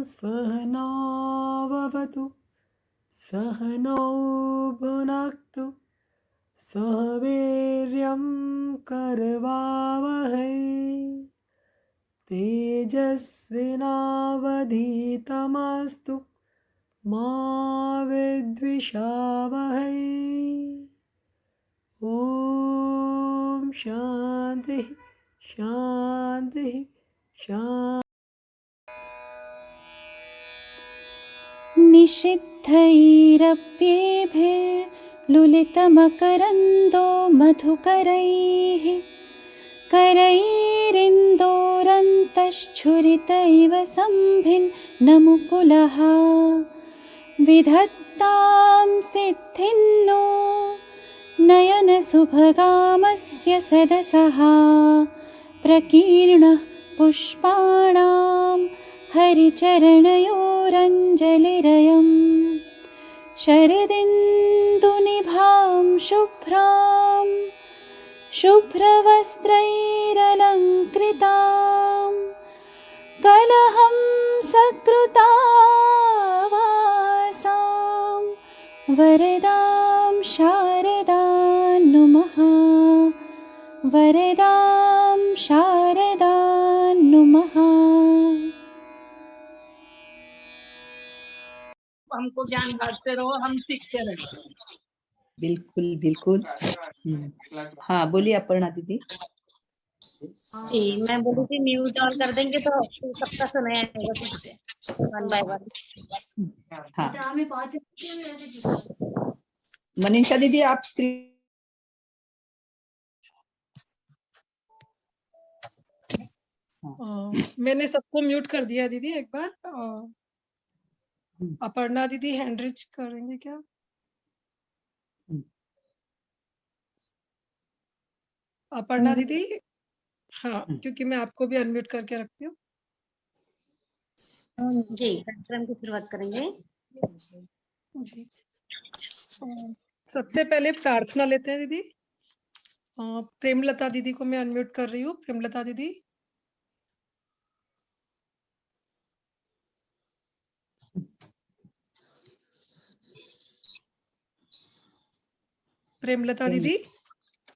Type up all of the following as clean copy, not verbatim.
सहनौ भवतु सहनौ भुनक्तु सह वीर्यं करवावहै तेजस्विनावधीतमस्तु मा विद्विषावहै। ॐ शान्ति शान्ति शान्ति। निषिद्धैरप्येभिर्लुलितमकरन्दो मधुकरैः करैरिन्दोरन्तश्छुरितैव सम्भिन्नमुकुलः विधत्तां सिद्धिन्नो नयनसुभगामस्य सदसः प्रकीर्णः पुष्पाणां हरिचरणयोरञ्जलिरयम् शरदिन्दुनिभां शुभ्रां शुभ्रवस्त्रैरलङ्कृतां कलहं सकृतावासां वरदां शारदां नुमः वरदां शारदां नुमः। हमको ज्ञान बांटते रहो, हम सीखते रहे। बिल्कुल बिल्कुल। हाँ बोलिए अपर्णा दीदी। जी मैं बोली थी म्यूट ऑन कर देंगे तो सबका सुनाया जाएगा फिर से वन बाय वन। हाँ मनीषा दीदी आप स्क्रीन मैंने सबको म्यूट कर दिया दीदी एक बार। अपर्णा दीदी हैंड रेज करेंगे क्या? अपर्णा दीदी हाँ क्योंकि मैं आपको भी अनम्यूट करके रखती हूँ। जी कार्यक्रम की शुरुआत करेंगे। जी सबसे पहले प्रार्थना लेते हैं दीदी। प्रेमलता दीदी को मैं अनम्यूट कर रही हूँ। प्रेमलता दीदी प्रेमलता दीदी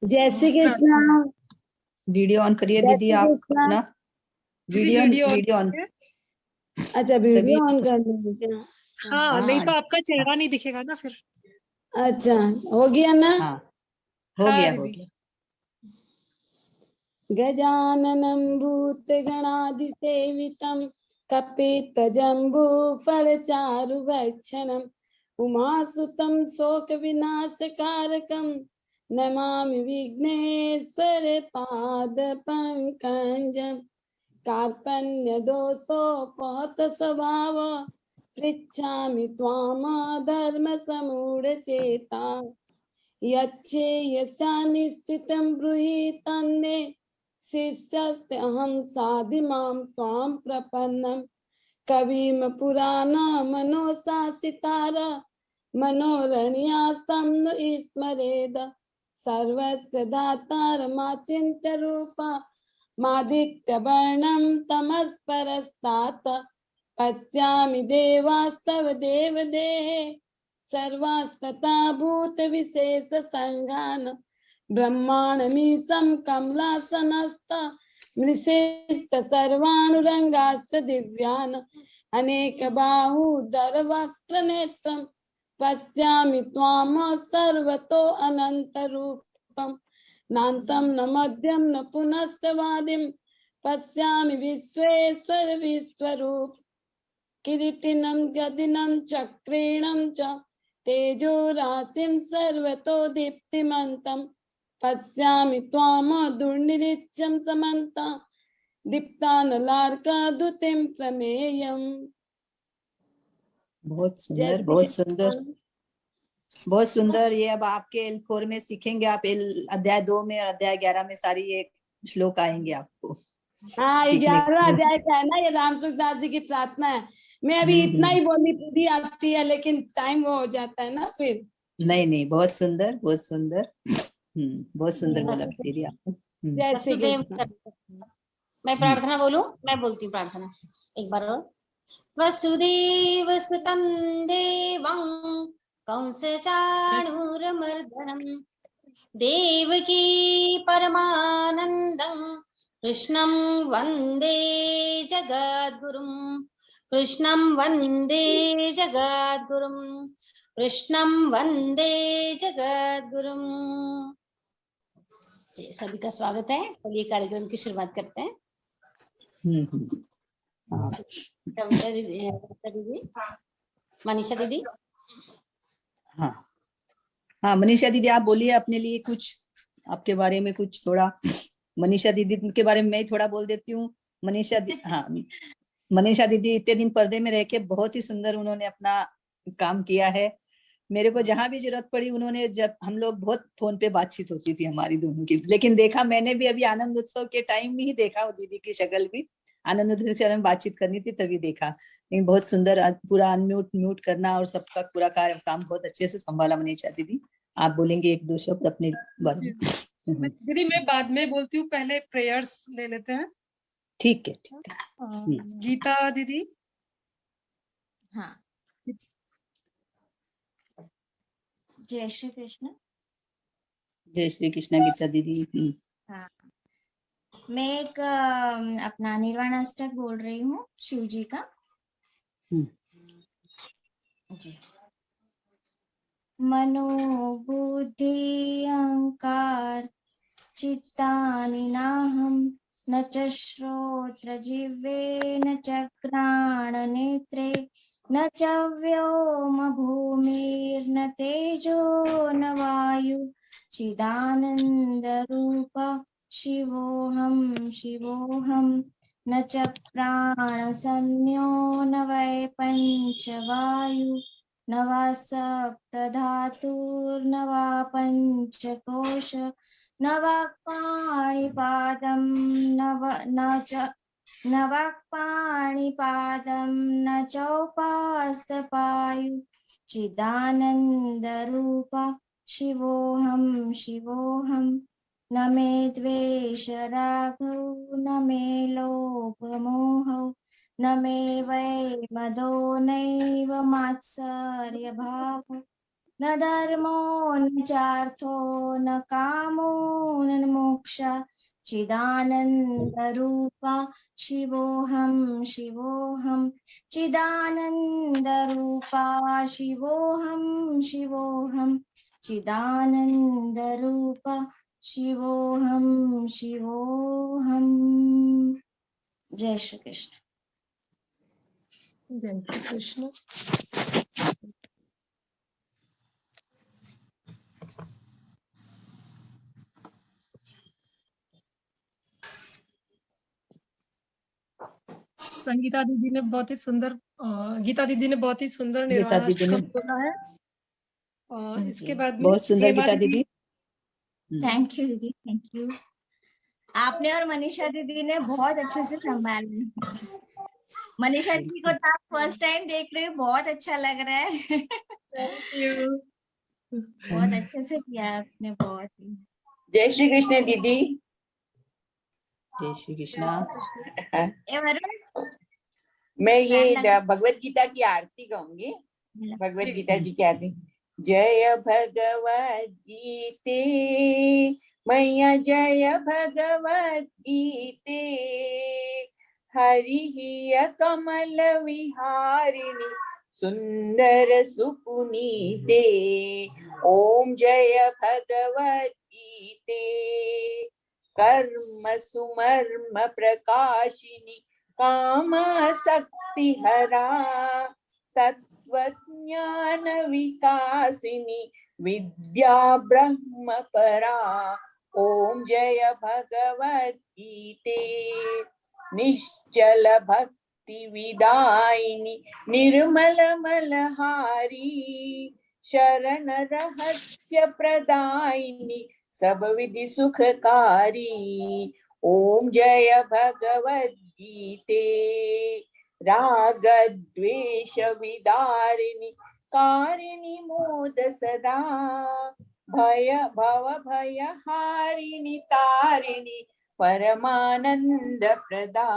जय श्री कृष्ण। वीडियो ऑन करिए दीदी आप अपना वीडियो ऑन। अच्छा वीडियो ऑन कर लीजिए। हाँ नहीं तो आपका चेहरा नहीं दिखेगा ना फिर। अच्छा हो गया ना? हाँ हो गया हो गया। गजाननं भूतगणाधिसेवितं कपित्थजम्बूफलचारुभक्षणम् उमासुतं शोकविनाशकारकं नमामि विघ्नेश्वरपादपङ्कजम् कार्पण्यदोषोपहतस्वभाव पृच्छामि त्वां धर्मसमूढचेता यच्छेयसा निश्चितं ब्रूहि तन्मे शिष्यस्तेऽहं साधिमां त्वां प्रपन्नं कविं पुराणमनोशासितार मनोरण्यासं नु स्मरेद सर्वस्य दातारमाचिन्त्य रूपा मादित्यवर्णं तमस्परस्तात् पश्यामि देवास्तव देवदेहे सर्वास्तथा भूतविशेषसङ्घान् ब्रह्माण्डमीशं कमलासनस्थ मृषेश्च सर्वानुरङ्गाश्च दिव्यान् अनेकबाहुदरवक्त्रनेत्रं पश्यामि त्वां सर्वतो अनन्तरूपं नान्तं न मध्यं न पुनस्तवादिं पश्यामि विश्वेश्वर विश्वरूप किरीटिनं गदिनं चक्रेणं च तेजो राशिं सर्वतो दीप्तिमन्तं पश्यामि त्वां दुर्निरीच्यं समन्ता दीप्तानलार्काद्युतिं प्रमेयम्। बहुत सुंदर बहुत सुंदर बहुत सुंदर। ये अब आपके L4 में सीखेंगे आप। अध्याय 2 में और अध्याय 11 में सारी ये श्लोक आएंगे आपको। हाँ 11वां अध्याय का है ना ये राम सुखदास जी की प्रार्थना है। मैं अभी इतना ही बोली पूरी आती है लेकिन टाइम वो हो जाता है ना फिर। नहीं नहीं बहुत सुंदर बहुत सुंदर। बहुत सुंदर बोला दीदी आपको। वसुदेव मैं प्रार्थना बोलूं? मैं बोलती हूँ प्रार्थना एक बार और। वसुदेवसुतं देवं कंसचाणूरमर्दनं देवकी परमानन्दं कृष्णं वन्दे जगद्गुरुं कृष्णं वन्दे जगद्गुरुं कृष्णं वन्दे जगद्गुरुं। सभी का स्वागत है। चलिए कार्यक्रम की शुरुआत करते हैं। कविता दीदी, मनीषा दीदी। हाँ हाँ, मनीषा दीदी आप बोलिए अपने लिए कुछ, आपके बारे में कुछ थोड़ा। मनीषा दीदी के बारे में मैं थोड़ा बोल देती हूँ। हाँ, मनीषा दीदी इतने दिन पर्दे में रह के बहुत ही सुंदर उन्होंने अपना काम किया है। मेरे को जहां भी जरूरत पड़ी उन्होंने, जब हम लोग बहुत फोन पे बातचीत होती थी हमारी दोनों की, लेकिन देखा मैंने भी अभी आनंद उत्सव के टाइम में ही देखा वो दीदी की शक्ल भी, आनंद उत्सव के बारे में बातचीत करनी थी तभी देखा। लेकिन बहुत सुंदर, पूरा अनम्यूट म्यूट करना और सबका पूरा काम बहुत अच्छे से संभाला मनीषा दीदी। आप बोलेंगे एक दो शब्द अपने बारे में? दीदी मैं बाद में बोलती हूँ, पहले प्रेयर्स ले लेते हैं। ठीक है, ठीक है। गीता दीदी। हाँ, जय श्री कृष्ण। जय श्री कृष्ण गीता दीदी। हाँ, मैं एक अपना निर्वाण अष्टक बोल रही हूँ शिव जी का। जी। मनोबुद्धि अहंकार चित्तानि नाहं न च श्रोत्र जिह्वे न च घ्राण नेत्रे न च व्योम भूमिर्न तेजो न वायु चिदानंद रूप शिवोऽहं शिवोऽहं न च प्राण संज्ञो न वै पंचवायु न वा सप्तधातुर्न वा पंचकोश न वाक्पाणिपादं न वाक्पाणिपादं न चौपास्तपायु चिदानन्दरूप शिवोऽहं शिवोऽहं न मे द्वेषरागौ न मे लोभमोहौ न मे वै मदो नैव मात्सर्यभावो न धर्मो न चार्थो न कामो न मोक्षा चिदानन्दरूपा शिवोऽहं शिवोऽहं चिदानन्दरूपा शिवोऽहं शिवोऽहं चिदानन्दरूपा शिवोऽहं शिवोऽहं। जय श्री कृष्ण। जय श्री कृष्ण। संगीता दीदी ने बहुत ही सुंदर, गीता दीदी ने बहुत ही सुंदर निर्वाण अष्टकम बोला है। और इसके बाद में बहुत सुंदर गीता दीदी। थैंक यू दीदी, थैंक यू। आपने और मनीषा दीदी ने बहुत अच्छे से संभाला। मनीषा दीदी को तो आप फर्स्ट टाइम देख रहे हो, बहुत अच्छा लग रहा है। Thank you. बहुत अच्छे से किया आपने, बहुत ही। जय श्री कृष्ण दीदी। जय श्री कृष्ण। मैं ये भगवत गीता की आरती गाऊंगी। भगवत गीता जी क्या थी? जय भगवत गीते मैया जय भगवत गीते हरि कमल विहारिणी सुंदर सुपुनीते ओम जय भगवत गीते कर्म सुमर्म प्रकाशिनी काम शक्ति हरा तत्वज्ञान विकासिनी विद्या ब्रह्म परा ओम जय भगवत गीते निश्चल भक्ति विदायिनी निर्मल मलहारी शरण रहस्य प्रदायिनी सब विधि सुखकारी ओम जय भगवत गीते राग द्वेष विदारिणी कारिणी मोद सदा भय भव भय हारिणी तारिणी परमानंद प्रदा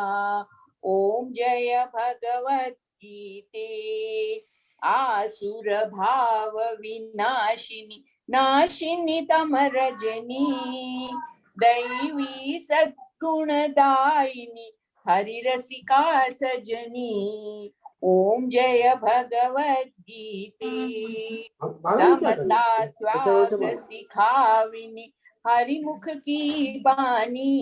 ओम जय भगवत गीते आसुर भाव विनाशिनी नाशिनी तम रजनी दैवी सद्गुणदायिनी हरि रसिका सजनी ओम जय भगवत गीते समता त्वाग सिखाविनी हरिमुख की बानी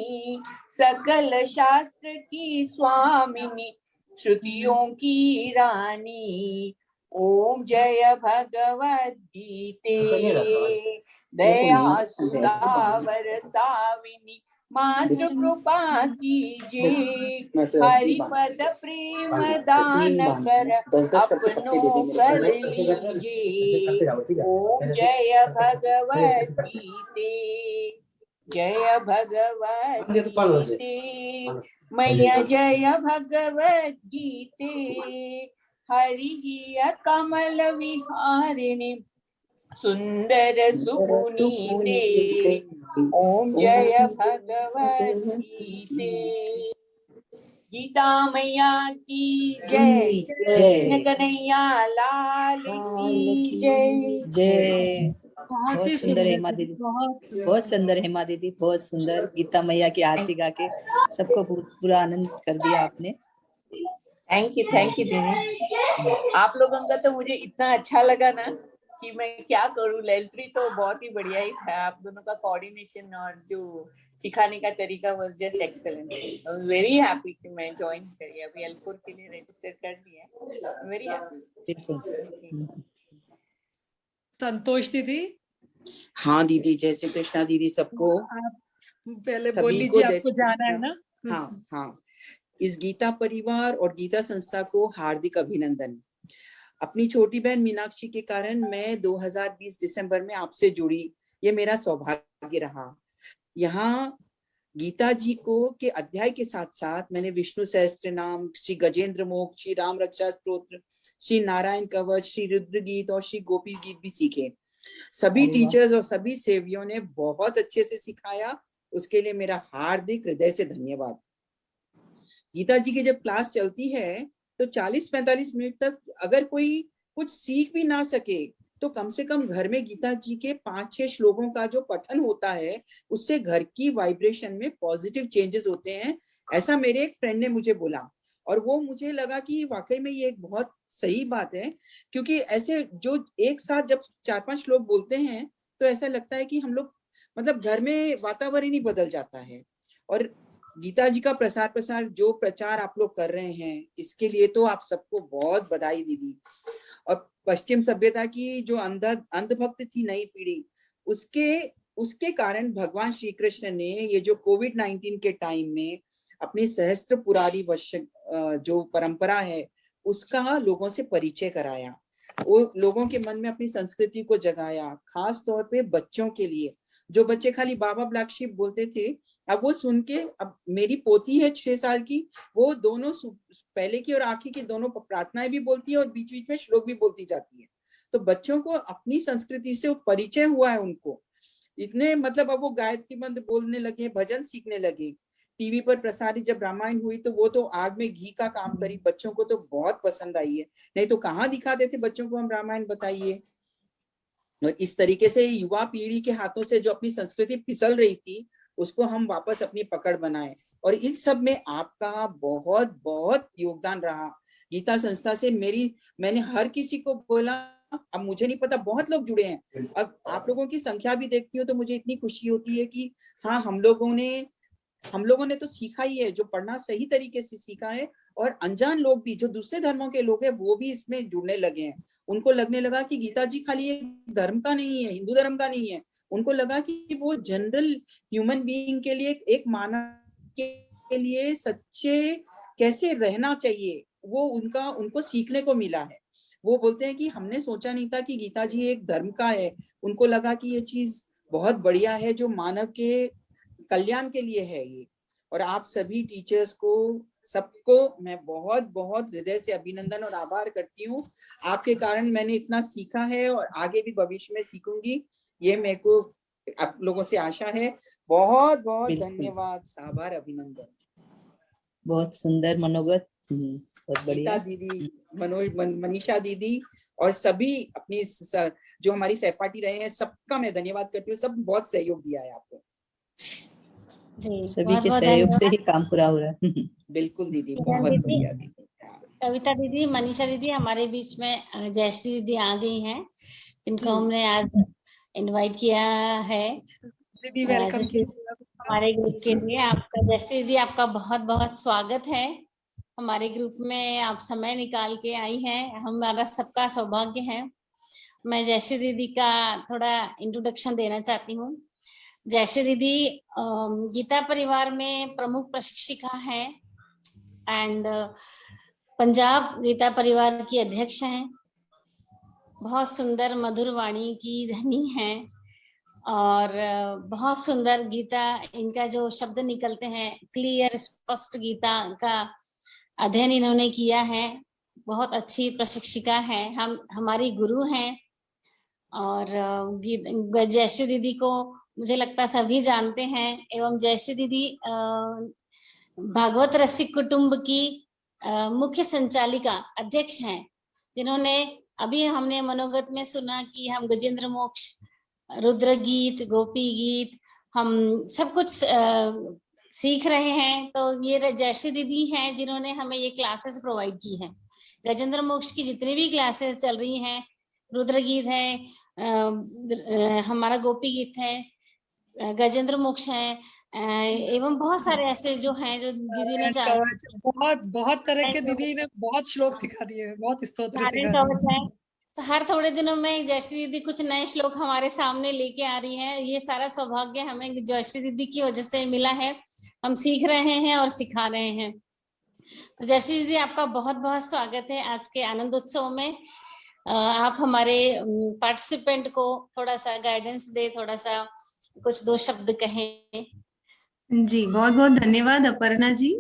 सकल शास्त्र की स्वामिनी श्रुतियों की रानी ओम जय भगवत गीते दया सुधा वरसाविनी मातृ कृपा कीजिए हरि पद प्रेम दान कर अपनों कर लीजिए ओम जय भगवत गीते जय भगवत गीते मैया जय भगवत गीते हरि कमल विहारिणी सुंदर सुपुनीते ओम जय भगवत गीते गीता मैया की जय कृष्ण कन्हैया लाल की जय जय। बहुत सुंदर हेमा दीदी, बहुत सुंदर हेमा दीदी, बहुत सुंदर गीता मैया की आरती गा के सबको पूरा आनंद कर दिया आपने। थैंक यू दीदी। आप लोगों का तो मुझे इतना अच्छा लगा ना कि मैं क्या करूं। ललित्री तो बहुत ही बढ़िया ही था, आप दोनों का कोऑर्डिनेशन और जो सिखाने का तरीका was just excellent. I was very happy कि मैं ज्वाइन करी। अभी एल4 के लिए रजिस्टर कर दिया। Very happy. संतोष दीदी। हाँ दीदी, जय श्री कृष्णा दीदी सबको। आप पहले बोल लीजिए, आपको जाना है ना। हाँ, इस गीता परिवार और गीता संस्था को हार्दिक अभिनंदन। अपनी छोटी बहन मीनाक्षी के कारण मैं 2020 दिसंबर में आपसे जुड़ी, ये मेरा सौभाग्य रहा। यहाँ गीता जी को के अध्याय के साथ साथ मैंने विष्णु सहस्त्र नाम, श्री गजेंद्र मोक्ष, श्री राम रक्षा स्तोत्र, श्री नारायण कवच, श्री रुद्र गीत और श्री गोपी गीत भी सीखे। सभी टीचर्स और सभी सेवियों ने बहुत अच्छे से सिखाया, उसके लिए मेरा हार्दिक हृदय से धन्यवाद। गीता जी की जब क्लास चलती है तो 40-45 मिनट तक अगर कोई कुछ सीख भी ना सके तो कम से कम घर में गीता जी के 5-6 श्लोकों का जो पठन होता है उससे घर की वाइब्रेशन में पॉजिटिव चेंजेस होते हैं, ऐसा मेरे एक फ्रेंड ने मुझे बोला। और वो मुझे लगा कि वाकई में ये एक बहुत सही बात है, क्योंकि ऐसे जो एक साथ जब 4-5 श्लोक बोलते हैं तो ऐसा लगता है कि हम लोग मतलब घर में वातावरण ही बदल जाता है। और गीता जी का प्रसार जो प्रचार आप लोग कर रहे हैं, इसके लिए तो आप सबको बहुत बधाई दीदी। और पश्चिम सभ्यता की जो अंधभक्त थी नई पीढ़ी, उसके कारण भगवान श्री कृष्ण ने ये जो कोविड-19 के टाइम में अपनी सहस्त्र पुरारी जो परंपरा है उसका लोगों से परिचय कराया, वो लोगों के मन में अपनी संस्कृति को जगाया, खास तौर पे बच्चों के लिए। जो बच्चे खाली बाबा ब्लैक शीप बोलते थे, अब वो सुन के, अब मेरी पोती है 6 साल की, वो दोनों पहले की और आखिरी की दोनों प्रार्थनाएं भी बोलती है और बीच बीच में श्लोक भी बोलती जाती है। तो बच्चों को अपनी संस्कृति से परिचय हुआ है उनको इतने, मतलब अब वो गायत्री मंत्र बोलने लगे, भजन सीखने लगे। टीवी पर प्रसारित जब रामायण हुई तो वो तो आग में घी का काम करी, बच्चों को तो बहुत पसंद आई है। नहीं तो कहाँ दिखाते थे बच्चों को हम रामायण, बताइए। और इस तरीके से युवा पीढ़ी के हाथों से जो अपनी संस्कृति फिसल रही थी उसको हम वापस अपनी पकड़ बनाए, और इन सब में आपका बहुत बहुत योगदान रहा। गीता संस्था से मैंने हर किसी को बोला, अब मुझे नहीं पता बहुत लोग जुड़े हैं, अब आप लोगों की संख्या भी देखती हूँ तो मुझे इतनी खुशी होती है कि हाँ, हम लोगों ने तो सीखा ही है, जो पढ़ना सही तरीके से सीखा है। और अनजान लोग भी, जो दूसरे धर्मों के लोग हैं, वो भी इसमें जुड़ने लगे हैं। उनको लगने लगा कि गीता जी खाली एक धर्म का नहीं है, हिंदू धर्म का नहीं है। उनको लगा कि वो जनरल ह्यूमन बीइंग के लिए, एक मानव के लिए सच्चे कैसे रहना चाहिए, वो उनको सीखने को मिला है। वो बोलते हैं कि हमने सोचा नहीं था कि गीता जी एक धर्म का है। उनको लगा कि ये चीज बहुत बढ़िया है जो मानव के कल्याण के लिए है ये। और आप सभी टीचर्स को, सबको मैं बहुत बहुत हृदय से अभिनंदन और आभार करती हूँ। आपके कारण मैंने इतना सीखा है और आगे भी भविष्य में सीखूंगी, ये मेरे को आप लोगों से आशा है। बहुत बहुत धन्यवाद, आभार, अभिनंदन। बहुत सुंदर मनोगत। बहुत गीता बढ़िया। दीदी, मनीषा दीदी और सभी अपनी जो हमारी सहपाठी रहे हैं, सबका मैं धन्यवाद करती हूँ। सब बहुत सहयोग दिया है आपको जी, सभी बहुत के बहुत सहयोग से धन्यवाद ही काम पूरा हो रहा है। बिल्कुल दीदी, किरण बहुत दीदी, बढ़िया दीदी। कविता दीदी, मनीषा दीदी, हमारे बीच में जयश्री दीदी आ गई हैं, जिनको हमने आज इनवाइट किया है दीदी वेलकम हमारे ग्रुप के लिए। आपका जयश्री दीदी, आपका बहुत बहुत स्वागत है हमारे ग्रुप में। आप समय निकाल के आई हैं, हमारा सबका सौभाग्य है। मैं जयश्री दीदी का थोड़ा इंट्रोडक्शन देना चाहती हूँ। जयश्री दीदी गीता परिवार में प्रमुख प्रशिक्षिका है एंड पंजाब गीता परिवार की अध्यक्ष हैं। बहुत सुंदर मधुर वाणी की धनी है और बहुत सुंदर गीता, इनका जो शब्द निकलते हैं, क्लियर स्पष्ट गीता का अध्ययन इन्होंने किया है। बहुत अच्छी प्रशिक्षिका है, हमारी गुरु हैं। और जयश्री दीदी को मुझे लगता है सभी जानते हैं। एवं जयश्री दीदी भागवत रसिक कुटुंब की मुख्य संचालिका अध्यक्ष हैं, जिन्होंने अभी हमने मनोगत में सुना कि हम गजेंद्र मोक्ष, रुद्र गीत, गोपी गीत, हम सब कुछ सीख रहे हैं। तो ये जयश्री दीदी हैं जिन्होंने हमें ये क्लासेस प्रोवाइड की हैं। गजेंद्र मोक्ष की जितनी भी क्लासेस चल रही हैं, रुद्र गीत है, हमारा गोपी गीत है, गजेंद्र मोक्ष है, एवं बहुत सारे ऐसे जो हैं जो दीदी ने बहुत तरह के दीदी ने बहुत श्लोक सिखा दिए, बहुत स्तोत्र सिखा दिए। तो हर थोड़े दिनों में जयश्री दीदी कुछ नए श्लोक हमारे सामने लेके आ रही है। ये सारा सौभाग्य हमें जयश्री दीदी की वजह से मिला है। हम सीख रहे हैं और सिखा रहे हैं। तो जयश्री दीदी, आपका बहुत बहुत स्वागत है आज के आनंद उत्सव में। आप हमारे पार्टिसिपेंट को थोड़ा सा गाइडेंस दे, थोड़ा सा कुछ दो शब्द कहें। जी, बहुत बहुत धन्यवाद अपर्णा जी।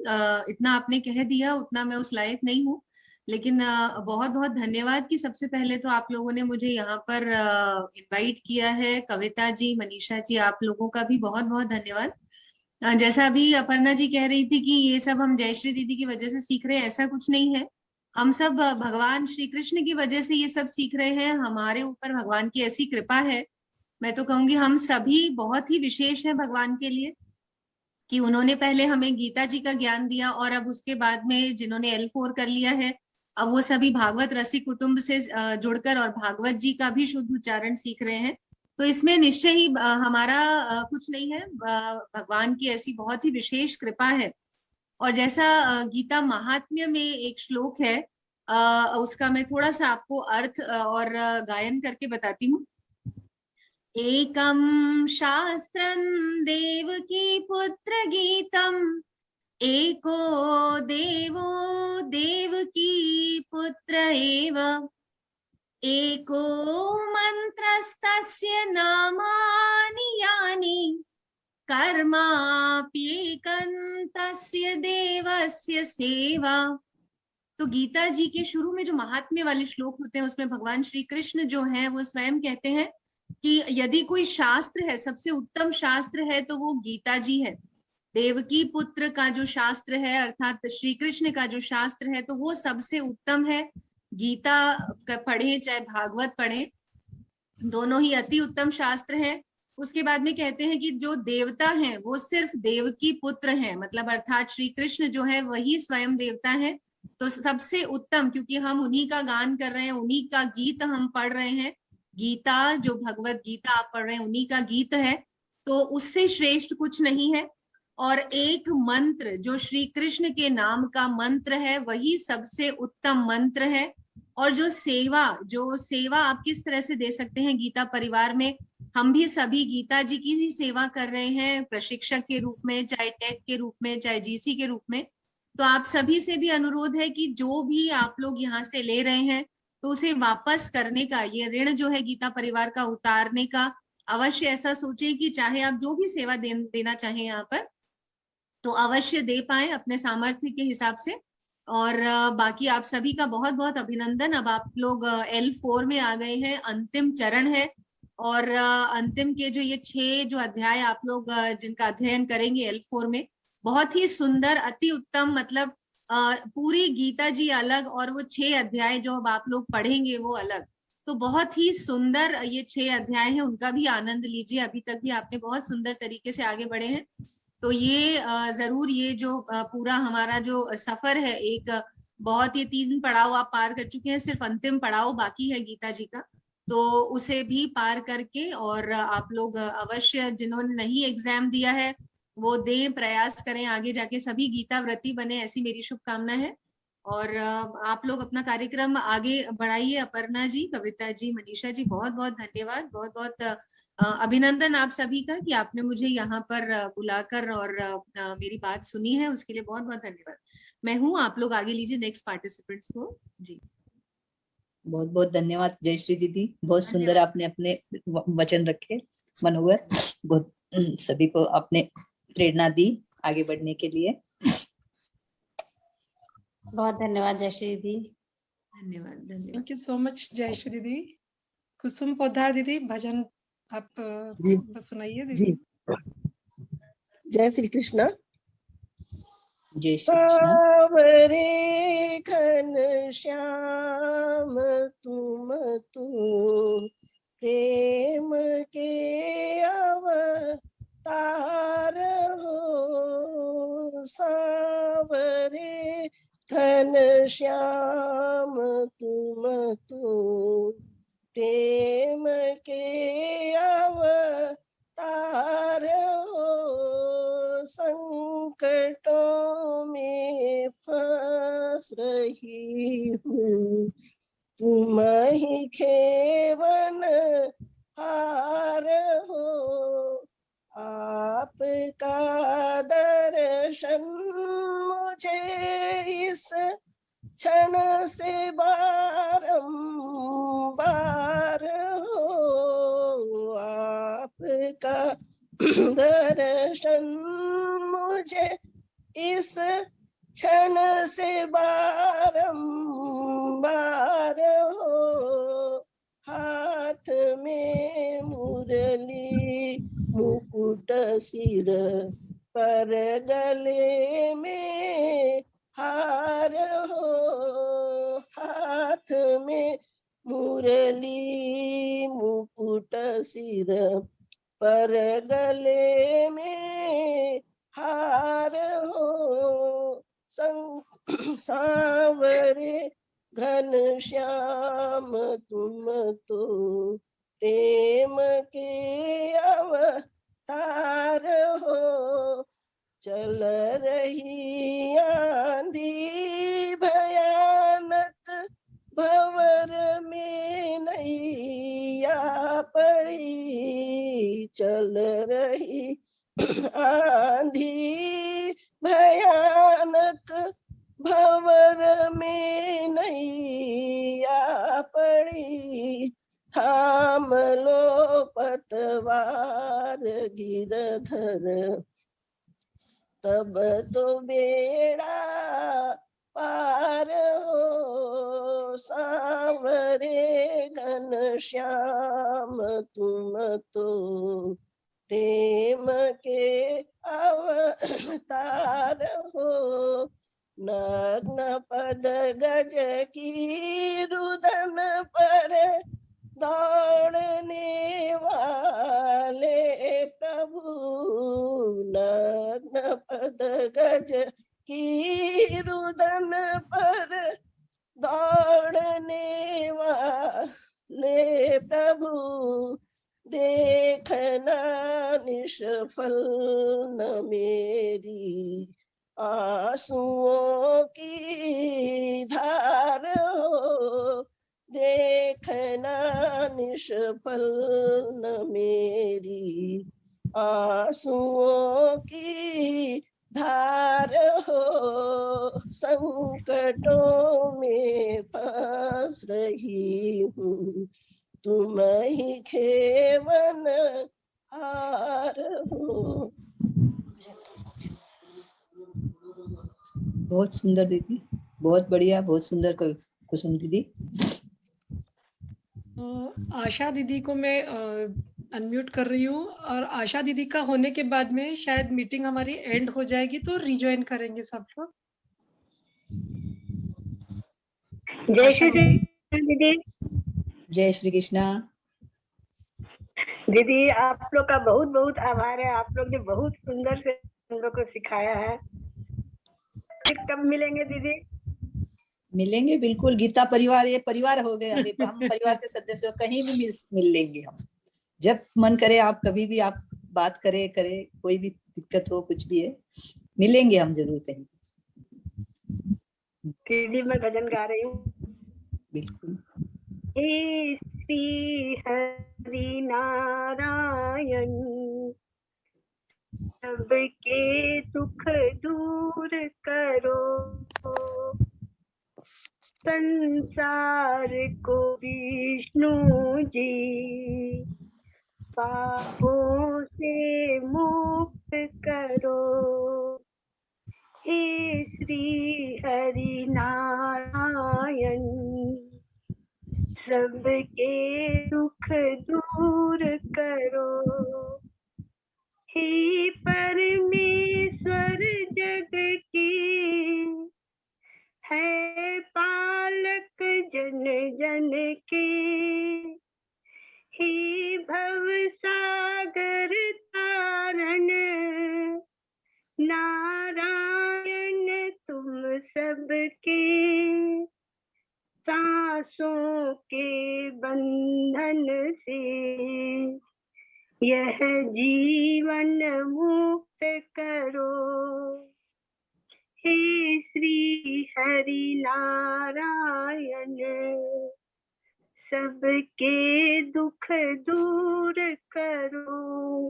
इतना आपने कह दिया, उतना मैं उस लायक नहीं हूँ, लेकिन बहुत बहुत धन्यवाद कि सबसे पहले तो आप लोगों ने मुझे यहाँ पर इनवाइट किया है। कविता जी, मनीषा जी, आप लोगों का भी बहुत बहुत धन्यवाद। जैसा अभी अपर्णा जी कह रही थी कि ये सब हम जयश्री दीदी की वजह से सीख रहे हैं, ऐसा कुछ नहीं है। हम सब भगवान श्री कृष्ण की वजह से ये सब सीख रहे हैं। हमारे ऊपर भगवान की ऐसी कृपा है, मैं तो कहूंगी हम सभी बहुत ही विशेष हैं भगवान के लिए, कि उन्होंने पहले हमें गीता जी का ज्ञान दिया और अब उसके बाद में जिन्होंने L4 कर लिया है, अब वो सभी भागवत रसिक कुटुंब से जुड़कर और भागवत जी का भी शुद्ध उच्चारण सीख रहे हैं। तो इसमें निश्चय ही हमारा कुछ नहीं है, भगवान की ऐसी बहुत ही विशेष कृपा है। और जैसा गीता महात्म्य में एक श्लोक है, उसका मैं थोड़ा सा आपको अर्थ और गायन करके बताती हूँ। एकम शास्त्रं देवकी पुत्र गीतम, एको देवो देवकी पुत्र एव, एको मंत्रस्तस्य नामानि यानि, कर्माप्येकं तस्य देवस्य सेवा। तो गीता जी के शुरू में जो महात्म्य वाले श्लोक होते हैं, उसमें भगवान श्री कृष्ण जो है वो स्वयं कहते हैं कि यदि कोई शास्त्र है, सबसे उत्तम शास्त्र है, तो वो गीता जी है। देवकी पुत्र का जो शास्त्र है, अर्थात श्री कृष्ण का जो शास्त्र है, तो वो सबसे उत्तम है। गीता पढ़े चाहे भागवत पढ़े, दोनों ही अति उत्तम शास्त्र है। उसके बाद में कहते हैं कि जो देवता हैं वो सिर्फ देवकी पुत्र हैं, मतलब अर्थात श्री कृष्ण जो है वही स्वयं देवता है। तो सबसे उत्तम, क्योंकि हम उन्हीं का गान कर रहे हैं, उन्हीं का गीत हम पढ़ रहे हैं, गीता जो भगवत गीता आप पढ़ रहे हैं उन्हीं का गीत है, तो उससे श्रेष्ठ कुछ नहीं है। और एक मंत्र जो श्री कृष्ण के नाम का मंत्र है, वही सबसे उत्तम मंत्र है। और जो सेवा आप किस तरह से दे सकते हैं गीता परिवार में, हम भी सभी गीता जी की ही सेवा कर रहे हैं, प्रशिक्षक के रूप में, चाहे टेक के रूप में, चाहे जीसी के रूप में। तो आप सभी से भी अनुरोध है कि जो भी आप लोग यहाँ से ले रहे हैं, तो उसे वापस करने का, ये ऋण जो है गीता परिवार का उतारने का अवश्य ऐसा सोचें कि चाहे आप जो भी सेवा देना चाहें यहाँ पर, तो अवश्य दे पाए अपने सामर्थ्य के हिसाब से। और बाकी आप सभी का बहुत बहुत अभिनंदन। अब आप लोग L4 में आ गए हैं, अंतिम चरण है। और अंतिम के जो ये 6 जो अध्याय आप लोग जिनका अध्ययन करेंगे L4 में, बहुत ही सुंदर, अति उत्तम, मतलब पूरी गीता जी अलग और वो 6 अध्याय जो अब आप लोग पढ़ेंगे वो अलग। तो बहुत ही सुंदर ये 6 अध्याय हैं, उनका भी आनंद लीजिए। अभी तक भी आपने बहुत सुंदर तरीके से आगे बढ़े हैं। तो ये जरूर ये जो पूरा हमारा जो सफर है, एक बहुत, ये 3 पड़ाव आप पार कर चुके हैं, सिर्फ अंतिम पड़ाव बाकी है गीता जी का। तो उसे भी पार करके, और आप लोग अवश्य जिन्होंने नहीं एग्जाम दिया है वो दें, प्रयास करें, आगे जाके सभी गीता व्रती बने, ऐसी मेरी शुभकामना है। और आप लोग अपना कार्यक्रम आगे बढ़ाइए। अपर्णा जी, कविता जी, मनीषा जी, बहुत बहुत धन्यवाद, बहुत बहुत अभिनंदन आप सभी का कि आपने मुझे यहाँ पर बुलाकर और मेरी बात सुनी है, उसके लिए बहुत बहुत धन्यवाद। मैं हूँ, आप लोग आगे लीजिए नेक्स्ट पार्टिसिपेंट्स को जी। बहुत बहुत धन्यवाद जयश्री दीदी, बहुत सुंदर आपने अपने वचन रखे, मनोहर, बहुत सभी को आपने प्रेरणा दी आगे बढ़ने के लिए। बहुत धन्यवाद जयश्री दीदी। धन्यवाद धन्यवाद। Thank you so much Jayshree दीदी। कुसुम पोद्दार दीदी, भजन आप सुनाइए दीदी। जय श्री कृष्ण। जय श्री कृष्ण। सावरे घन श्याम तुम तो प्रेम के अवतार हो, सावरे घन श्याम तुम तो प्रेम के अवतार हो, संकटों में फंस रही हूँ, तुम ही खेवन हार हो, आपका दर्शन मुझे इस क्षण से बारंबार हो, आपका दर्शन मुझे इस क्षण से बारंबार हो, हाथ में मुरली मुकुट सिर पर गले में हार हो, हाथ में मुरली मुकुट सिर पर गले में हार हो, सांवरे घन श्याम तुम तो प्रेम के अवतार हो, चल रही आंधी भयानक भंवर में नैया पड़ी, चल रही आंधी भयानक भंवर में नैया पड़ी, थाम लो पतवार गिरधर तब तो बेड़ा पार हो, सांवरे घन श्याम तुम तो प्रेम के अवतार हो, नग्न पद गज की रुदन पर दौड़ने वाले प्रभु, नग्न पद गज की रुदन पर दौड़ने वाले प्रभु, देखना निष्फल न मेरी आंसुओं की धार हो, देखना निष्फल न मेरी आंसुओं की धार हो, संकटों में फंस रही हूँ, तुम ही खेवन हार हो। बहुत सुंदर दीदी, बहुत बढ़िया, बहुत सुंदर कुसुम दीदी। आशा दीदी को मैं अनम्यूट कर रही हूँ, और आशा दीदी का होने के बाद में शायद मीटिंग हमारी एंड हो जाएगी, तो रिज्वाइन करेंगे सब लोग। जय श्री कृष्ण दीदी। जय श्री कृष्णा। दीदी आप लोग का बहुत बहुत आभार है, आप लोग ने बहुत सुंदर से हम लोग को सिखाया है। फिर कब मिलेंगे दीदी? मिलेंगे बिल्कुल, गीता परिवार ये परिवार हो गए, अभी हम परिवार के सदस्य कहीं भी मिल लेंगे हम, जब मन करे आप कभी भी आप बात करे कोई भी दिक्कत हो कुछ भी है, मिलेंगे हम जरूर कहीं। दीदी मैं भजन गा रही हूँ। बिल्कुल। हे श्री हरि नारायण, सबके दुख दूर करो, संसार को विष्णु जी पापों से मुक्त करो। हे श्री हरि नारायण, सबके दुख दूर करो। हे परमेश्वर जग के है पालक जन जन के, हे भव सागर तारण नारायण तुम सबके, सांसों के बंधन से यह जीवन मुक्त करो। हे श्री हरि नारायण, सबके दुख दूर करो।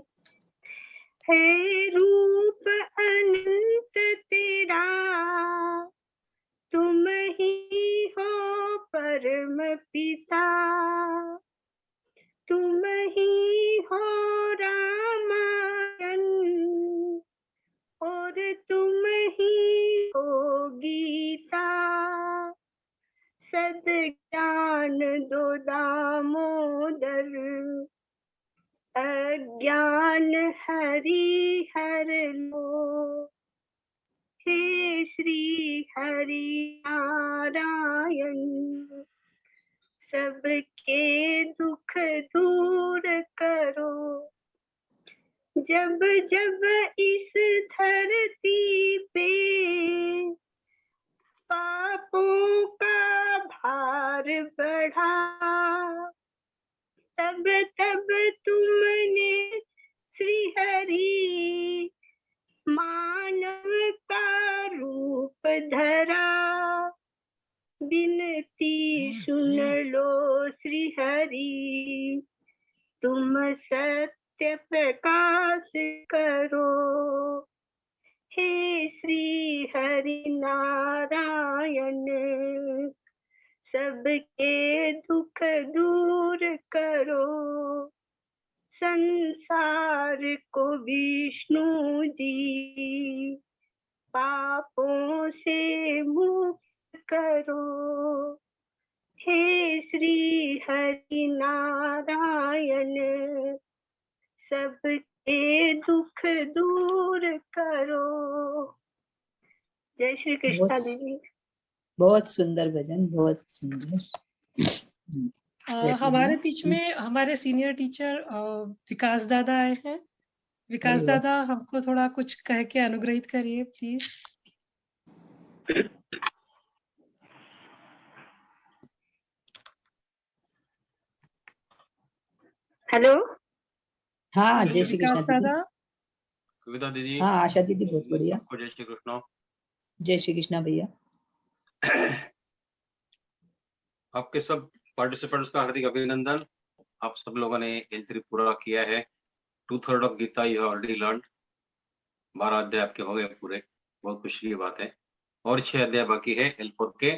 हे रूप अनंत तेरा, तुम ही हो परम पिता, तुम ही हो रामायण और तुम ही हो गीता। सद्ज्ञान दो दामोदर, अज्ञान हरि हर लो। हे श्री हरि नारायण, सबके दुख दूर करो। जब जब इस धरती पे पापों का भार बढ़ा, तब तब तुमने श्री हरि मानव का रूप धरा। विनती सुन लो श्री हरि, तुम सत्य प्रकाश करो। हे श्री हरि नारायण, सबके दुख दूर करो। संसार को विष्णु जी पापों से मुक्त करो। हे श्री हरि नारायण, सबके दुख दूर करो। जय श्री कृष्णा दीदी। बहुत सुंदर भजन, बहुत सुंदर। हमारे बीच में हमारे सीनियर टीचर विकास दादा आए हैं। विकास दादा हमको थोड़ा कुछ कह के अनुग्रहित करिए प्लीज। हेलो। हाँ जय श्री कृष्ण दादा। कविता दीदी। हाँ आशा दीदी बहुत बढ़िया। जय श्री कृष्ण। जय श्री कृष्ण भैया। आपके सब पार्टिसिपेंट्स का हार्दिक अभिनंदन। आप सब लोगों ने L3 पूरा किया है। 2/3 of Gita you have already learn. 12 अध्याय आपके हो गए पूरे, बहुत खुशी की बात है। और 6 अध्याय बाकी है L4 के।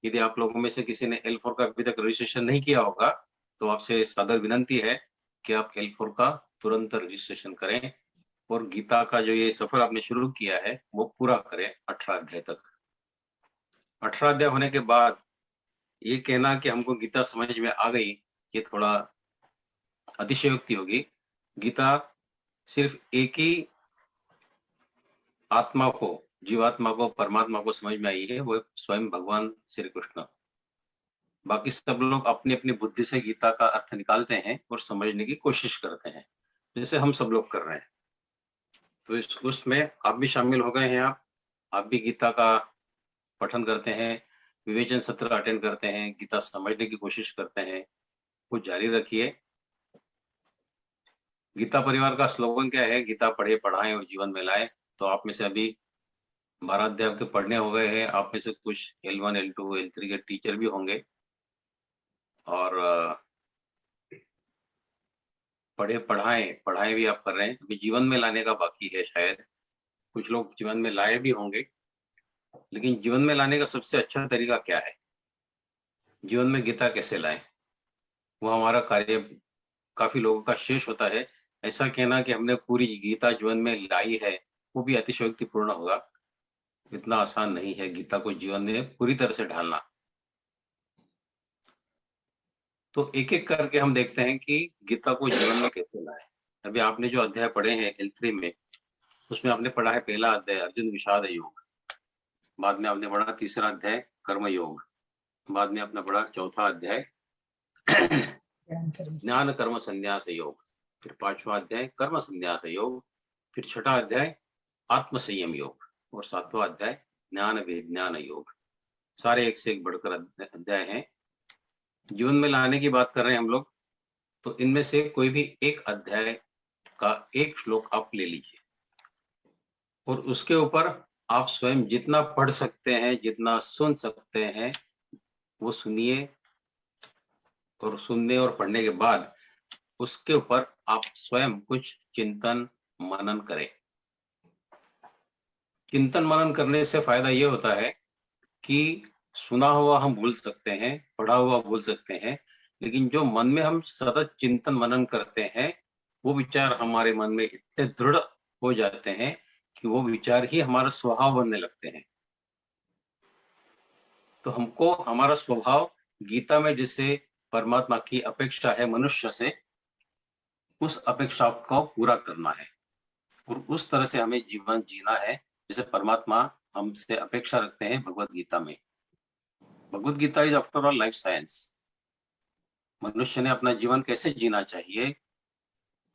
यदि आप लोगों में से किसी ने L4 का अभी तक रजिस्ट्रेशन नहीं किया होगा तो आपसे सादर विनंती है कि आप L4 का तुरंत रजिस्ट्रेशन करें और गीता का जो ये सफर आपने शुरू किया है वो पूरा करें 18 अध्याय तक। 18 अध्याय होने के बाद ये कहना कि हमको गीता समझ में आ गई, ये थोड़ा अतिशयोक्ति होगी। गीता सिर्फ एक ही आत्मा को, जीवात्मा को, परमात्मा को समझ में आई है, वो स्वयं भगवान श्री कृष्ण। बाकी सब लोग अपनी अपनी बुद्धि से गीता का अर्थ निकालते हैं और समझने की कोशिश करते हैं, जैसे हम सब लोग कर रहे हैं। तो उसमें आप भी शामिल हो गए हैं। आप भी गीता का पठन करते हैं, विवेचन सत्र अटेंड करते हैं, गीता समझने की कोशिश करते हैं। कुछ जारी रखिए। गीता परिवार का स्लोगन क्या है? गीता पढ़े, पढ़ाएं और जीवन में लाए। तो आप में से अभी 12 अध्याय आपके पढ़ने हो गए हैं। आप में से कुछ L1, L2, L3 के टीचर भी होंगे और पढ़े पढ़ाएं भी आप कर रहे हैं। अभी जीवन में लाने का बाकी है। शायद कुछ लोग जीवन में लाए भी होंगे, लेकिन जीवन में लाने का सबसे अच्छा तरीका क्या है? जीवन में गीता कैसे लाएं? वो हमारा कार्य काफी लोगों का शेष होता है। ऐसा कहना कि हमने पूरी गीता जीवन में लाई है, वो भी अतिशयोक्तिपूर्ण होगा। इतना आसान नहीं है गीता को जीवन में पूरी तरह से ढालना। तो एक एक करके हम देखते हैं कि गीता को जीवन में कैसे लाएं। अभी आपने जो अध्याय पढ़े हैं L3 में, उसमें आपने पढ़ा है पहला अध्याय अर्जुन विषाद योग, बाद में आपने पढ़ा तीसरा अध्याय कर्म योग, बाद में आपने पढ़ा चौथा अध्याय ज्ञान कर्म संन्यास योग, फिर पांचवा अध्याय कर्म संन्यास योग, फिर छठा अध्याय आत्म संयम योग और सातवां अध्याय ज्ञान विज्ञान योग। सारे एक से एक बढ़कर अध्याय हैं। जीवन में लाने की बात कर रहे हैं हम लोग, तो इनमें से कोई भी एक अध्याय का एक श्लोक आप ले लीजिए और उसके ऊपर आप स्वयं जितना पढ़ सकते हैं, जितना सुन सकते हैं, वो सुनिए। और सुनने और पढ़ने के बाद उसके ऊपर आप स्वयं कुछ चिंतन मनन करें। चिंतन मनन करने से फायदा ये होता है कि सुना हुआ हम भूल सकते हैं, पढ़ा हुआ भूल सकते हैं, लेकिन जो मन में हम सतत चिंतन मनन करते हैं, वो विचार हमारे मन में इतने दृढ़ हो जाते हैं कि वो विचार ही हमारा स्वभाव बनने लगते हैं। तो हमको हमारा स्वभाव गीता में जैसे परमात्मा की अपेक्षा है मनुष्य से, उस अपेक्षा को पूरा करना है और उस तरह से हमें जीवन जीना है जैसे परमात्मा हमसे अपेक्षा रखते हैं भगवत गीता में। Bhagavad Gita is after all life science. मनुष्य ने अपना जीवन कैसे जीना चाहिए,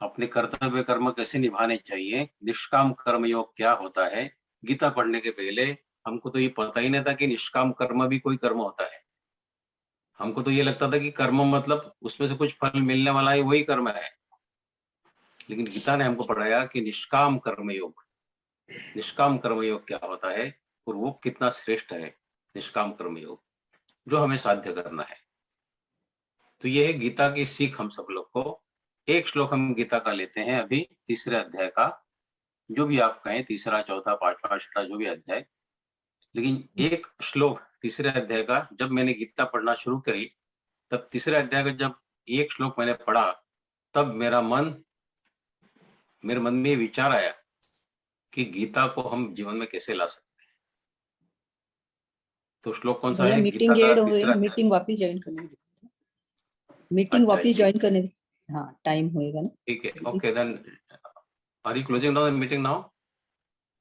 अपने कर्तव्य कर्म कैसे निभाने चाहिए, निष्काम कर्म योग क्या होता है। गीता पढ़ने के पहले हमको तो ये पता ही नहीं था कि निष्काम कर्म भी कोई कर्म होता है। हमको तो ये लगता था कि कर्म मतलब उसमें से कुछ फल मिलने वाला है, वही कर्म है। लेकिन गीता ने हमको पढ़ाया कि निष्काम कर्मयोग क्या होता है और वो कितना श्रेष्ठ है निष्काम कर्मयोग, जो हमें साध्य करना है। तो ये है गीता की सीख हम सब लोग को। एक श्लोक हम गीता का लेते हैं अभी, तीसरे अध्याय का, जो भी आप कहें, तीसरा, चौथा, पांचवा, छठा, जो भी अध्याय। लेकिन एक श्लोक तीसरे अध्याय का जब मैंने गीता पढ़ना शुरू करी, तब तीसरे अध्याय का जब एक श्लोक मैंने पढ़ा, तब मेरे मन में विचार आया कि गीता को हम जीवन में कैसे ला सकते हैं। तो श्लोक कौन सा है? मीटिंग गीता एड का हो गई, तीसरा मीटिंग वापस ज्वाइन करने हाँ टाइम होएगा ना। ठीक है, okay then are you closing down the meeting now?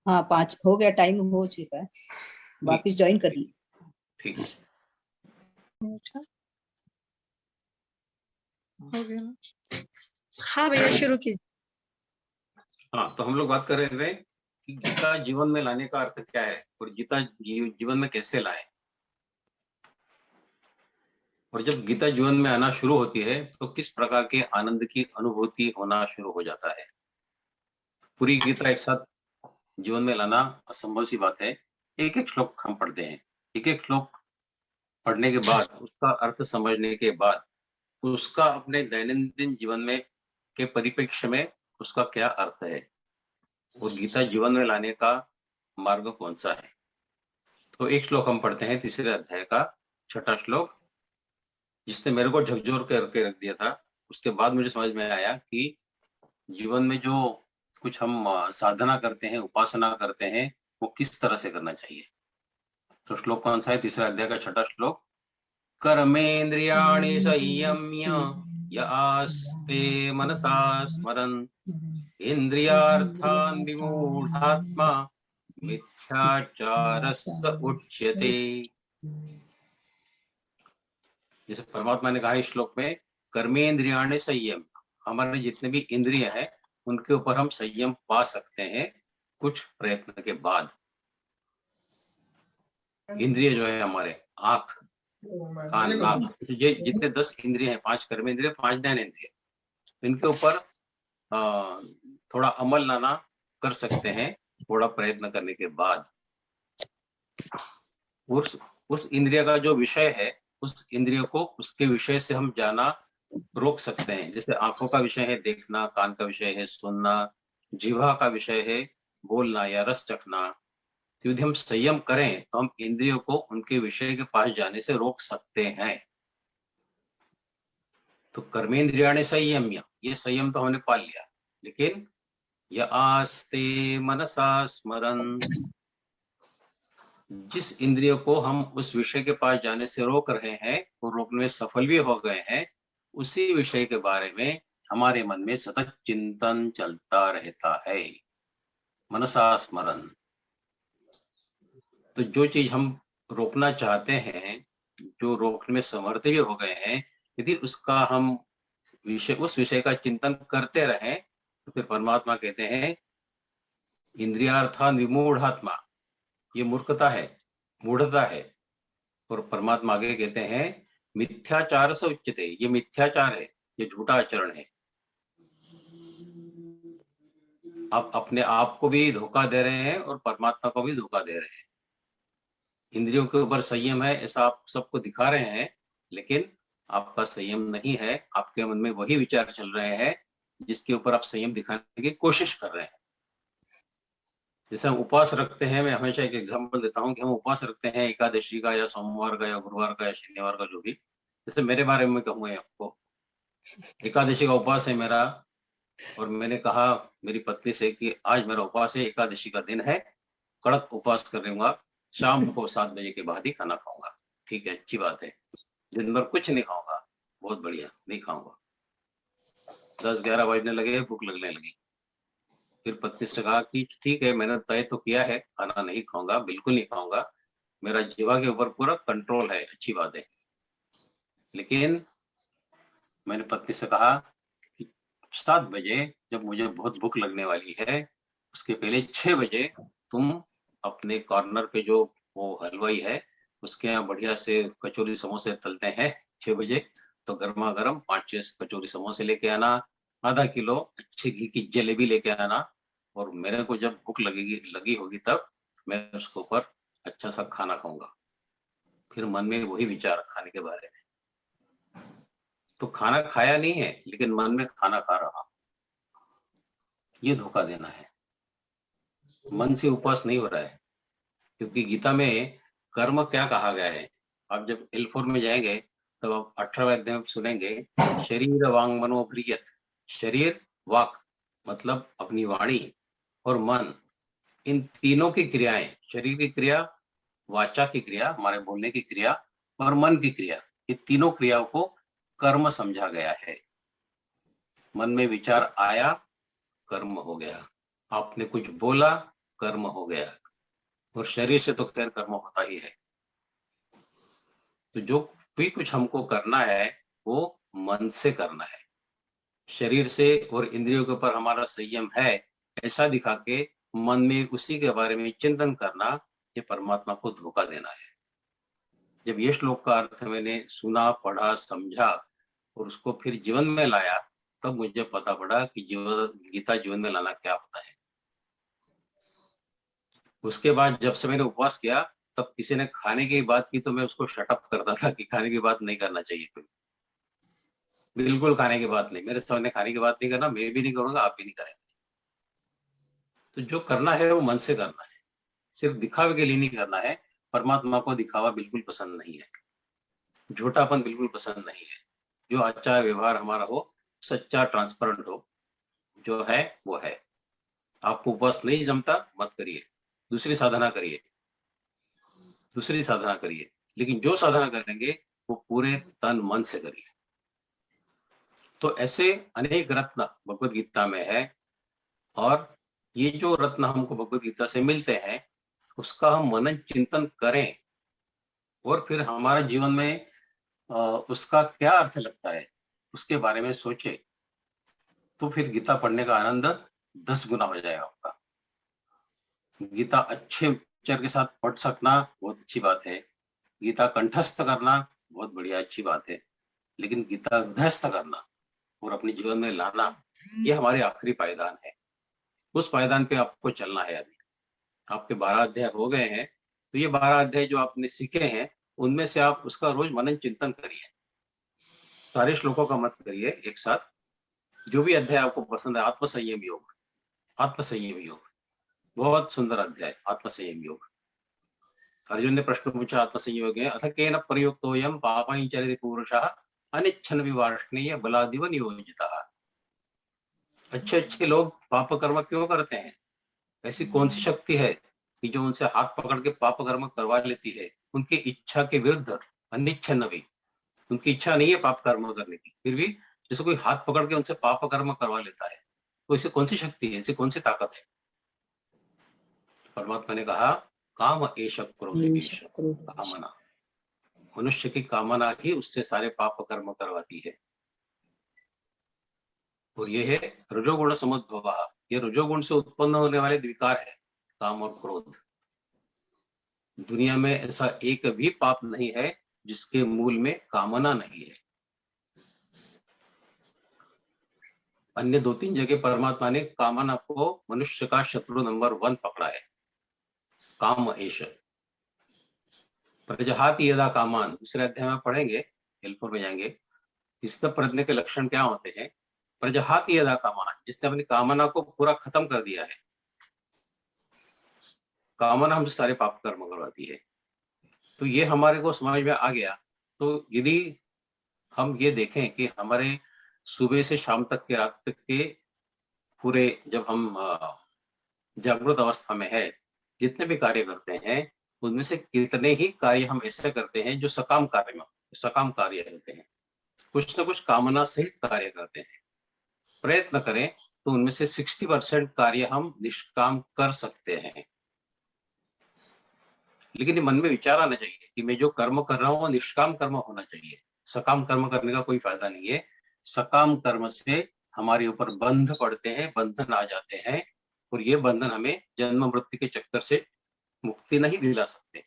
हाँ 5 हो गया, टाइम हो चुका है, वापस ज्वाइन कर ली। ठीक है, हो गया ना? हाँ भैया शुरू कीजिए। हाँ तो हम लोग बात कर रहे थे कि गीता जीवन में लाने का अर्थ क्या है और गीता जीवन में कैसे लाए। और जब गीता जीवन में आना शुरू होती है तो किस प्रकार के आनंद की अनुभूति होना शुरू हो जाता है। पूरी गीता एक साथ जीवन में लाना असंभव सी बात है। एक एक श्लोक हम पढ़ते हैं, एक एक श्लोक पढ़ने के बाद, उसका अर्थ समझने के बाद, उसका अपने दैनंदिन जीवन में के परिप्रेक्ष्य में उसका क्या अर्थ है और गीता जीवन में लाने का मार्ग कौन सा है। तो एक श्लोक हम पढ़ते हैं तीसरे अध्याय का छठा श्लोक, जिसने मेरे को झकझोर करके रख दिया था। उसके बाद मुझे समझ में आया कि जीवन में जो कुछ हम साधना करते हैं, उपासना करते हैं, वो किस तरह से करना चाहिए। तो श्लोक कौन सा है? तीसरा अध्याय का छठा श्लोक, कर्मेन्द्रियाणि संयम्य य आस्ते मनसा स्मरन् इंद्रियार्थान् विमूढात्मा मिथ्याचारस्य उच्यते। जैसे परमात्मा ने कहा इस श्लोक में, कर्मेंद्रियाणे संयम, हमारे जितने भी इंद्रिय हैं उनके ऊपर हम संयम पा सकते हैं कुछ प्रयत्न के बाद। इंद्रिय जो है हमारे आंख, कान, नाक, ये जितने 10 इंद्रिय हैं, 5 कर्मेंद्रिय, 5 ज्ञानेंद्रिय, इनके ऊपर थोड़ा अमल लाना कर सकते हैं थोड़ा प्रयत्न करने के बाद। उस इंद्रिय का जो विषय है, उस इंद्रिय को उसके विषय से हम जाना रोक सकते हैं। जैसे आंखों का विषय है देखना, कान का विषय है सुनना, जीवा का विषय है बोलना या रस चखना। तो यदि हम संयम करें तो हम इंद्रियों को उनके विषय के पास जाने से रोक सकते हैं। तो कर्मेंद्रियाणे संयम्य, ये संयम तो हमने पाल लिया, लेकिन य आस्ते मनसा स्मरन्, जिस इंद्रिय को हम उस विषय के पास जाने से रोक रहे हैं और रोकने में सफल भी हो गए हैं, उसी विषय के बारे में हमारे मन में सतत चिंतन चलता रहता है, मनसा स्मरन्। तो जो चीज हम रोकना चाहते हैं, जो रोकने में समर्थ भी हो गए हैं, यदि उसका हम उस विषय का चिंतन करते रहें तो फिर परमात्मा कहते हैं इंद्रियार्थान विमूढ़ात्मा, ये मूर्खता है, मूढ़ता है। और परमात्मा आगे कहते हैं मिथ्याचार से उच्यते, ये मिथ्याचार है, ये झूठा आचरण है। आप अपने आप को भी धोखा दे रहे हैं और परमात्मा को भी धोखा दे रहे हैं। इंद्रियों के ऊपर संयम है ऐसा आप सबको दिखा रहे हैं, लेकिन आपका संयम नहीं है। आपके मन में वही विचार चल रहे हैं जिसके ऊपर आप संयम दिखाने की कोशिश कर रहे हैं। जैसे हम उपवास रखते हैं, मैं हमेशा एक एग्जांपल देता हूँ कि हम उपवास रखते हैं एकादशी का या सोमवार का या गुरुवार का या शनिवार का, जो भी। जैसे मेरे बारे में कहूँ आपको, एकादशी का उपवास है मेरा, और मैंने कहा मेरी पत्नी से कि आज मेरा उपवास है, एकादशी का दिन है, कड़क उपवास करूंगा, शाम को 7 बजे के बाद ही खाना खाऊंगा। ठीक है, अच्छी बात है। दिन भर कुछ नहीं खाऊंगा, बहुत बढ़िया, नहीं खाऊंगा। 10-11 बजने लगे, भूख लगने लगी। फिर पत्नी से कहा कि ठीक है, मैंने तय तो किया है, खाना नहीं खाऊंगा, बिल्कुल नहीं खाऊंगा, मेरा जीवा के ऊपर पूरा कंट्रोल है, अच्छी बात है। लेकिन मैंने पत्नी से कहा कि 7 बजे जब मुझे बहुत भूख लगने वाली है, उसके पहले 6 बजे तुम अपने कॉर्नर पे जो वो हलवाई है उसके यहाँ बढ़िया से कचौरी समोसे तलते हैं 6 बजे, तो गर्मा गर्म 5-6 कचौरी समोसे लेके आना, आधा किलो अच्छे घी की जलेबी लेके आना, और मेरे को जब भूख लगी होगी तब मैं उसके ऊपर अच्छा सा खाना खाऊंगा। फिर मन में वही विचार खाने के बारे में। तो खाना खाया नहीं है, लेकिन मन में खाना खा रहा। ये धोखा देना है, मन से उपवास नहीं हो रहा है। क्योंकि गीता में कर्म क्या कहा गया है, आप जब L4 में जाएंगे तब आप 18वें अध्याय में सुनेंगे, शरीर वांग मनो प्रियत। शरीर, वाक मतलब अपनी वाणी, और मन, इन तीनों की क्रियाएं, शरीर की क्रिया, वाचा की क्रिया, हमारे बोलने की क्रिया, और मन की क्रिया, ये तीनों क्रियाओं को कर्म समझा गया है। मन में विचार आया, कर्म हो गया। आपने कुछ बोला, कर्म हो गया। और शरीर से तो खैर कर्म होता ही है। तो जो भी कुछ हमको करना है वो मन से करना है। शरीर से और इंद्रियों के ऊपर हमारा संयम है ऐसा दिखा के मन में उसी के बारे में चिंतन करना, ये परमात्मा को धोखा देना है। जब ये श्लोक का अर्थ मैंने सुना, पढ़ा, समझा और उसको फिर जीवन में लाया, तब मुझे पता पड़ा कि गीता जीवन में लाना क्या होता है। उसके बाद जब से मैंने उपवास किया, तब किसी ने खाने की बात की तो मैं उसको शटअप करता था कि खाने की बात नहीं करना चाहिए, बिल्कुल खाने की बात नहीं, मेरे सामने खाने की बात नहीं करना, मैं भी नहीं करूंगा, आप भी नहीं करेंगे। तो जो करना है वो मन से करना है, सिर्फ दिखावे के लिए नहीं करना है। परमात्मा को दिखावा बिल्कुल पसंद नहीं है, झूठापन बिल्कुल पसंद नहीं है। जो आचार व्यवहार हमारा हो, सच्चा, ट्रांसपेरेंट हो, जो है वो है। आपको उपवास नहीं जमता, मत करिए, दूसरी साधना करिए, दूसरी साधना करिए, लेकिन जो साधना करेंगे वो पूरे तन मन से करिए। तो ऐसे अनेक रत्न भगवत गीता में है, और ये जो रत्न हमको भगवत गीता से मिलते हैं उसका हम मनन चिंतन करें, और फिर हमारा जीवन में उसका क्या अर्थ लगता है उसके बारे में सोचे तो फिर गीता पढ़ने का आनंद 10 गुना हो जाएगा आपका। गीता अच्छे उच्चार के साथ पढ़ सकना बहुत अच्छी बात है, गीता कंठस्थ करना बहुत बढ़िया अच्छी बात है, लेकिन गीता हृदयस्थ करना और अपने जीवन में लाना ये हमारे आखिरी पायदान है। उस पायदान पे आपको चलना है। अभी आपके 12 अध्याय हो गए हैं, तो ये 12 अध्याय जो आपने सीखे हैं उनमें से आप उसका रोज मनन चिंतन करिए। सारे श्लोकों का मत करिए एक साथ, जो भी अध्याय आपको पसंद है। आत्मसंयम योग, आत्मसंयम योग बहुत सुंदर अध्याय, आत्मसंयम योग। अर्जुन ने प्रश्न पूछा आत्मसंयम योग अथ केन प्रयुक्तोयम पापानि चरति पुरुषः अनिच्छन् विवार्ष्णेय बलादिव नियोजितः। अच्छे अच्छे लोग पाप कर्म क्यों करते हैं? ऐसी कौन सी शक्ति है कि जो उनसे हाथ पकड़ के पाप कर्म करवा लेती है उनकी इच्छा के विरुद्ध? अनिच्छन्न भी, उनकी इच्छा नहीं है पाप कर्म करने की, फिर भी जैसे कोई हाथ पकड़ के उनसे पाप कर्म करवा लेता है, तो ऐसी कौन सी शक्ति है, ऐसी कौन सी ताकत है? परमात्मा ने कहा काम एष क्रोध, कामना, मनुष्य की कामना ही उससे सारे पाप कर्म करवाती है। और ये है रजोगुण समुद्भव, ये रजोगुण से उत्पन्न होने वाले विकार है काम और क्रोध। दुनिया में ऐसा एक भी पाप नहीं है जिसके मूल में कामना नहीं है। अन्य 2-3 जगह परमात्मा ने कामना को मनुष्य का शत्रु नंबर 1 पकड़ा है। काम एष प्रजहाति यदा कामान, दूसरे अध्याय में पढ़ेंगे, हेल्पफुल में जाएंगे। इस प्रज्ञ के लक्षण क्या होते हैं? प्रजहाति यदा कामान, जिसने अपनी कामना को पूरा खत्म कर दिया है। कामना हमसे सारे पाप कर्म करवाती है। तो ये हमारे को समझ में आ गया। तो यदि हम ये देखें कि हमारे सुबह से शाम तक के, रात तक के पूरे, जब हम जागृत अवस्था में है, जितने भी कार्य करते हैं उनमें से कितने ही कार्य हम ऐसे करते हैं जो सकाम कार्य होते हैं। कुछ न कुछ कामना सहित कार्य करते हैं। प्रयत्न करें तो उनमें से 60% कार्य हम निष्काम कर सकते हैं। लेकिन ये मन में विचार आना चाहिए कि मैं जो कर्म कर रहा हूँ वो निष्काम कर्म होना चाहिए। सकाम कर्म करने का कोई फायदा नहीं है। सकाम कर्म से हमारे ऊपर बंध पड़ते हैं, बंधन आ जाते हैं, और ये बंधन हमें जन्म मृत्यु के चक्कर से मुक्ति नहीं दिला सकते।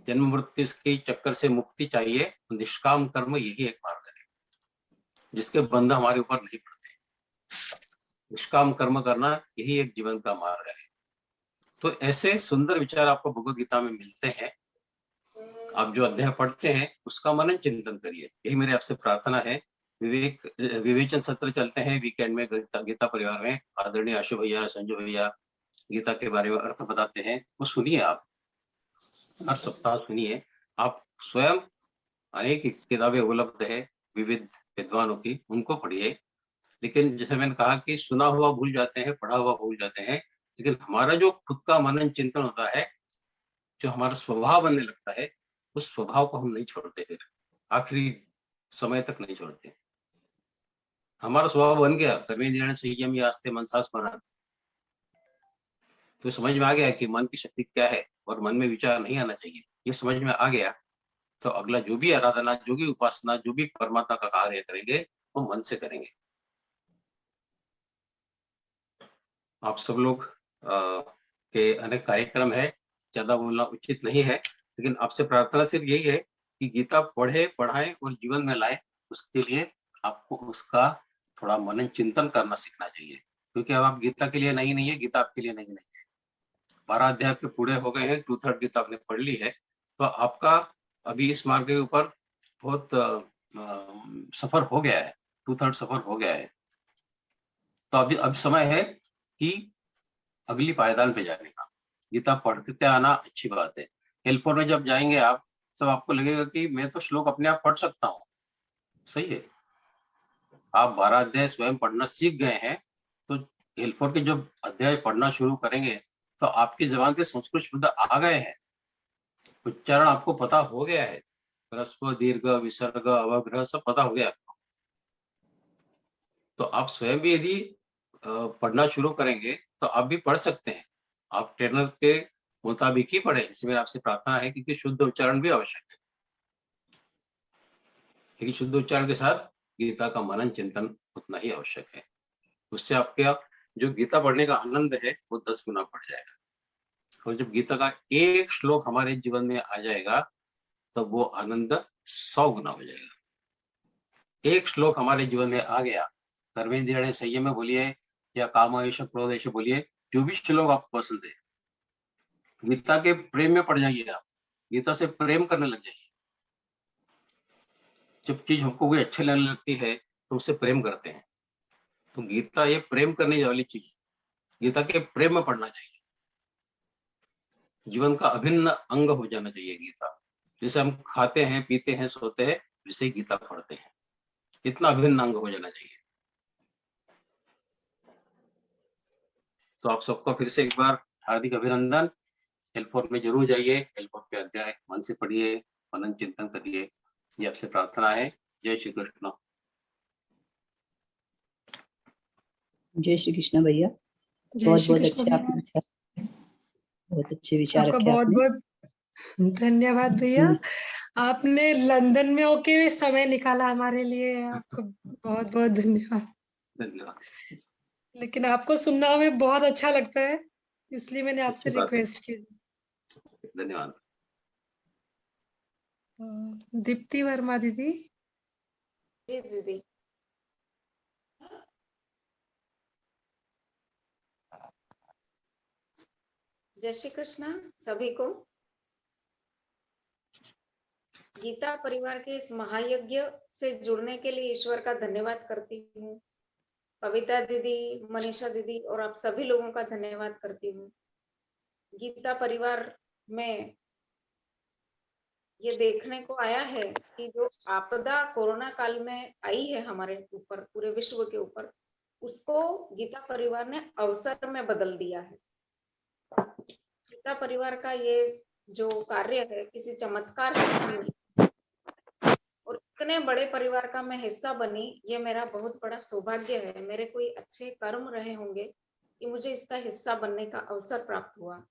जन्म मृत्यु के चक्कर से मुक्ति चाहिए, निष्काम कर्म यही एक मार्ग है जिसके बंधन हमारे ऊपर नहीं पड़ते। निष्काम कर्म करना यही एक जीवन का मार्ग है। तो ऐसे सुंदर विचार आपको भगवद गीता में मिलते हैं। आप जो अध्याय पढ़ते हैं उसका मनन चिंतन करिए, यही मेरी आपसे प्रार्थना है। विवेचन सत्र चलते हैं वीकेंड में गीता परिवार में। आदरणीय आशु भैया, संजू भैया गीता के बारे में अर्थ बताते हैं, वो सुनिए आप, हर सप्ताह सुनिए। आप स्वयं अनेक किताबें उपलब्ध है विविध विद्वानों की, उनको पढ़िए। लेकिन जैसे मैंने कहा कि सुना हुआ भूल जाते हैं, पढ़ा हुआ भूल जाते हैं, लेकिन हमारा जो खुद का मनन चिंतन होता है, जो हमारा स्वभाव बनने लगता है, उस स्वभाव को हम नहीं छोड़ते, फिर आखिरी समय तक नहीं छोड़ते। हमारा स्वभाव बन गया कर्मेंद्रियाणि संयम या आस्ते मनसा स्मरण, तो समझ में आ गया कि मन की शक्ति क्या है और मन में विचार नहीं आना चाहिए। ये समझ में आ गया तो अगला जो भी आराधना, जो भी उपासना, जो भी परमात्मा का कार्य करेंगे वो मन से करेंगे। आप सब लोग के अनेक कार्यक्रम है, ज्यादा बोलना उचित नहीं है, लेकिन आपसे प्रार्थना सिर्फ यही है कि गीता पढ़े, पढ़ाएं और जीवन में लाएं। उसके लिए आपको उसका थोड़ा मनन चिंतन करना सीखना चाहिए, क्योंकि अब आप गीता के लिए नहीं है, गीता आपके लिए नहीं है। 12 अध्याय आपके पूरे हो गए हैं, 2/3 गीता आपने पढ़ ली है, तो आपका अभी इस मार्ग के ऊपर बहुत सफर हो गया है, 2/3 सफर हो गया है। तो अभी समय है कि अगली पायदान पे जाने का। गीता पढ़ते आना अच्छी बात है। हेल्पर में जब जाएंगे आप, तब आपको लगेगा कि मैं तो श्लोक अपने आप पढ़ सकता हूँ। सही है, आप 12 अध्याय स्वयं पढ़ना सीख गए हैं, तो हेल्पर के जब अध्याय पढ़ना शुरू करेंगे तो आपकी जबान पे संस्कृत शब्द आ गए हैं, उच्चारण आपको पता हो गया है, ह्रस्व, दीर्घ, विसर्ग, अवग्रह सब पता हो गया आपको। तो आप स्वयं भी यदि पढ़ना शुरू करेंगे तो आप भी पढ़ सकते हैं। आप ट्रेनर के मुताबिक ही पढ़े, इसमें आपसे प्रार्थना है, क्योंकि शुद्ध उच्चारण भी आवश्यक है। लेकिन शुद्ध उच्चारण के साथ गीता का मनन चिंतन उतना ही आवश्यक है। उससे आपका जो गीता पढ़ने का आनंद है वो 10 गुना बढ़ जाएगा। और जब गीता का एक श्लोक हमारे जीवन में आ जाएगा तब वो आनंद 100 गुना हो जाएगा। एक श्लोक हमारे जीवन में आ गया, कर्मेंद्रियाणि संयम में बोलिए या कामयश क्रोधेश बोलिए, जो भी श्लोक आपको पसंद है, गीता के प्रेम में पड़ जाइए। आप गीता से प्रेम करने लग जाइए। जब चीज हमको कोई अच्छी लगने लगती है तो उससे प्रेम करते हैं। तो गीता ये प्रेम करने वाली चीज, गीता के प्रेम में पढ़ना चाहिए। जीवन का अभिन्न अंग हो जाना चाहिए गीता। जैसे हम खाते हैं, पीते हैं, सोते हैं, वैसे ही गीता पढ़ते हैं, इतना अभिन्न अंग हो जाना चाहिए। तो आप सबको फिर से एक बार हार्दिक अभिनंदन। L4 में जरूर जाइए, L4 के अध्याय मन से पढ़िए, मनन चिंतन करिए, ये आपसे प्रार्थना है। जय श्री कृष्ण। जय श्री कृष्ण भैया, बहुत बहुत अच्छे आपने विचार, बहुत अच्छे विचार आपका रखे बहुत आपने। बहुत धन्यवाद भैया। आपने लंदन में होके समय निकाला हमारे लिए, आपको बहुत बहुत धन्यवाद। धन्यवाद। लेकिन आपको सुनना हमें बहुत अच्छा लगता है, इसलिए मैंने आपसे अच्छी बात है। रिक्वेस्ट की। धन्यवाद। दीप्ति वर्मा दीदी। जी दीदी। जय श्री कृष्णा सभी को। गीता परिवार के इस महायज्ञ से जुड़ने के लिए ईश्वर का धन्यवाद करती हूँ। कविता दीदी, मनीषा दीदी और आप सभी लोगों का धन्यवाद करती हूँ। गीता परिवार में ये देखने को आया है कि जो आपदा कोरोना काल में आई है हमारे ऊपर, पूरे विश्व के ऊपर, उसको गीता परिवार ने अवसर में बदल दिया है। गीता परिवार का ये जो कार्य है किसी चमत्कार से कम नहीं, और इतने बड़े परिवार का मैं हिस्सा बनी, ये मेरा बहुत बड़ा सौभाग्य है। मेरे कोई अच्छे कर्म रहे होंगे कि मुझे इसका हिस्सा बनने का अवसर प्राप्त हुआ।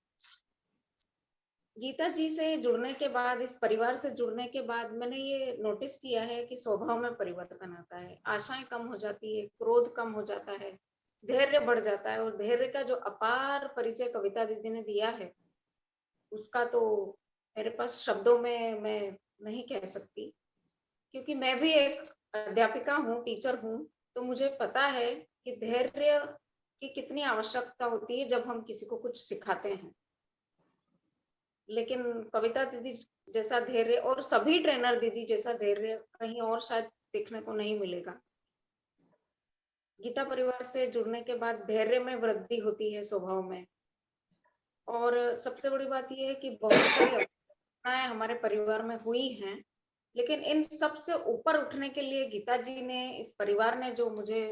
गीता जी से जुड़ने के बाद, इस परिवार से जुड़ने के बाद मैंने ये नोटिस किया है कि स्वभाव में परिवर्तन आता है, आशाएं कम हो जाती है, क्रोध कम हो जाता है, धैर्य बढ़ जाता है। और धैर्य का जो अपार परिचय कविता दीदी ने दिया है, उसका तो मेरे पास शब्दों में मैं नहीं कह सकती, क्योंकि मैं भी एक अध्यापिका हूँ, टीचर हूँ, तो मुझे पता है कि धैर्य की कितनी आवश्यकता होती है जब हम किसी को कुछ सिखाते हैं। लेकिन कविता दीदी जैसा धैर्य और सभी ट्रेनर दीदी जैसा धैर्य कहीं और शायद देखने को नहीं मिलेगा। गीता परिवार से जुड़ने के बाद धैर्य में वृद्धि होती है, स्वभाव में। और सबसे बड़ी बात यह है कि बहुत सारी घटनाएं हमारे परिवार में हुई हैं, लेकिन इन सब से ऊपर उठने के लिए गीता जी ने, इस परिवार ने जो मुझे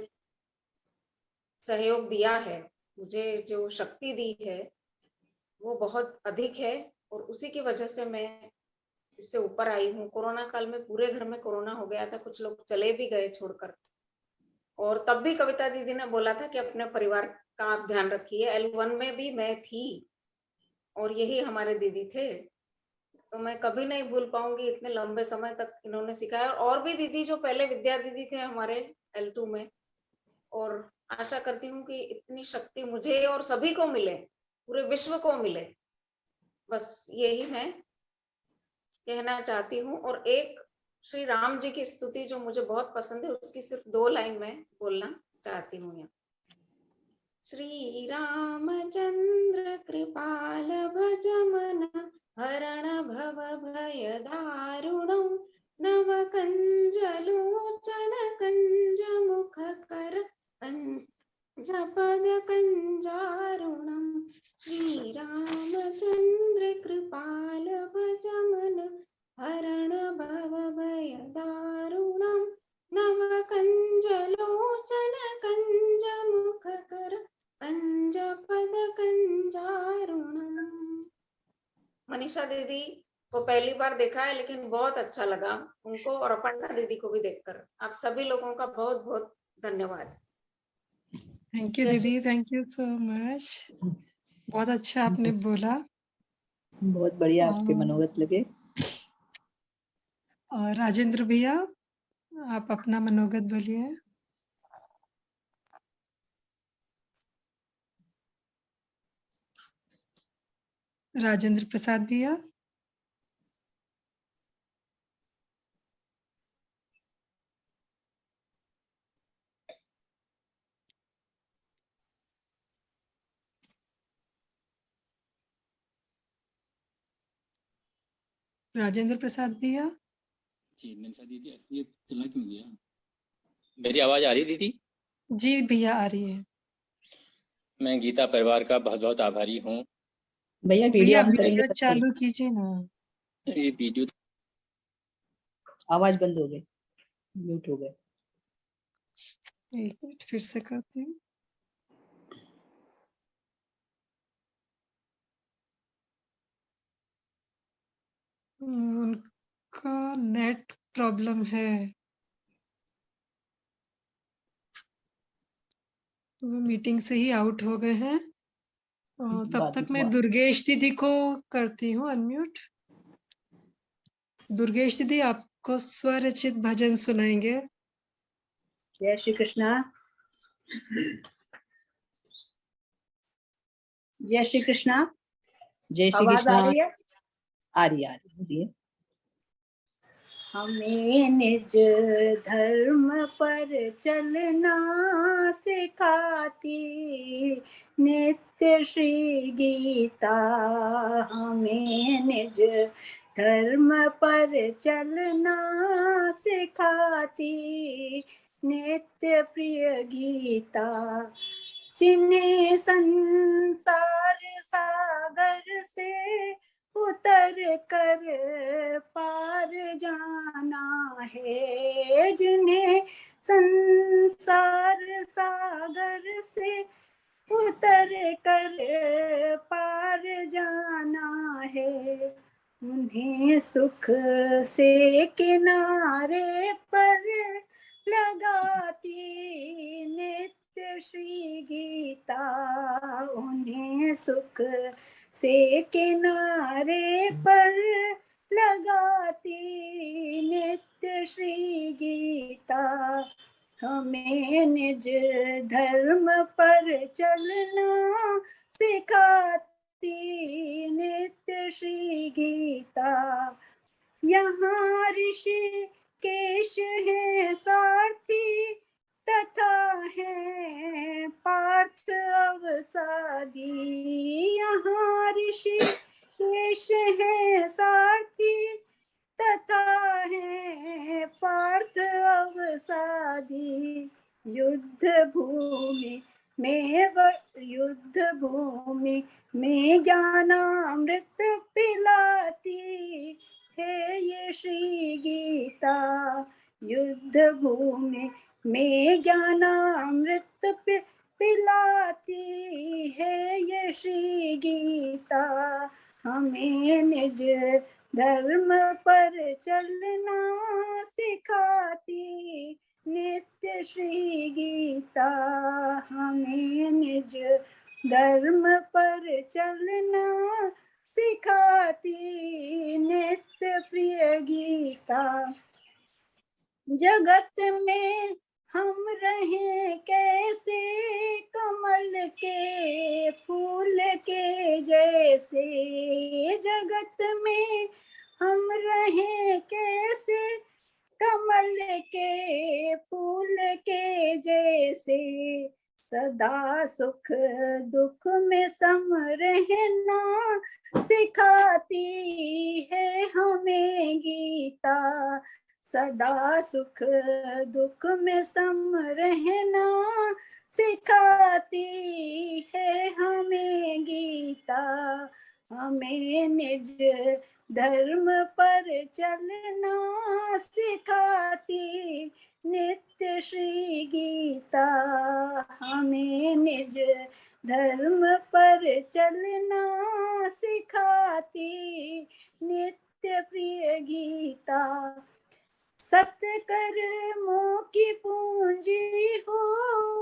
सहयोग दिया है, मुझे जो शक्ति दी है, वो बहुत अधिक है। और उसी की वजह से मैं इससे ऊपर आई हूँ। कोरोना काल में पूरे घर में कोरोना हो गया था, कुछ लोग चले भी गए छोड़कर, और तब भी कविता दीदी ने बोला था कि अपने परिवार का आप ध्यान रखिए। L1 में भी मैं थी और यही हमारे दीदी थे, तो मैं कभी नहीं भूल पाऊंगी, इतने लंबे समय तक इन्होंने सिखाया। और भी दीदी जो पहले विद्या दीदी थे हमारे L2 में, और आशा करती हूँ कि इतनी शक्ति मुझे और सभी को मिले, पूरे विश्व को मिले। बस यही मैं कहना चाहती हूँ। और एक श्री राम जी की स्तुति जो मुझे बहुत पसंद है, उसकी सिर्फ 2 लाइन में बोलना चाहती हूँ यहाँ। श्री रामचंद्र कृपाल भजमन हरण भव भय दारुणौ नव कंज लोचन कंज मुख कर जपद कंजारुणम। श्री रामचंद्र कृपाल भजमन हरण भव भय दारुणम नव कंज लोचन कंज मुख कर कंज पद कंजारुणम। मनीषा दीदी को पहली बार देखा है, लेकिन बहुत अच्छा लगा उनको, और अपर्णा दीदी को भी देखकर। आप सभी लोगों का बहुत बहुत धन्यवाद। थैंक यू दीदी, थैंक यू सो मच। बहुत अच्छा आपने बोला, बहुत बढ़िया आपके मनोगत लगे। और राजेंद्र भैया। आप अपना मनोगत बोलिए। राजेंद्र प्रसाद भैया। राजेंद्र प्रसाद भैया। जी मनसा दीदी, ये चला क्यों गया? मेरी आवाज आ रही दीदी? जी भैया आ रही है। मैं गीता परिवार का बहुत बहुत आभारी हूँ। भैया वीडियो भैया ऑन करेंगे वीडियो तब चालू कीजिए ना। ये वीडियो आवाज बंद हो गई, म्यूट हो गए। एक मिनट फिर से करती हूँ। उनका नेट प्रॉब्लम है, तो वो मीटिंग से ही आउट हो गए हैं। तब तक मैं दुर्गेश दीदी को करती हूँ अनम्यूट। दुर्गेश दीदी आपको स्वरचित भजन सुनाएंगे। जय श्री कृष्णा। जय श्री कृष्णा। जय श्री कृष्णा। आवाज आ रही है? आ रही बोलिए। हमें निज धर्म पर चलना सिखाती नित्य श्री गीता। हमें निज धर्म पर चलना सिखाती नित्य प्रिय गीता। जिन्हें संसार सागर से उतर कर पार जाना है, जिन्हें संसार सागर से उतर कर पार जाना है, उन्हें सुख से किनारे पर लगाती नित्य श्री गीता। उन्हें सुख से किनारे पर लगाती नित्य श्री गीता। हमें निज धर्म पर चलना सिखाती नित्य श्री गीता। यहाँ ऋषि केश है सारथी तथा है पार्थ अवसादी। यहाँ ऋषि केश है सारथी तथा है पार्थ अवसादी। युद्ध भूमि में ज्ञानामृत पिलाती है ये श्री गीता। युद्ध भूमि में ज्ञानामृत पिलाती है ये श्री गीता। हमें निज धर्म पर चलना सिखाती नित्य श्री गीता। हमें निज धर्म पर चलना सिखाती नित्य प्रिय गीता। जगत में हम रहें कैसे कमल के फूल के जैसे। जगत में हम रहें कैसे कमल के फूल के जैसे। सदा सुख दुख में सम रहना सिखाती है हमें गीता। सदा सुख दुख में सम रहना सिखाती है हमें गीता। हमें निज धर्म पर चलना सिखाती नित्य श्री गीता। हमें निज धर्म पर चलना सिखाती नित्य प्रिय गीता। सत्कर्मों की पूंजी हो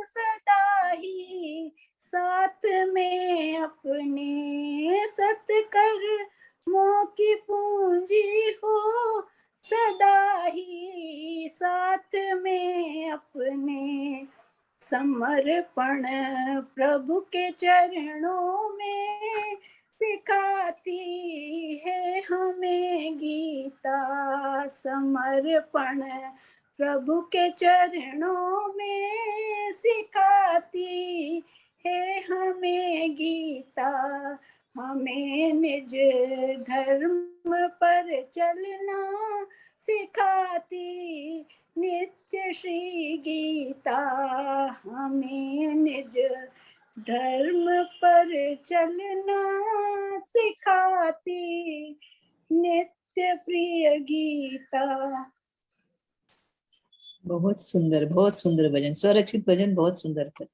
सदा ही साथ में अपने। सत्कर्मों की पूंजी हो सदा ही साथ समर्पण प्रभु के चरणों में सिखाती है हमें गीता। समर्पण प्रभु के चरणों में सिखाती है हमें गीता। हमें निज धर्म पर चलना सिखाती नित्य श्री गीता। हमें निज धर्म पर चलना सिखाती नित्य प्रिय गीता। बहुत सुंदर भजन, स्वरचित भजन, बहुत सुंदर भजन।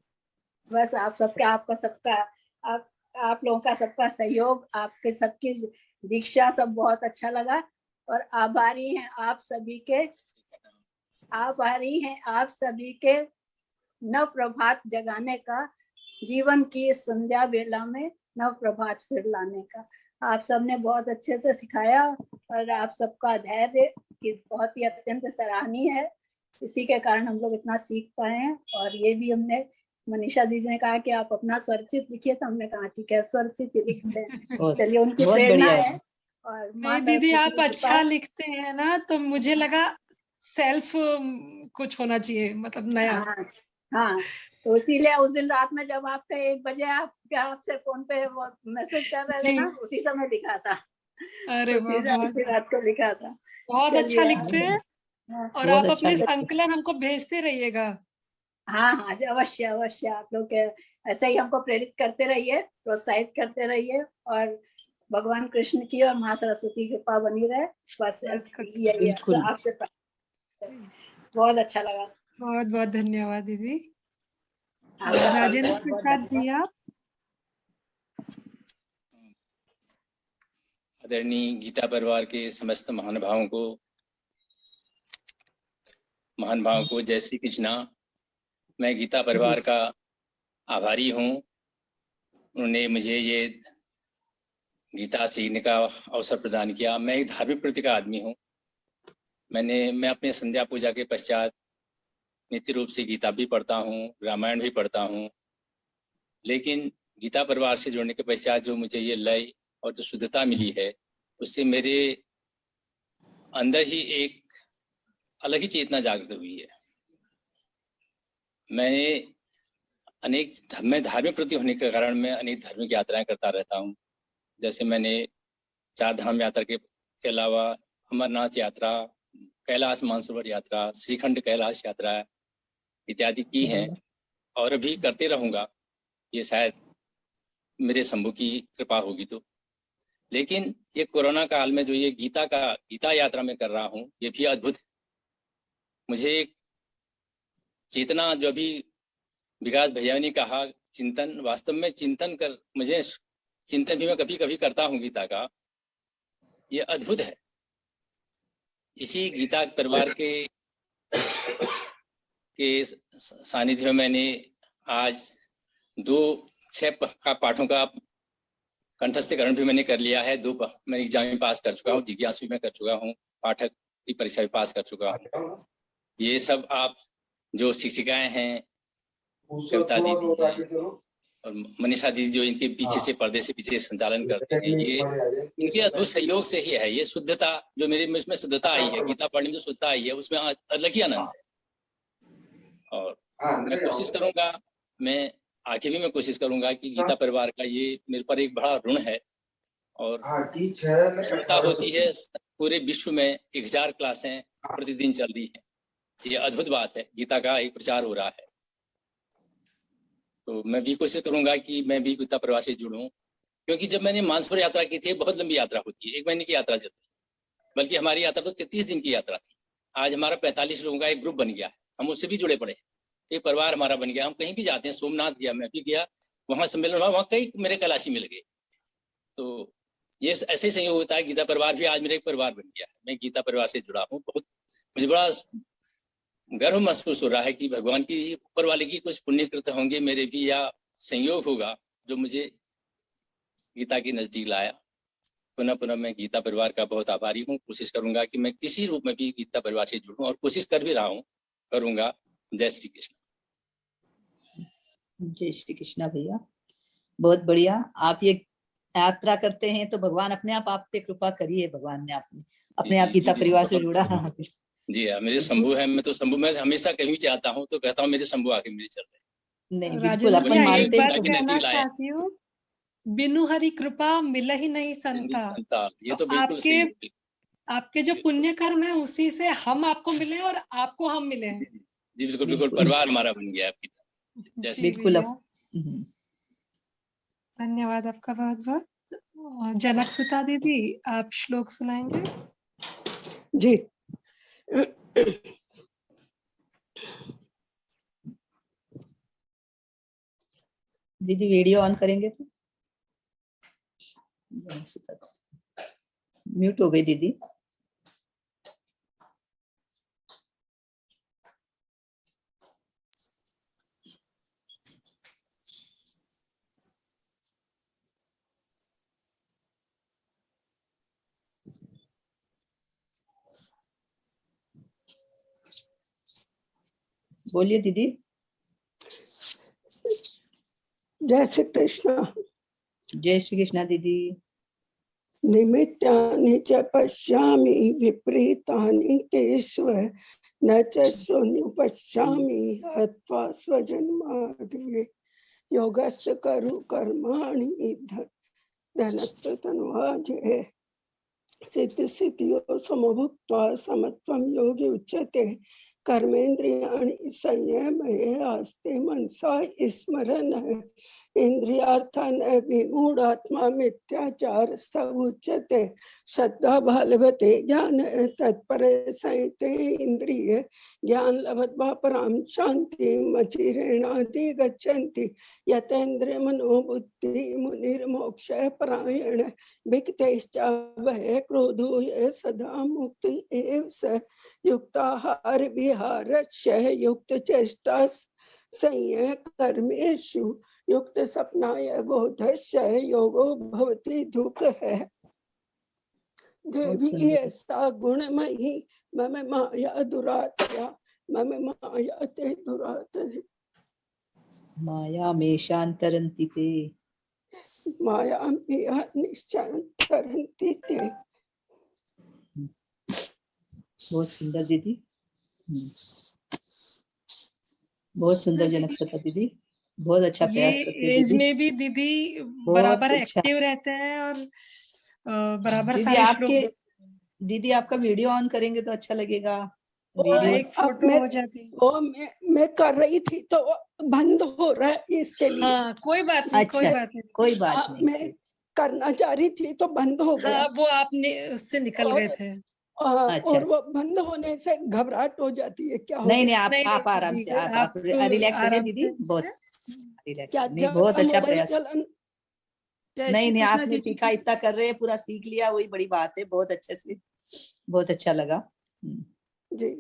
बस आप सबका, आपका सबका, आप लोगों का सबका सहयोग, आपके सबकी दीक्षा सब बहुत अच्छा लगा और आभारी हैं आप सभी के नव प्रभात जगाने का, जीवन की संध्या बेला में नव प्रभात फिर लाने का। आप सबने बहुत अच्छे से सिखाया और आप सबका धैर्य की बहुत ही अत्यंत सराहनीय है। इसी के कारण हम लोग इतना सीख पाए हैं। और ये भी हमने, मनीषा दीदी ने कहा कि आप अपना स्वरचित लिखिए, तो हमने कहा ठीक है स्वरचित लिखते हैं। चलिए, उनकी प्रेरणा है। और नहीं दीदी, आप अच्छा लिखते हैं ना, तो मुझे लगा सेल्फ कुछ होना चाहिए, मतलब नया। हाँ, तो इसीलिए उस दिन रात में जब आपका 1 बजे आपसे फोन पे वो मैसेज कर रहे थे ना, उसी समय लिखा था। अरे उसी रात को लिखा था। बहुत अच्छा लिखते हैं। और आप अपने संकलन हमको भेजते रहिएगा। हाँ, अवश्य अवश्य। आप लोग ऐसे ही हमको प्रेरित करते रहिए, प्रोत्साहित करते रहिए और भगवान कृष्ण की और माँ सरस्वती की कृपा बनी रहे। बस यही आपसे बहुत अच्छा लगा। बहुत बहुत धन्यवाद दीदी। राजेंद्र प्रसाद भैया। आदरणीय गीता परिवार के समस्त महानुभावों को जय श्री कृष्णा। मैं गीता परिवार का आभारी हूँ। उन्होंने मुझे ये गीता सीखने का अवसर प्रदान किया। मैं एक धार्मिक प्रवृत्ति का आदमी हूँ। मैं अपने संध्या पूजा के पश्चात नित्य रूप से गीता भी पढ़ता हूँ, रामायण भी पढ़ता हूँ। लेकिन गीता परिवार से जुड़ने के पश्चात जो मुझे ये लय और जो शुद्धता मिली है, उससे मेरे अंदर ही एक अलग ही चेतना जागृत हुई है। मैं धार्मिक प्रति होने के कारण मैं अनेक धार्मिक यात्राएं करता रहता हूँ। जैसे मैंने 4 धाम यात्रा के अलावा अमरनाथ यात्रा, कैलाश मानसरोवर यात्रा, श्रीखंड कैलाश यात्रा इत्यादि की हैं और अभी करते रहूंगा, ये शायद मेरे शंभु की कृपा होगी तो। लेकिन ये कोरोना काल में जो ये गीता यात्रा में कर रहा हूँ, ये भी अद्भुत है। मुझे एक चेतना, जो अभी विकास भैया ने कहा, चिंतन, वास्तव में मुझे चिंतन भी मैं कभी कभी करता हूँ गीता का, ये अद्भुत है। इसी गीता परिवार के सानिध्य में मैंने आज 6 पाठों का कंठस्थीकरण भी मैंने कर लिया है। 2 मैं एग्जाम में पास कर चुका हूँ, जिज्ञासु में कर चुका हूँ, पाठक की परीक्षा भी पास कर चुका हूँ। ये सब आप जो शिक्षिकाएं हैं, कविता दीदी हैं और मनीषा दीदी जो इनके पीछे से, पर्दे से पीछे संचालन करते हैं, ये इनके अद्भुत सहयोग से ही है। ये शुद्धता जो मेरे में शुद्धता आई है, गीता पढ़ने में जो शुद्धता आई है, उसमें अलग ही आनंद है। और मैं कोशिश करूंगा, मैं आगे भी मैं कोशिश करूंगा कि गीता परिवार का ये मेरे पर एक बड़ा ऋण है। और क्षमता होती है, पूरे विश्व में 1000 क्लासें प्रतिदिन चल रही हैं। ये अद्भुत बात है, गीता का एक प्रचार हो रहा है। तो मैं भी कोशिश करूंगा कि मैं भी गीता परिवार से जुड़ूं, क्योंकि जब मैंने मानसरोवर यात्रा की थी, बहुत लंबी यात्रा होती है, 1 महीने की यात्रा चलती है, बल्कि हमारी यात्रा तो 33 दिन की यात्रा थी। आज हमारा 45 लोगों का एक ग्रुप बन गया है, हम उससे भी जुड़े पड़े, एक परिवार हमारा बन गया। हम कहीं भी जाते हैं, सोमनाथ गया, मैं भी गया, वहां सम्मेलन हुआ, वहाँ कई मेरे कैलाशी मिल गए। तो ये ऐसे संयोग होता है, गीता परिवार भी आज मेरा एक परिवार बन गया है। मैं गीता परिवार से जुड़ा हूँ। बहुत मुझे बड़ा गर्व महसूस हो रहा है कि भगवान की, ऊपर वाले की कुछ पुण्यकृत होंगे मेरे भी, या संयोग होगा जो मुझे गीता के नजदीक लाया। पुनः पुनः मैं गीता परिवार का बहुत आभारी हूँ। कोशिश करूंगा कि मैं किसी रूप में भी गीता परिवार से जुड़ूं, और कोशिश कर भी रहा हूँ, करूंगा। जय श्री कृष्ण। जय श्री कृष्णा भैया, बहुत बढ़िया। आप ये यात्रा करते हैं तो भगवान अपने आप पे कृपा करिए। भगवान ने अपने आप गीता परिवार से जुड़ा। जी हाँ, मेरे शंभू है, मैं तो शंभू में हमेशा कहीं जाता हूँ तो कहता हूँ मेरे शंभू आके मेरे चल रहे। नहीं, राजन बिल्कुल भैया अपन एक मानते बात हैं। कहना चाहती हूँ, बिनु हरि कृपा मिल ही नहीं संता। ये तो बिल्कुल सही है। आपके जो पुण्य कर्म है उसी से हम आपको मिले और आपको हम मिले हैं। जी बिल्कुल बिल्कुल, परिवार हमारा बन गया आपकी तरह। बिल्कुल। धन्यवाद आपका बहुत बहुत। जनक सुता दीदी, आप श्लोक सुनाएंगे? जी। दीदी वीडियो ऑन करेंगे तो म्यूट हो गई दीदी। बोलिए दीदी। जय श्री कृष्ण। जय श्री कृष्णा दीदी। निमित्तानि च पश्यामि विपरीतानि केशव न च शून्योपश्यामि हत्वा स्वजन्माद्वे योगस्य करु कर्माणि धनस्य तन्वाजये सिद्धि सिद्धियों समभुक्त्वा समत्वं योगी उच्यते कर्मेन्द्रियाणि संयमये आस्ते मनसा स्मरन् इंद्रियार्थान् विमूढ़ात्मा मिथ्याचार सब उच्यते श्रद्धा बलवते ज्ञान तत्परे संयते इंद्रिय ज्ञान लभत्वा परां शांति मचिरेणादि गच्छन्ति यतेन्द्रिय मनोबुद्धि मुनिर्मोक्ष परायण विक्तेश्चावहे क्रोधो ये सदा मुक्ति एव स युक्ताहार विहार युक्त चेष्टा संयम कर्मेषु युक्त सपनाय बोधस्य योगो भवति दुःख है। देवी ऐसा गुणमयी मम माया दुरात्या मम माया ते दुरात्य माया में शांतरंती ते माया में निश्चांतरंती ते। बहुत सुंदर दीदी, बहुत सुंदर जनक सता दीदी, बहुत अच्छा प्रयास करते हैं एज दीदी। में भी दीदी बराबर एक्टिव रहते हैं और बराबर दीदी सारे आपके श्लोक। दीदी आपका वीडियो ऑन करेंगे तो अच्छा लगेगा। एक फोटो हो जाती। वो मैं कर रही थी तो बंद हो रहा है इसके लिए। हाँ कोई बात नहीं, कोई बात नहीं, कोई बात नहीं। मैं करना चाह रही थी तो बंद हो गया। हाँ, वो आपने उससे निकल गए थे। और वो बंद होने से घबराहट हो जाती है। क्या हो नहीं गया? नहीं, आप आराम से आप रिलैक्स रहिए दीदी। बहुत रिलैक्स, नहीं बहुत अच्छा प्रयास। नहीं नहीं, आपने सीखा, इतना कर रहे हैं, पूरा सीख लिया, वही बड़ी बात है। बहुत अच्छे से, बहुत अच्छा लगा जी।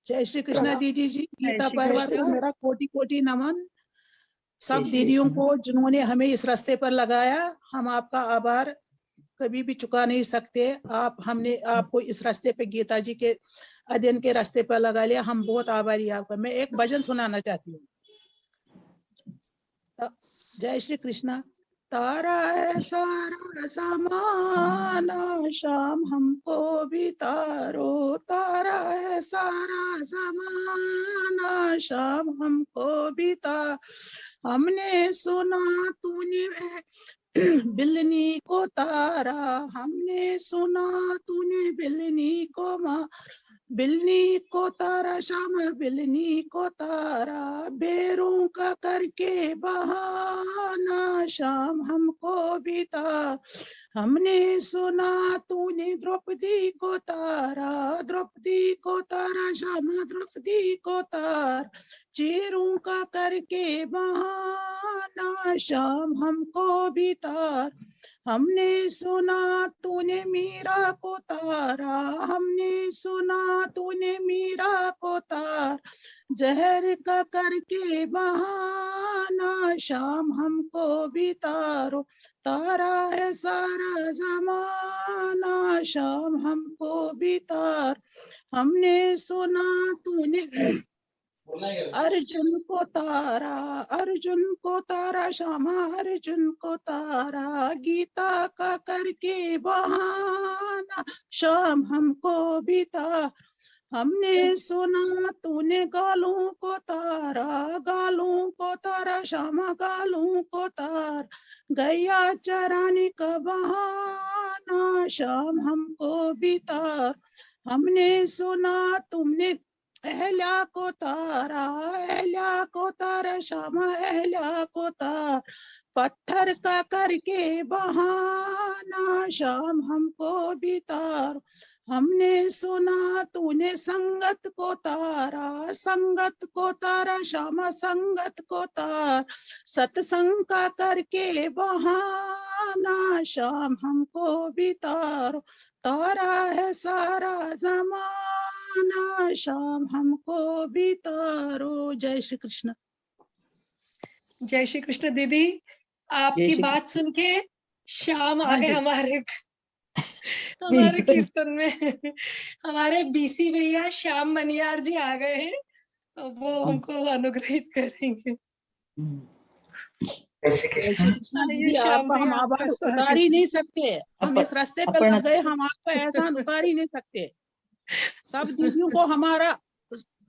जय श्री कृष्णा दीदी जी। गीता श्री परिवार कृष्णा। को मेरा कोटि कोटि नमन। सब जय श्री दीदियों कृष्ण। को जिन्होंने हमें इस रास्ते पर लगाया, हम आपका आभार कभी भी चुका नहीं सकते। हमने आपको इस रास्ते पे गीता जी के अध्ययन के रास्ते पर लगा लिया, हम बहुत आभारी हैं आपका। मैं एक भजन सुनाना चाहती हूँ। जय श्री कृष्णा। तारा है सारा समान शाम हमको भी तारो, तारा है सारा समान शाम हमको भी तारो। हमने सुना तूने बिल्ली को तारा, हमने सुना तूने बिल्ली को मारा, बिल्ली को तारा शाम बिल्ली को तारा, बेरों का करके बहाना शाम हमको भी तारा। हमने सुना तूने द्रौपदी को तारा, द्रौपदी को तारा शाम द्रौपदी को तारा, चेरों का करके बहाना शाम हमको भी तार। हमने सुना तूने मीरा को तारा, हमने सुना तूने मीरा को तार, जहर का करके बहाना शाम हमको भी तारो, तारा है सारा जमाना शाम हमको भी तार। हमने सुना तूने अर्जुन को तारा श्यामा अर्जुन को तारा, गीता का करके बहाना श्याम हमको बिता। हमने सुना तूने गालों को तारा श्यामा गालों को तार, गैया चराने का बहाना श्याम हमको बितार। हमने सुना तुमने अहल्या को तारा श्यामा अहल्या को तार, पत्थर का करके बहाना श्याम हमको बितार। हमने सुना तूने संगत को तारा श्यामा संगत को तार, सत्संग का करके बहाना श्याम हमको बितार। तारा है सारा जमाना श्याम हमको बितारो। जय श्री कृष्ण। जय श्री कृष्ण दीदी, आपकी बात सुन के श्याम आ गए हमारे कीर्तन में। हमारे बीसी भैया श्याम मनियार जी आ गए हैं, वो हमको अनुग्रहित करेंगे। आपको हम आभार उतार ही नहीं सकते, हम इस रास्ते पर लग गए, हम आपका एहसान उतार ही नहीं सकते। सब दीदियों को हमारा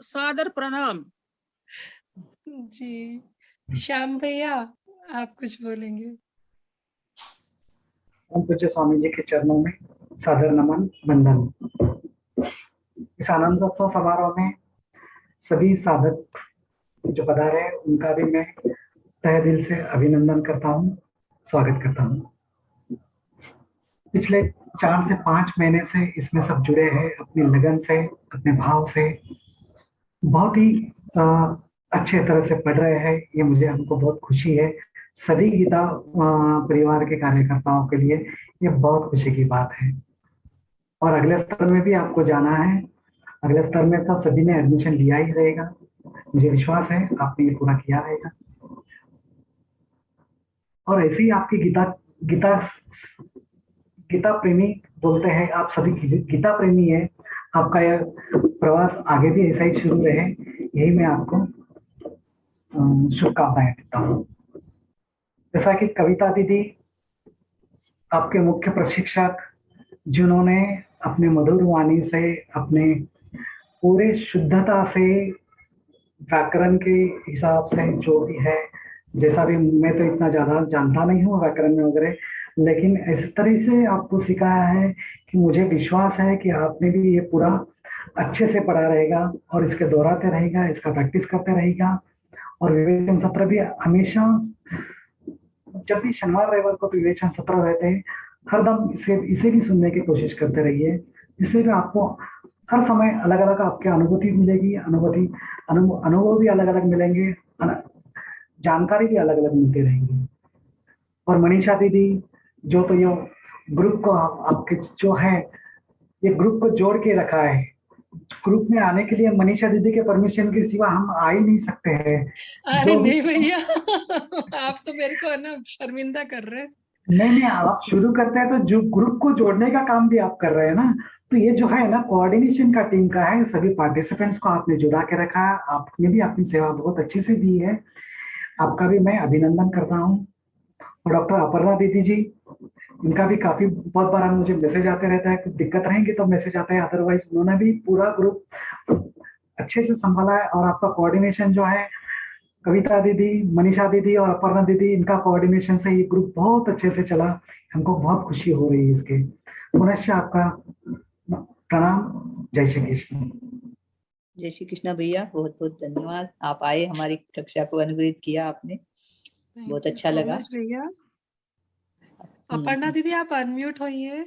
सादर प्रणाम। जी श्याम भैया आप कुछ बोलेंगे? हम पूज्य स्वामी जी के चरणों में सादर नमन वंदन। इस आनंदोत्सव समारोह में सभी साधक जो पधारे हैं उनका भी मैं तहे दिल से अभिनंदन करता हूँ, स्वागत करता हूँ। पिछले 4 से 5 महीने से इसमें सब जुड़े हैं, अपनी लगन से, अपने भाव से, बहुत ही अच्छे तरह से पढ़ रहे हैं। ये मुझे हमको बहुत खुशी है। सभी गीता परिवार के कार्यकर्ताओं के लिए ये बहुत खुशी की बात है। और अगले स्तर में भी आपको जाना है, अगले स्तर में तो सभी ने एडमिशन लिया ही रहेगा, मुझे विश्वास है आपने ये पूरा किया रहेगा। और ऐसे ही आपकी गीता प्रेमी बोलते हैं, आप सभी गीता प्रेमी है, आपका यह प्रवास आगे भी ऐसा ही शुरू रहे, यही मैं आपको शुभकामनाएं देता हूँ। जैसा कि कविता दीदी आपके मुख्य प्रशिक्षक, जिन्होंने अपने मधुर वाणी से, अपने पूरे शुद्धता से, व्याकरण के हिसाब से जो भी है, जैसा भी मैं तो इतना ज्यादा जानता नहीं हूँ व्याकरण में वगैरह, लेकिन इस तरह से आपको सिखाया है कि मुझे विश्वास है कि आपने भी ये पूरा अच्छे से पढ़ा रहेगा और इसके दोहराते रहेगा, इसका प्रैक्टिस करते रहेगा। और विवेचन सत्र भी हमेशा, जब भी शनिवार रविवार को विवेचन सत्र रहते हैं, हरदम इसे भी सुनने की कोशिश करते रहिए, जिससे भी आपको हर समय अलग अलग आपके अनुभूति मिलेगी, अनुभव भी अलग अलग मिलेंगे, जानकारी भी अलग अलग मिलती रहेंगी। और मनीषा दीदी जो तो ये ग्रुप को आपके जो है, ये ग्रुप को जोड़ के रखा है, ग्रुप में आने के लिए मनीषा दीदी के परमिशन के सिवा हम आ ही नहीं सकते हैं। अरे नहीं भैया आप तो मेरे को ना शर्मिंदा कर रहे हैं। नहीं, आप शुरू करते हैं तो जो ग्रुप को जोड़ने का काम भी आप कर रहे हैं ना, तो ये जो है ना कोऑर्डिनेशन का टीम का है, सभी पार्टिसिपेंट्स को आपने जुड़ा के रखा है, आपने भी अपनी सेवा बहुत अच्छे से दी है, आपका भी मैं अभिनंदन करता हूँ। और डॉक्टर अपर्णा दीदी जी, इनका भी काफी बहुत बार मुझे मैसेज आते रहता है, कुछ दिक्कत रहेंगी तो मैसेज आता है, अदरवाइज उन्होंने भी पूरा ग्रुप अच्छे से संभाला है। और आपका कोऑर्डिनेशन जो है, कविता दीदी, मनीषा दीदी और अपर्णा दीदी, इनका कोऑर्डिनेशन से ये ग्रुप बहुत अच्छे से चला, हमको बहुत खुशी हो रही है इसके। पुनश्च आपका प्रणाम। जय श्री कृष्ण। जय श्री कृष्ण भैया, बहुत बहुत धन्यवाद, आप आए, हमारी कक्षा को अनुग्रहित किया आपने, बहुत अच्छा लगा भैया। अपर्णा दीदी आप अनम्यूट होइए।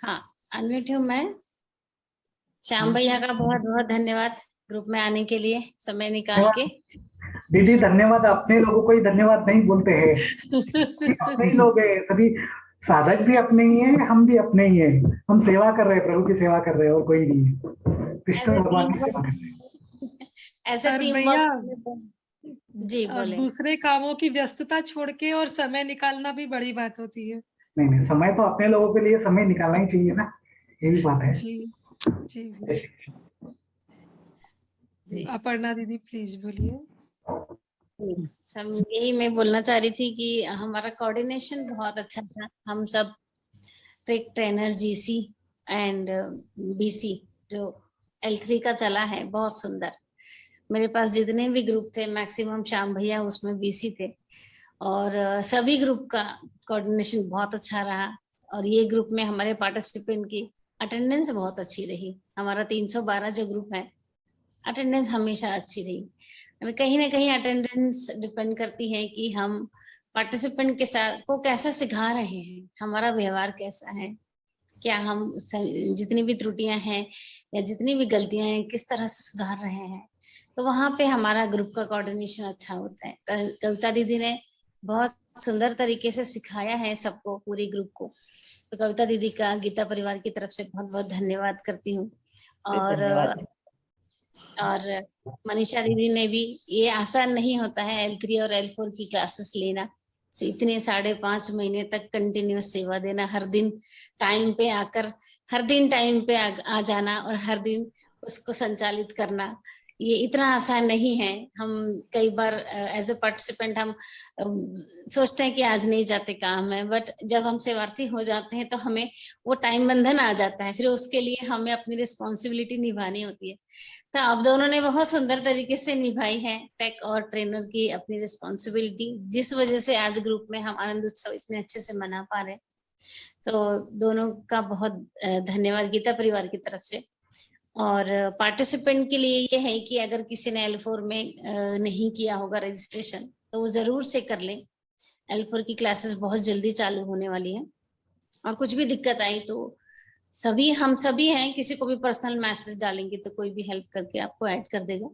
हाँ अनम्यूट हूँ मैं। श्याम भैया का बहुत बहुत धन्यवाद ग्रुप में आने के लिए, समय निकाल के। दीदी धन्यवाद, अपने लोगों को ही धन्यवाद नहीं बोलते हैं, अपने ही लोग हैं, सभी साधक भी अपने ही हैं, हम भी अपने ही हैं, हम सेवा कर रहे हैं, प्रभु की सेवा कर रहे हैं और कोई नहीं है, कृष्ण भगवान की सेवा कर रहे हैं। ऐसा टीम जी बोले। दूसरे कामों की व्यस्तता छोड़ के और समय निकालना भी बड़ी बात होती है। नहीं, समय तो अपने लोगों के लिए समय निकालना ही चाहिए ना, यही बात है। जी जी। अपर्णा दीदी प्लीज बोलिए। सब यही मैं बोलना चाह रही थी कि हमारा कोऑर्डिनेशन बहुत अच्छा था। हम सब trek trainer GC and BC जो L3 का चला है, बहुत सुंदर। मेरे पास जितने भी ग्रुप थे मैक्सिमम श्याम भैया उसमें बीसी थे, और सभी ग्रुप का कोऑर्डिनेशन बहुत अच्छा रहा। और ये ग्रुप में हमारे पार्टिसिपेंट की अटेंडेंस बहुत अच्छी रही। हमारा 312 जो ग्रुप है, अटेंडेंस हमेशा अच्छी रही। कहीं ना कहीं अटेंडेंस डिपेंड करती है कि हम पार्टिसिपेंट के साथ को कैसा सिखा रहे हैं, हमारा व्यवहार कैसा है, क्या हम जितनी भी त्रुटियां हैं या जितनी भी गलतियां हैं किस तरह से सुधार रहे हैं। तो वहां पे हमारा ग्रुप का कोऑर्डिनेशन अच्छा होता है। कविता दीदी ने बहुत सुंदर तरीके से सिखाया है सबको, पूरी ग्रुप को। तो कविता दीदी का गीता परिवार की तरफ से बहुत बहुत धन्यवाद करती हूँ। और मनीषा दीदी ने भी, ये आसान नहीं होता है L3 और L4 की क्लासेस लेना, इतने 5.5 महीने तक कंटिन्यूस सेवा देना, हर दिन टाइम पे आकर, हर दिन टाइम पे आ जाना और हर दिन उसको संचालित करना, ये इतना आसान नहीं है। हम कई बार एज ए पार्टिसिपेंट हम सोचते हैं कि आज नहीं जाते काम है, बट जब हम सेवार्थी हो जाते हैं तो हमें वो टाइम बंधन आ जाता है, फिर उसके लिए हमें अपनी रिस्पॉन्सिबिलिटी निभानी होती है। तो आप दोनों ने बहुत सुंदर तरीके से निभाई है टेक और ट्रेनर की अपनी रिस्पॉन्सिबिलिटी, जिस वजह से आज ग्रुप में हम आनंद उत्सव इतने अच्छे से मना पा रहे। तो दोनों का बहुत धन्यवाद गीता परिवार की तरफ से। और पार्टिसिपेंट के लिए ये है कि अगर किसी ने L4 में नहीं किया होगा रजिस्ट्रेशन तो वो जरूर से कर ले। L4 की क्लासेस बहुत जल्दी चालू होने वाली है, और कुछ भी दिक्कत आई तो हम सभी हैं, किसी को भी पर्सनल मैसेज डालेंगे तो कोई भी हेल्प करके आपको ऐड कर देगा।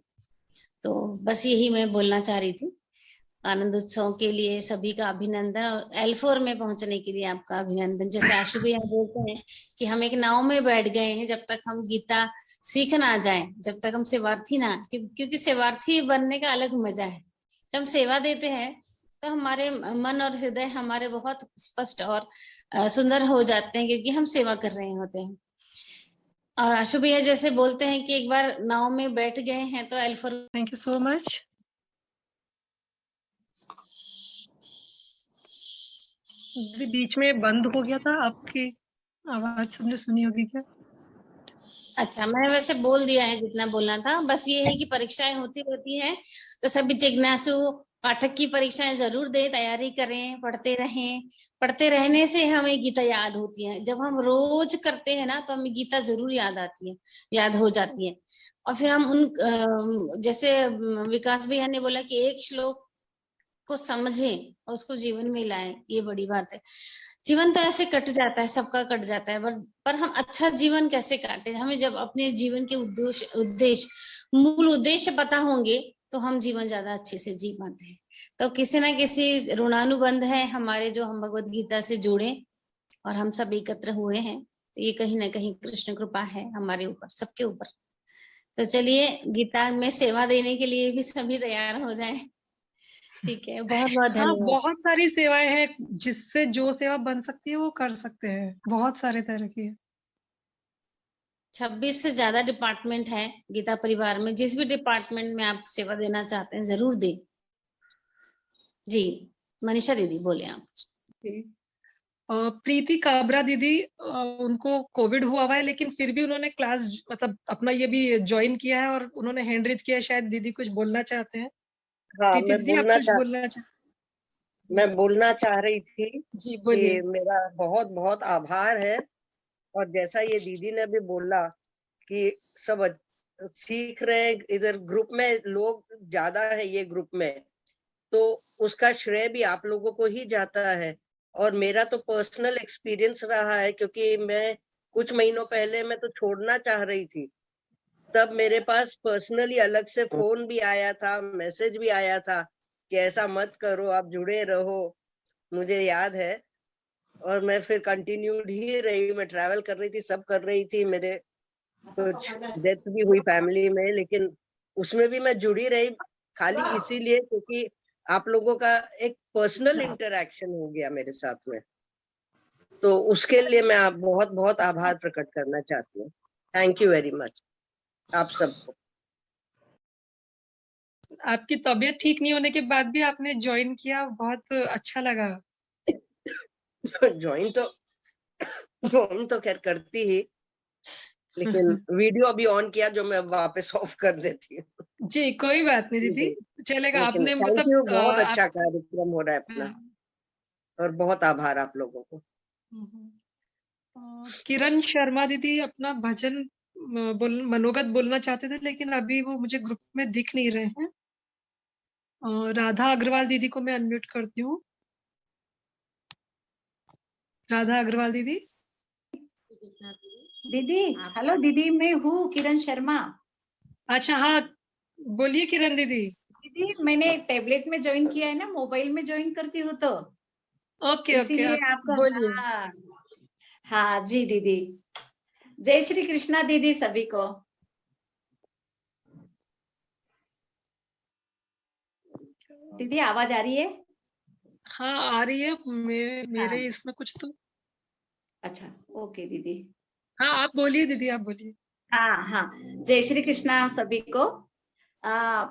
तो बस यही मैं बोलना चाह रही थी। आनंद उत्सव के लिए सभी का अभिनंदन, और L4 में पहुंचने के लिए आपका अभिनंदन। जैसे आशु भैया बोलते हैं कि हम एक नाव में बैठ गए हैं, जब तक हम गीता सीख ना जाए, जब तक हम सेवार्थी ना, क्योंकि सेवार्थी बनने का अलग मजा है। जब हम सेवा देते हैं तो हमारे मन और हृदय हमारे बहुत स्पष्ट और सुंदर हो जाते हैं, क्योंकि हम सेवा कर रहे होते हैं। और आशु भैया जैसे बोलते हैं कि एक बार नाव में बैठ गए हैं तो L4। Thank you so much. बीच में बंद हो गया था, आपकी आवाज सबने सुनी होगी क्या? अच्छा, मैंने वैसे बोल दिया है जितना बोलना था। बस ये है कि परीक्षाएं होती रहती हैं, तो सभी जिज्ञासु पाठक की परीक्षाएं जरूर दे, तैयारी करें, पढ़ते रहें। पढ़ते रहने से हमें गीता याद होती है। जब हम रोज करते हैं ना तो हमें गीता जरूर याद आती है, याद हो जाती है। और फिर हम उन जैसे विकास भैया ने बोला कि एक श्लोक को समझें और उसको जीवन में लाएं, ये बड़ी बात है। जीवन तो ऐसे कट जाता है, सबका कट जाता है, पर हम अच्छा जीवन कैसे काटे, हमें जब अपने जीवन के मूल उद्देश्य पता होंगे तो हम जीवन ज्यादा अच्छे से जी पाते हैं। तो किसी ना किसी ऋणानुबंध है हमारे, जो हम भगवत गीता से जुड़े और हम सब एकत्र हुए हैं, तो ये कहीं ना कहीं कृष्ण कृपा है हमारे ऊपर, सबके ऊपर। तो चलिए गीता में सेवा देने के लिए भी सभी तैयार हो जाएं। ठीक है, बहुत बहुत हाँ, धन्यवाद। बहुत सारी सेवाएं हैं, जिससे जो सेवा बन सकती है वो कर सकते हैं, बहुत सारे तरह की है। 26 से ज्यादा डिपार्टमेंट है गीता परिवार में। जिस भी डिपार्टमेंट में आप सेवा देना चाहते हैं जरूर दें। जी मनीषा दीदी बोले आप। प्रीति काबरा दीदी, उनको कोविड हुआ है, लेकिन फिर भी उन्होंने क्लास मतलब अपना ये भी ज्वाइन किया है और उन्होंने हैंड रेज किया है। शायद दीदी कुछ बोलना चाहते हैं। हाँ, प्रीति दीदी आप कुछ बोलना मैं बोलना चाह रही थी जी, बोलिए। कि मेरा बहुत बहुत आभार है। और जैसा ये दीदी ने भी बोला कि सब सीख रहे हैं, इधर ग्रुप में लोग ज्यादा है, ये ग्रुप में, तो उसका श्रेय भी आप लोगों को ही जाता है। और मेरा तो पर्सनल एक्सपीरियंस रहा है, क्योंकि मैं कुछ महीनों पहले मैं तो छोड़ना चाह रही थी, तब मेरे पास पर्सनली अलग से फोन भी आया था, मैसेज भी आया था कि ऐसा मत करो, आप जुड़े रहो। मुझे याद है, और मैं फिर कंटिन्यूड ही रही। मैं ट्रैवल कर रही थी, सब कर रही थी, मेरे कुछ डेथ भी हुई फैमिली में, लेकिन उसमें भी मैं जुड़ी रही, खाली इसीलिए क्योंकि आप लोगों का एक पर्सनल इंटरेक्शन हो गया मेरे साथ में। तो उसके लिए मैं आप बहुत बहुत आभार प्रकट करना चाहती हूँ। थैंक यू वेरी मच आप सबको। आपकी तबीयत ठीक नहीं होने के बाद भी आपने ज्वाइन किया, बहुत अच्छा लगा। ज्वाइन तो खैर करती ही, लेकिन वीडियो अभी ऑन किया जो मैं वापस ऑफ कर देती हूँ। जी कोई बात नहीं दीदी, चलेगा। लेकिन आपने थैंक मतलब यू, बहुत अच्छा कार्यक्रम हो रहा है अपना, और बहुत आभार आप लोगों को। किरण शर्मा दीदी अपना भजन मनोगत बोलना चाहते थे, लेकिन अभी वो मुझे ग्रुप में दिख नहीं रहे हैं। राधा अग्रवाल दीदी को मैं अनम्यूट करती हूँ। राधा अग्रवाल दीदी। दीदी हेलो दीदी, मैं हूँ किरण शर्मा। अच्छा हाँ, बोलिए किरण दीदी। दीदी मैंने टैबलेट में ज्वाइन किया है ना, मोबाइल में ज्वाइन करती हूँ तो ओके इसीलिए आप आपका बोलिए। हाँ जी दीदी। जय श्री कृष्णा दीदी सभी को। दीदी आवाज आ रही है? हाँ आ रही है, मेरे इसमें कुछ तो। अच्छा ओके दीदी। हाँ आप बोलिए दीदी, आप बोलिए। हाँ हाँ, जय श्री कृष्णा सभी को।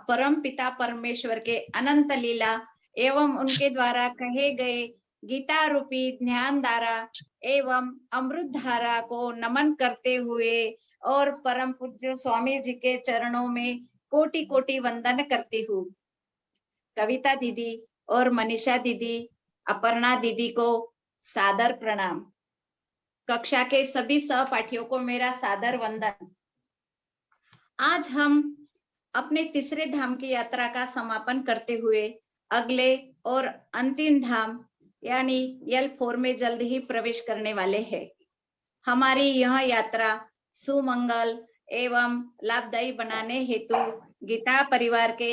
परम पिता परमेश्वर के अनंत लीला एवं उनके द्वारा कहे गए गीता रूपी ज्ञान धारा एवं अमृत धारा को नमन करते हुए और परम पूज्य स्वामी जी के चरणों में कोटि कोटि वंदन करती हूँ। कविता दीदी और मनीषा दीदी, अपर्णा दीदी को सादर प्रणाम। कक्षा के सभी सहपाठियों को मेरा सादर वंदन। आज हम अपने तीसरे धाम की यात्रा का समापन करते हुए अगले और अंतिम धाम यानी L4 में जल्द ही प्रवेश करने वाले हैं। हमारी यह यात्रा सुमंगल एवं लाभदायी बनाने हेतु गीता परिवार के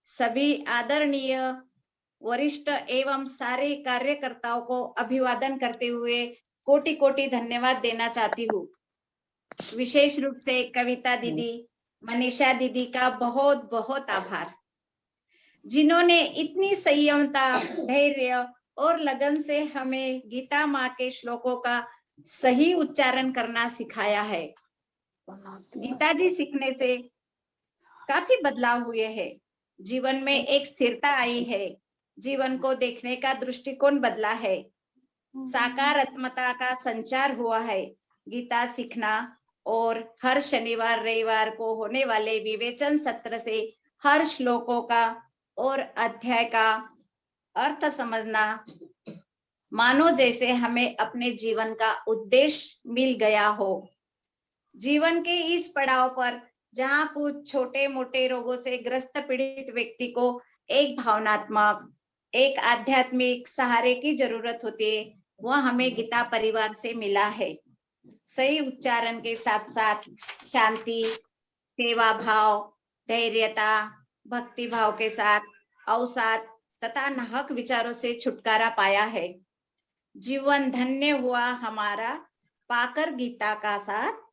सभी आदरणीय वरिष्ठ एवं सारे कार्यकर्ताओं को अभिवादन करते हुए कोटि कोटि धन्यवाद देना चाहती हूँ। विशेष रूप से कविता दीदी, मनीषा दीदी का बहुत बहुत आभार, जिन्होंने इतनी संयमता, धैर्य और लगन से हमें गीता माँ के श्लोकों का सही उच्चारण करना सिखाया है। गीता जी सीखने से काफी बदलाव हुए हैं, जीवन में एक स्थिरता आई है, जीवन को देखने का दृष्टिकोण बदला है, सकारात्मकता का संचार हुआ है। गीता सीखना और हर शनिवार रविवार को होने वाले विवेचन सत्र से हर श्लोकों का और अध्याय का अर्थ समझना, मानो जैसे हमें अपने जीवन का उद्देश्य मिल गया हो। जीवन के इस पड़ाव पर जहाँ कुछ छोटे मोटे रोगों से ग्रस्त पीड़ित व्यक्ति को एक भावनात्मक, एक आध्यात्मिक सहारे की जरूरत होती है, वह हमें गीता परिवार से मिला है। सही उच्चारण के साथ साथ शांति, सेवा भाव, धैर्यता, भक्ति भाव के साथ अवसाद तथा नाहक विचारों से छुटकारा पाया है। जीवन धन्य हुआ हमारा पाकर गीता का साथ।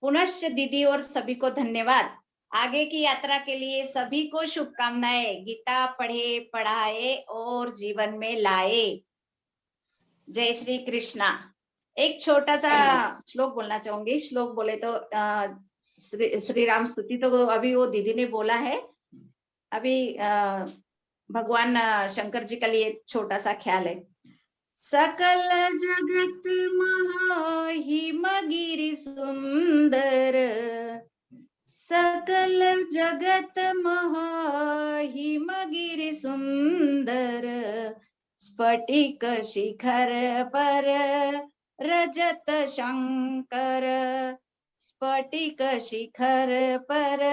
पुनश्च दीदी और सभी को धन्यवाद। आगे की यात्रा के लिए सभी को शुभकामनाएं। गीता पढ़े, पढ़ाए और जीवन में लाए। जय श्री कृष्णा। एक छोटा सा श्लोक बोलना चाहूंगी। श्लोक बोले तो श्री राम स्तुति तो अभी वो दीदी ने बोला है। अभी भगवान शंकर जी का लिए छोटा सा ख्याल है। सकल जगत महिम गिरि सुंदर, सकल जगत महिम गिरि सुंदर, स्फटिक शिखर पर रजत शंकर, स्फटिक शिखर पर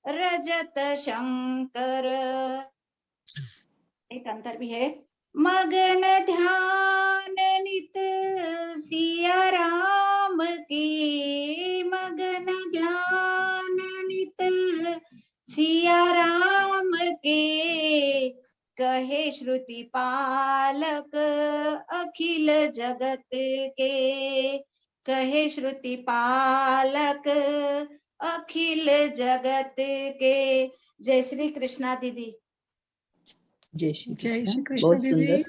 रजत शंकर। एक अंतर भी है। मगन ध्यान नित सिया राम की, मगन ध्यान नित सिया राम के, कहे श्रुति पालक अखिल जगत के, कहे श्रुति पालक अखिल जगत के। जय श्री कृष्णा दीदी। जय श्री कृष्ण। बहुत सुंदर।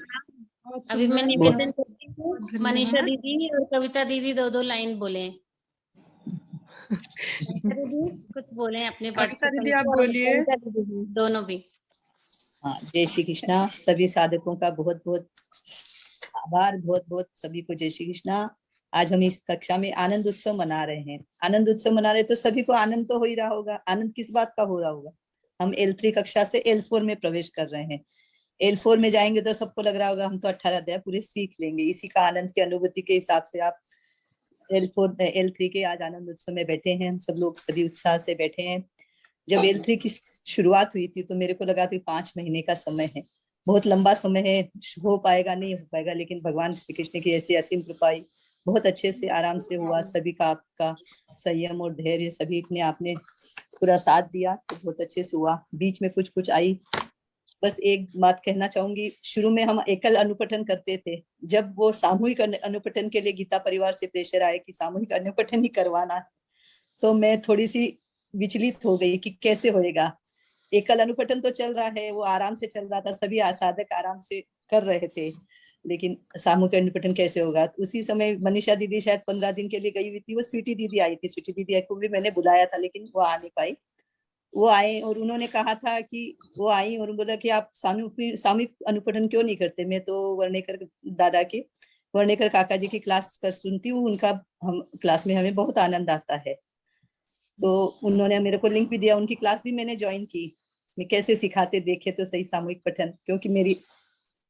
अभी मैं निवेदन करती हूँ, मनीषा दीदी और कविता दीदी दो लाइन बोले। दीदी कुछ बोले अपने कविता दीदी आप participants को, बोलिए। कविता दीदी, दोनों भी। हाँ, जय श्री कृष्णा। सभी साधकों का बहुत बहुत आभार, बहुत बहुत सभी को जय श्री कृष्णा। आज हम इस कक्षा में आनंद उत्सव मना रहे हैं। आनंद उत्सव मना रहे तो सभी को आनंद तो हो ही रहा होगा। आनंद किस बात का हो रहा होगा? हम L3 कक्षा से L4 में प्रवेश कर रहे हैं। L4 में जाएंगे तो सबको लग रहा होगा हम तो 18 अध्याय पूरे सीख लेंगे। इसी का आनंद की अनुभूति के हिसाब से आप L3 के आज आनंद उत्सव में बैठे हैं। हम सब लोग सभी उत्साह से बैठे हैं। जब L3 की शुरुआत हुई थी तो मेरे को लगा था 5 महीने का समय है, बहुत लंबा समय है, हो पाएगा नहीं हो पाएगा, लेकिन भगवान श्री कृष्ण की ऐसी असीम कृपा आई, बहुत अच्छे से आराम से हुआ। सभी का आपका संयम और धैर्य सभी ने आपने पूरा साथ दिया तो बहुत अच्छे से हुआ। बीच में कुछ आई। बस एक बात कहना चाहूंगी, शुरू में हम एकल अनुपठन करते थे। जब वो सामूहिक अनुपठन के लिए गीता परिवार से प्रेशर आए कि सामूहिक अनुपठन ही करवाना है, तो मैं थोड़ी सी विचलित हो गई कि कैसे होएगा। एकल अनुपठन तो चल रहा है, वो आराम से चल रहा था, सभी साधक आराम से कर रहे थे, लेकिन सामूहिक अनुपठन कैसे होगा? तो उसी समय मनीषा दीदी शायद 15 दिन के लिए गई हुई थी। वो स्वीटी दीदी आई थी। स्वीटी दीदी को भी मैंने बुलाया था लेकिन वो आ नहीं पाई। वो आए और उन्होंने कहा था कि वो आई और बोला कि आप सामूहिक अनुपठन क्यों नहीं करते? मैं तो वर्णेकर दादा के, वर्णेकर काका जी की क्लास कर सुनती हूँ, उनका हम क्लास में हमें बहुत आनंद आता है। तो उन्होंने मेरे को लिंक भी दिया, उनकी क्लास भी मैंने ज्वाइन की। मैं कैसे सिखाते देखे तो सही सामूहिक पठन, क्योंकि मेरी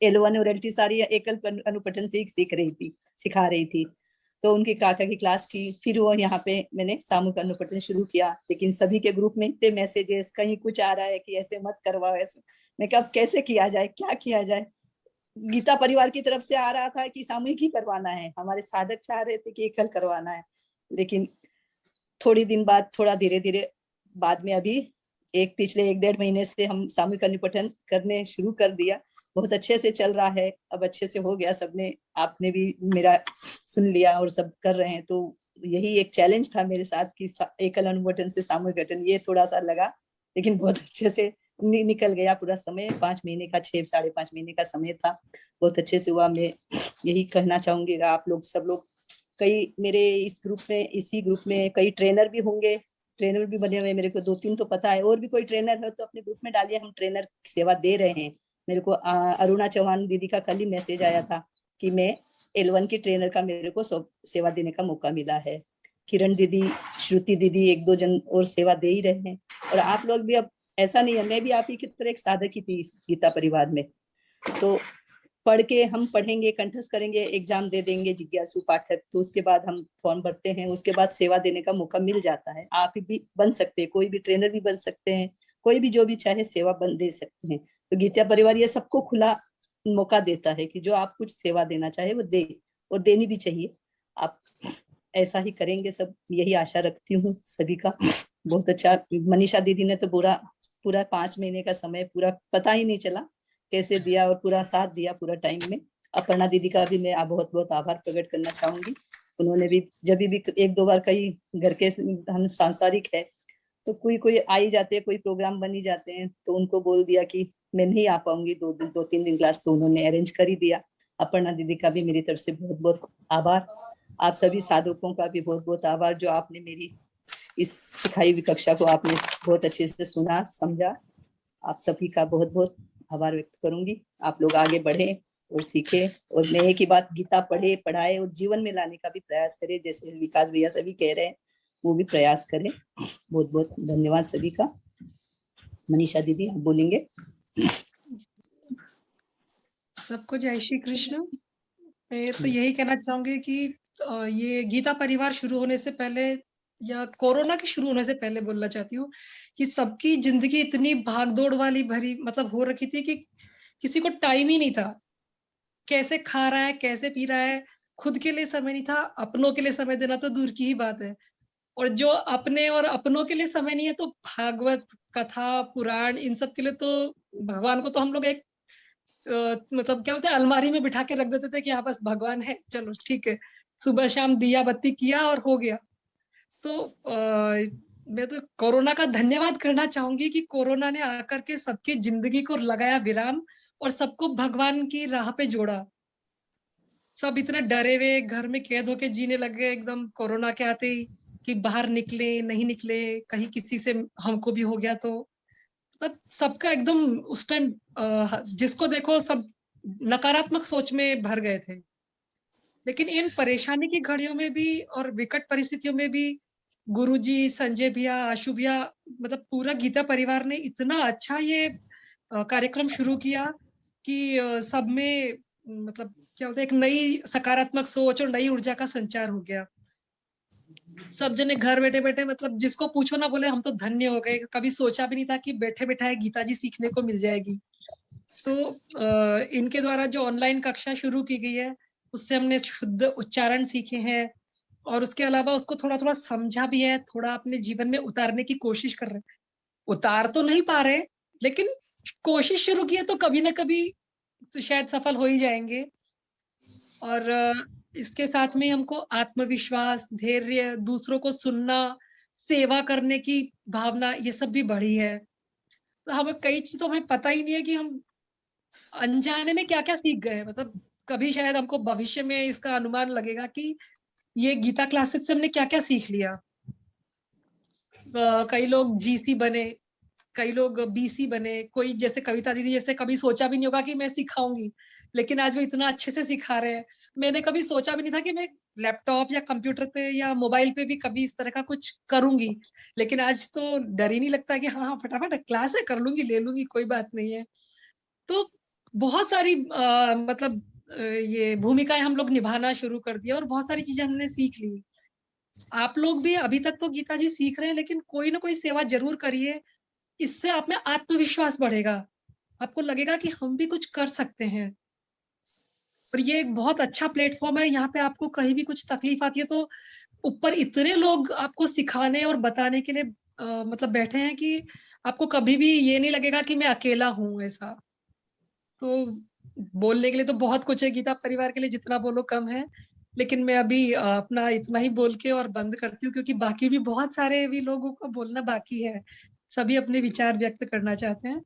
L1 और L2 सारी एकल अनुपठन से सीख रही थी, सिखा रही थी। तो उनकी काका की क्लास की, फिर वो यहाँ पे मैंने सामूहिक अनुपठन शुरू किया। लेकिन सभी के ग्रुप में इतने मैसेजेस, कहीं कुछ आ रहा है कि ऐसे मत करवाओ, ऐसे। मैं कहा कैसे किया जाए, क्या किया जाए? गीता परिवार की तरफ से आ रहा था कि सामूहिक ही करवाना है, हमारे साधक चाह रहे थे कि एकल करवाना है। लेकिन थोड़ी दिन बाद, थोड़ा धीरे धीरे बाद में, अभी पिछले 1-1.5 महीने से हम सामूहिक अनुपठन करने शुरू कर दिया। बहुत अच्छे से चल रहा है, अब अच्छे से हो गया। सबने, आपने भी मेरा सुन लिया और सब कर रहे हैं। तो यही एक चैलेंज था मेरे साथ कि एकल अनुपठन से सामूहिक अनुपठन, ये थोड़ा सा लगा, लेकिन बहुत अच्छे से निकल गया पूरा समय। 5 महीने का, 6-5.5 महीने का समय था, बहुत अच्छे से हुआ। मैं यही कहना चाहूंगी, आप लोग सब लोग, कई मेरे इस ग्रुप में, इसी ग्रुप में कई ट्रेनर भी होंगे, ट्रेनर भी बने हुए, मेरे को 2-3 तो पता है। और भी कोई ट्रेनर है तो अपने ग्रुप में डालिए, हम ट्रेनर सेवा दे रहे हैं। मेरे को अरुणा चौहान दीदी का कल ही मैसेज आया था कि मैं L1 की ट्रेनर का मेरे को सेवा देने का मौका मिला है। किरण दीदी, श्रुति दीदी, 1-2 जन और सेवा दे ही रहे हैं। और आप लोग भी, अब ऐसा नहीं है, मैं भी आप ही की तरह एक साधक ही थी इस गीता परिवार में। तो पढ़ के हम पढ़ेंगे, कंठस्थ करेंगे, एग्जाम दे देंगे जिज्ञासु पाठक, तो उसके बाद हम फॉर्म भरते हैं, उसके बाद सेवा देने का मौका मिल जाता है। आप भी बन सकते हैं, कोई भी ट्रेनर भी बन सकते हैं, कोई भी जो भी चाहे सेवा दे सकते हैं। तो गीता परिवार ये सबको खुला मौका देता है कि जो आप कुछ सेवा देना चाहे वो दे, और देनी भी चाहिए। आप ऐसा ही करेंगे सब, यही आशा रखती हूँ सभी का। बहुत अच्छा। मनीषा दीदी ने तो पूरा 5 महीने का समय पूरा पता ही नहीं चला कैसे दिया, और पूरा साथ दिया पूरा टाइम में। अपर्णा दीदी का भी मैं बहुत बहुत आभार प्रकट करना चाहूंगी। उन्होंने भी जब भी 1-2 बार, कई घर के, हम सांसारिक है तो कोई आ ही जाते हैं, कोई प्रोग्राम बन ही जाते हैं, तो उनको बोल दिया कि मैं नहीं आ पाऊंगी 2-3 दिन क्लास, तो उन्होंने अरेंज कर ही दिया। अपर्णा दीदी का भी मेरी तरफ से बहुत बहुत आभार। आप सभी साधकों का भी बहुत बहुत आभार, जो आपने मेरी इस सिखाई हुई कक्षा को आपने बहुत अच्छे से सुना, समझा। आप सभी का बहुत बहुत आभार व्यक्त करूंगी। आप लोग आगे बढ़े और सीखे, और मैं एक ही बात, गीता पढ़े, पढ़ाए और जीवन में लाने का भी प्रयास करें, जैसे विकास भैया सभी कह रहे हैं, वो भी प्रयास करें। बहुत बहुत धन्यवाद सभी का। मनीषा दीदी आप बोलेंगे। सबको जय श्री कृष्ण। मैं तो यही कहना चाहूंगी कि ये गीता परिवार शुरू होने से पहले, या कोरोना के शुरू होने से पहले बोलना चाहती हूँ कि सबकी जिंदगी इतनी भागदौड़ वाली भरी हो रखी थी कि किसी को टाइम ही नहीं था। कैसे खा रहा है, कैसे पी रहा है, खुद के लिए समय नहीं था, अपनों के लिए समय देना तो दूर की ही बात है। और जो अपने और अपनों के लिए समय नहीं है, तो भागवत कथा, पुराण, इन सब के लिए तो भगवान को तो हम लोग एक मतलब क्या बोलते हैं, अलमारी में बिठा के रख देते थे कि हाँ बस भगवान है, चलो ठीक है, सुबह शाम दिया बत्ती किया और हो गया। तो मैं तो कोरोना का धन्यवाद करना चाहूंगी कि कोरोना ने आकर के सबकी जिंदगी को लगाया विराम और सबको भगवान की राह पे जोड़ा। सब इतने डरे हुए घर में कैद होके जीने लगे एकदम कोरोना के आते ही, कि बाहर निकले नहीं निकले, कहीं किसी से हमको भी हो गया तो मतलब सबका एकदम उस टाइम जिसको देखो सब नकारात्मक सोच में भर गए थे। लेकिन इन परेशानी की घड़ियों में भी और विकट परिस्थितियों में भी गुरुजी, संजय भैया, आशु भैया, मतलब पूरा गीता परिवार ने इतना अच्छा ये कार्यक्रम शुरू किया कि सब में मतलब क्या होता है, एक नई सकारात्मक सोच और नई ऊर्जा का संचार हो गया। सब जने घर बैठे बैठे मतलब जिसको पूछो ना बोले हम तो धन्य हो गए, कभी सोचा भी नहीं था कि बैठे बैठाए गीता जी सीखने को मिल जाएगी। तो इनके द्वारा जो ऑनलाइन कक्षा शुरू की गई है उससे हमने शुद्ध उच्चारण सीखे हैं और उसके अलावा उसको थोड़ा थोड़ा समझा भी है, थोड़ा अपने जीवन में उतारने की कोशिश कर रहे हैं। उतार तो नहीं पा रहे लेकिन कोशिश शुरू की है तो कभी ना कभी तो शायद सफल हो ही जाएंगे। और इसके साथ में हमको आत्मविश्वास, धैर्य, दूसरों को सुनना, सेवा करने की भावना, ये सब भी बढ़ी है। तो हमें कई चीज तो हमें पता ही नहीं है कि हम अनजाने में क्या क्या सीख गए। मतलब कभी शायद हमको भविष्य में इसका अनुमान लगेगा कि ये गीता क्लासेस से हमने क्या क्या सीख लिया। कई लोग जीसी बने, कई लोग बीसी बने, कोई जैसे कविता दीदी जैसे कभी सोचा भी नहीं होगा कि मैं सिखाऊंगी, लेकिन आज वो इतना अच्छे से सिखा रहे हैं। मैंने कभी सोचा भी नहीं था कि मैं लैपटॉप या कंप्यूटर पे या मोबाइल पे भी कभी इस तरह का कुछ करूंगी, लेकिन आज तो डर ही नहीं लगता कि हाँ हाँ फटाफट क्लास है, कर लूंगी, ले लूंगी, कोई बात नहीं है। तो बहुत सारी मतलब ये भूमिकाएं हम लोग निभाना शुरू कर दिया और बहुत सारी चीजें हमने सीख ली। आप लोग भी अभी तक तो गीता जी सीख रहे हैं, लेकिन कोई ना कोई सेवा जरूर करिए, इससे आप में आत्मविश्वास बढ़ेगा, आपको लगेगा कि हम भी कुछ कर सकते हैं। और ये एक बहुत अच्छा प्लेटफॉर्म है, यहाँ पे आपको कहीं भी कुछ तकलीफ आती है तो ऊपर इतने लोग आपको सिखाने और बताने के लिए मतलब बैठे हैं कि आपको कभी भी ये नहीं लगेगा कि मैं अकेला हूँ ऐसा। तो बोलने के लिए तो बहुत कुछ है गीता परिवार के लिए, जितना बोलो कम है, लेकिन मैं अभी अपना इतना ही बोल के और बंद करती हूँ, क्योंकि बाकी भी बहुत सारे भी लोगों को बोलना बाकी है, सभी अपने विचार व्यक्त करना चाहते हैं।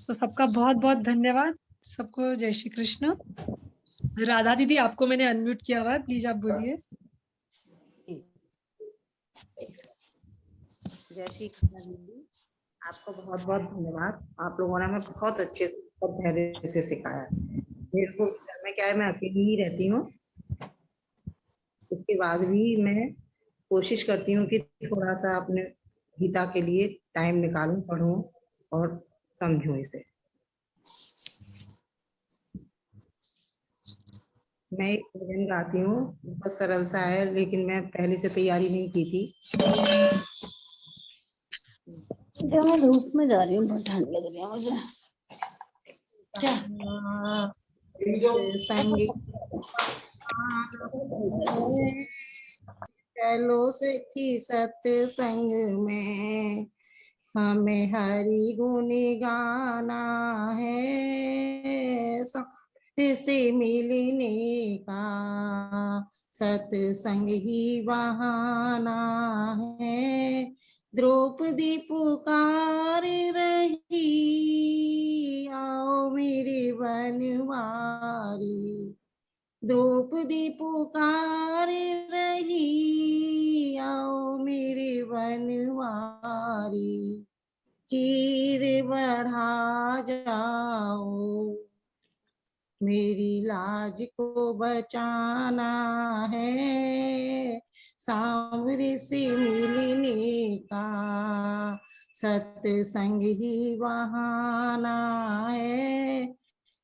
तो सबका बहुत बहुत धन्यवाद, सबको जय श्री कृष्ण। राधा दीदी आपको मैंने अनम्यूट किया हुआ है, प्लीज आप बोलिए। जय श्री कृष्ण दीदी, आपको बहुत बहुत धन्यवाद। आप लोगों ने हमें बहुत अच्छे से और धैर्य से सिखाया। मेरे को घर में क्या है, मैं अकेली ही रहती हूँ, उसके बाद भी मैं कोशिश करती हूँ कि थोड़ा सा अपने गीता के लिए टाइम निकालूं, पढूं और समझूं इसे। मैं एक भजन गाती हूँ, बहुत सरल सा है, लेकिन मैं पहले से तैयारी नहीं की थी। मैं धूप में जा रही हूँ, बहुत ठंड लग रही है मुझे। संग चलो सखी सत्संग में, हमें हरि गुण गाना है, से मिलने का सत्संग ही बहाना है। द्रौपदी पुकार रही, आओ मेरे बनवारी, द्रौपदी पुकार रही, आओ मेरे बनवारी, चीर बढ़ा जाओ, मेरी लाज को बचाना है, सांवरे से मिलने का सत्संग ही बहाना है।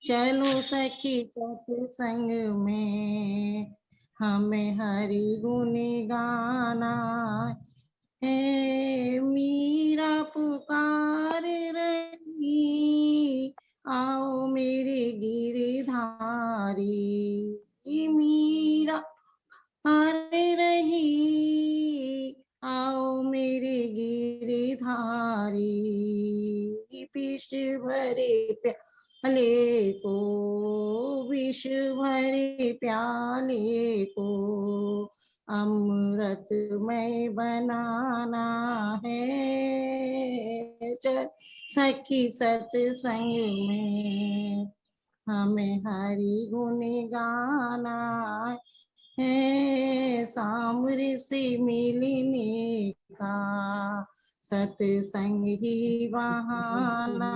चलो सखी सत्संग में, हमें हरि गुण गाना है। मीरा पुकार रही, आओ मेरे गिरधारी, मीरा पुकार रही, आओ मेरे गिरधारी, विष भरे प्याले को, विष भरे प्याले को अमृतमय बनाना है। चल सखी सत्संग में, हमें हरि गुण गाना है, सामने से मिलने का, सत्संग ही बहाना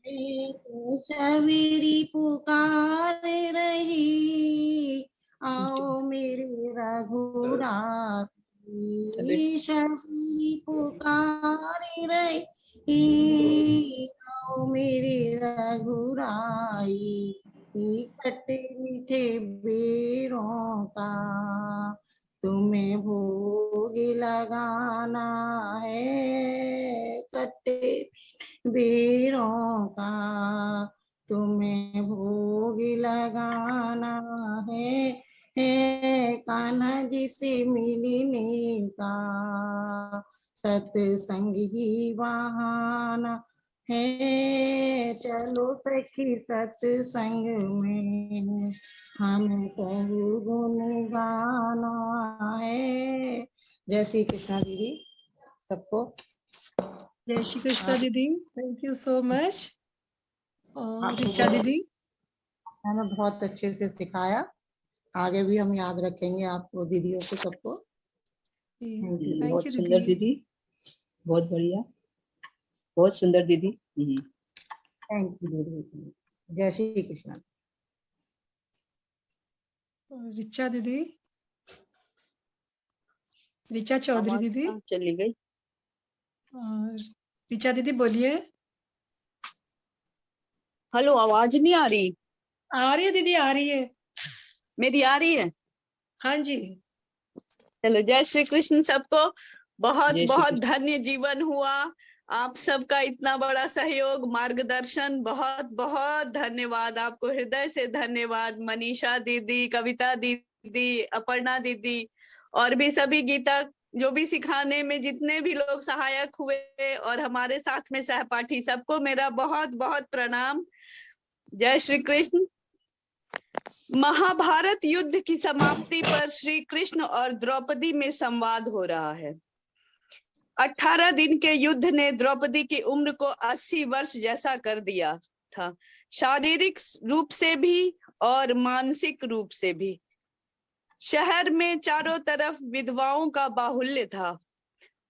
है। सवेरी पुकार रही, आओ मेरे रघुराई, सवेरी पुकार रही, आओ मेरे रघुराई, खट्टे मीठे बेरों का तुम्हें भोग लगाना है, खट्टे बेरों का तुम्हें भोग लगाना है कान्हा जी से मिलने का, सत्संग ही बहाना है। चलो सखी सत्संग में हम प्रभु गुण गाना है। जय श्री कृष्णा दीदी सबको। जय श्री कृष्णा दीदी, थैंक यू सो मच। और ऋचा दीदी, हमें बहुत अच्छे से सिखाया, आगे भी हम याद रखेंगे आपको दीदियों को सबको। बहुत सुंदर दीदी, बहुत बढ़िया, बहुत सुंदर दीदी। थैंक यू दीदी। जय श्री कृष्ण। ऋचा दीदी, ऋचा चौधरी दीदी चली गई। और ऋचा दीदी बोलिए। हेलो, आवाज नहीं आ रही? आ रही है दीदी, आ रही है। मेरी आ रही है? हाँ जी। चलो, जय श्री कृष्ण सबको। बहुत जय श्री बहुत कृष्ण। धन्य जीवन हुआ। आप सबका इतना बड़ा सहयोग, मार्गदर्शन, बहुत बहुत धन्यवाद आपको, हृदय से धन्यवाद। मनीषा दीदी, कविता दीदी, अपर्णा दीदी और भी सभी गीता जो भी सिखाने में जितने भी लोग सहायक हुए और हमारे साथ में सहपाठी, सबको मेरा बहुत बहुत प्रणाम। जय श्री कृष्ण। महाभारत युद्ध की समाप्ति पर श्री कृष्ण और द्रौपदी में संवाद हो रहा है। 18 दिन के युद्ध ने द्रौपदी की उम्र को 80 वर्ष जैसा कर दिया था, शारीरिक रूप से भी और मानसिक रूप से भी। शहर में चारों तरफ विधवाओं का बाहुल्य था।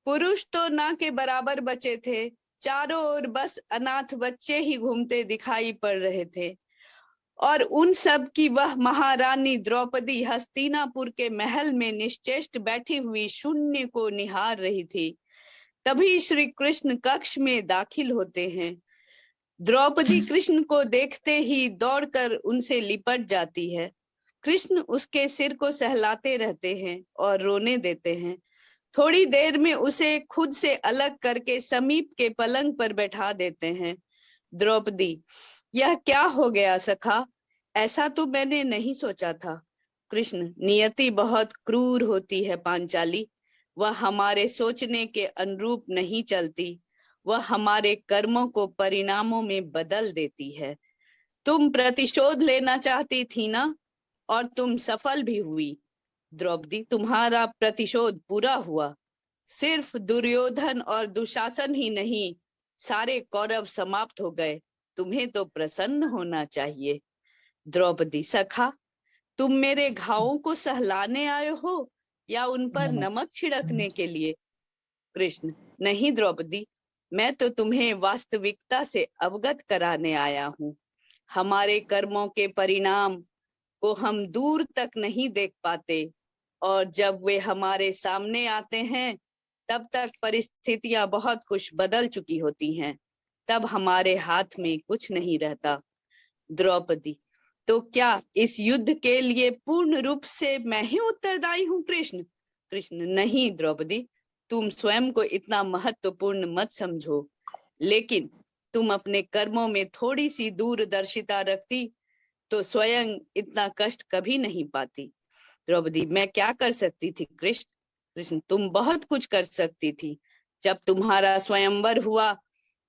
पुरुष तो ना के बराबर बचे थे, चारों ओर बस अनाथ बच्चे ही घूमते दिखाई पड़ रहे थे। और उन सब की वह महारानी द्रौपदी हस्तिनापुर के महल में निश्चेष्ट बैठी हुई शून्य को निहार रही थी। तभी श्री कृष्ण कक्ष में दाखिल होते हैं। द्रौपदी कृष्ण को देखते ही दौड़कर उनसे लिपट जाती है। कृष्ण उसके सिर को सहलाते रहते हैं और रोने देते हैं। थोड़ी देर में उसे खुद से अलग करके समीप के पलंग पर बैठा देते हैं। द्रौपदी, यह क्या हो गया सखा? ऐसा तो मैंने नहीं सोचा था। कृष्ण, नियति बहुत क्रूर होती है पांचाली, वह हमारे सोचने के अनुरूप नहीं चलती, वह हमारे कर्मों को परिणामों में बदल देती है। तुम प्रतिशोध लेना चाहती थी ना, और तुम सफल भी हुई। द्रौपदी, तुम्हारा प्रतिशोध पूरा हुआ। सिर्फ दुर्योधन और दुशासन ही नहीं, सारे कौरव समाप्त हो गए। तुम्हें तो प्रसन्न होना चाहिए। द्रौपदी, सखा, तुम मेरे घावों को सहलाने आए हो या उन पर नमक छिड़कने के लिए? कृष्ण, नहीं द्रौपदी, मैं तो तुम्हें वास्तविकता से अवगत कराने आया हूँ। हमारे कर्मों के परिणाम को हम दूर तक नहीं देख पाते, और जब वे हमारे सामने आते हैं तब तक परिस्थितियां बहुत कुछ बदल चुकी होती हैं, तब हमारे हाथ में कुछ नहीं रहता। द्रौपदी, तो क्या इस युद्ध के लिए पूर्ण रूप से मैं ही उत्तरदायी हूँ? कृष्ण, कृष्ण, नहीं द्रौपदी, तुम स्वयं को इतना महत्वपूर्ण मत समझो, लेकिन तुम अपने कर्मों में थोड़ी सी दूरदर्शिता रखती तो स्वयं इतना कष्ट कभी नहीं पाती। द्रौपदी, मैं क्या कर सकती थी कृष्ण? कृष्ण, तुम बहुत कुछ कर सकती थी। जब तुम्हारा स्वयंवर हुआ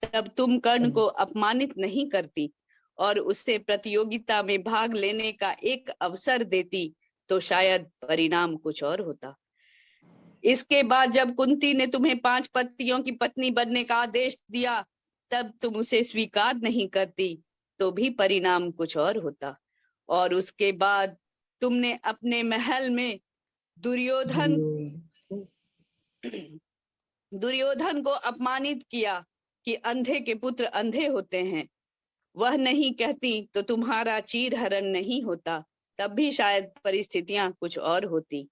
तब तुम कर्ण को अपमानित नहीं करती और उससे प्रतियोगिता में भाग लेने का एक अवसर देती तो शायद परिणाम कुछ और होता। इसके बाद जब कुंती ने तुम्हें 5 पतियों की पत्नी बनने का आदेश दिया तब तुम उसे स्वीकार नहीं करती तो भी परिणाम कुछ और होता। और उसके बाद तुमने अपने महल में दुर्योधन को अपमानित किया कि अंधे के पुत्र अंधे होते हैं। वह नहीं कहती तो तुम्हारा चीरहरण नहीं होता, तब भी शायद परिस्थितियां कुछ और होती।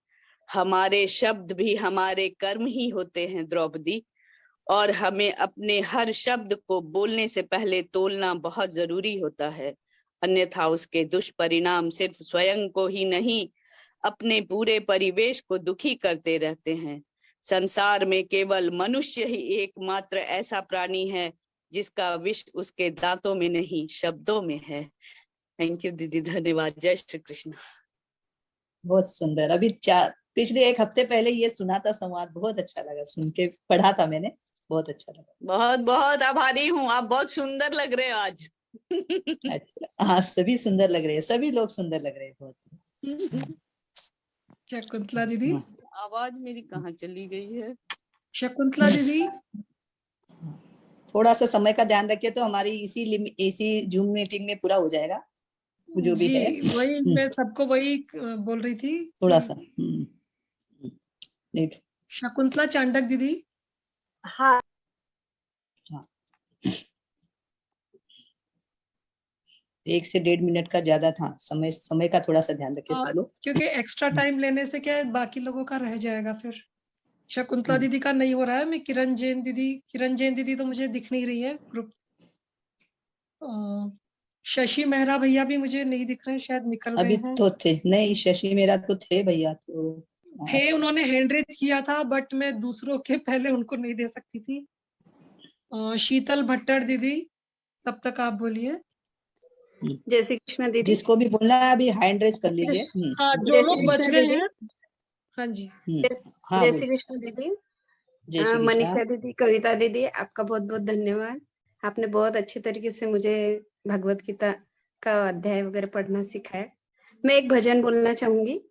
हमारे शब्द भी हमारे कर्म ही होते हैं द्रौपदी, और हमें अपने हर शब्द को बोलने से पहले तोलना बहुत जरूरी होता है, अन्यथा उसके दुष्परिणाम सिर्फ स्वयं को ही नहीं, अपने पूरे परिवेश को दुखी करते रहते हैं। संसार में केवल मनुष्य ही एकमात्र ऐसा प्राणी है जिसका विष उसके दांतों में नहीं, शब्दों में है। थैंक यू दीदी, धन्यवाद। जय श्री कृष्ण। बहुत सुंदर। अभी पिछले एक हफ्ते पहले ये सुना था संवाद, बहुत अच्छा लगा सुन के, पढ़ा था मैंने, बहुत अच्छा लगा। बहुत बहुत आभारी हूँ, आप बहुत सुंदर लग रहे हो आज। अच्छा, हाँ सभी सुंदर लग रहे हैं, सभी लोग सुंदर लग रहे हैं बहुत। शकुंतला दीदी, आवाज मेरी कहाँ चली गई है? शकुंतला दीदी, थोड़ा सा समय का ध्यान रखिए तो हमारी इसी जूम मीटिंग में पूरा हो जाएगा जो भी है। वही मैं सबको वही बोल रही थी थोड़ा सा नहीं तो। शकुंतला चांडक दीदी। हाँ, 1 से 1.5 मिनट का ज्यादा था समय का थोड़ा सा ध्यान रखिए सब लोग, क्योंकि एक्स्ट्रा टाइम लेने से क्या है, बाकी लोगों का रह जाएगा फिर। शकुंतला दीदी का नहीं हो रहा है। मैं किरण जैन दीदी तो मुझे दिख नहीं रही है ग्रुप। शशि मेहरा भैया भी मुझे नहीं दिख रहे हैं, शायद निकल गए हैं। अभी तो थे नहीं, शशि मेहरा तो थे भैया, तो थे, उन्होंने हैंड रेज किया था, बट मैं दूसरों के पहले उनको नहीं दे सकती थी। शीतल भट्टर दीदी, तब तक आप बोलिए। जय श्री कृष्ण दीदी। जिसको भी बोलना है अभी हैंड रेज कर लीजिए। हाँ, जो लोग बच रहे हैं। हाँ जी, जय श्री कृष्ण दीदी। मनीषा दीदी, कविता दीदी, आपका बहुत बहुत धन्यवाद। आपने बहुत अच्छे तरीके से मुझे भगवत गीता का अध्याय वगैरह पढ़ना सिखाया। मैं एक भजन बोलना चाहूंगी।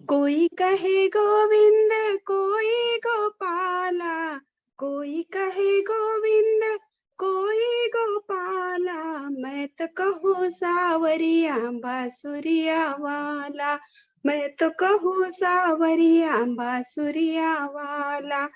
कोई कहे गोविंद कोई गोपाला, कोई कहे गोविंद कोई गोपाला, मैं तो कहूँ सावरिया बांसुरिया वाला, मैं तो कहूँ सावरिया बांसुरिया वाला।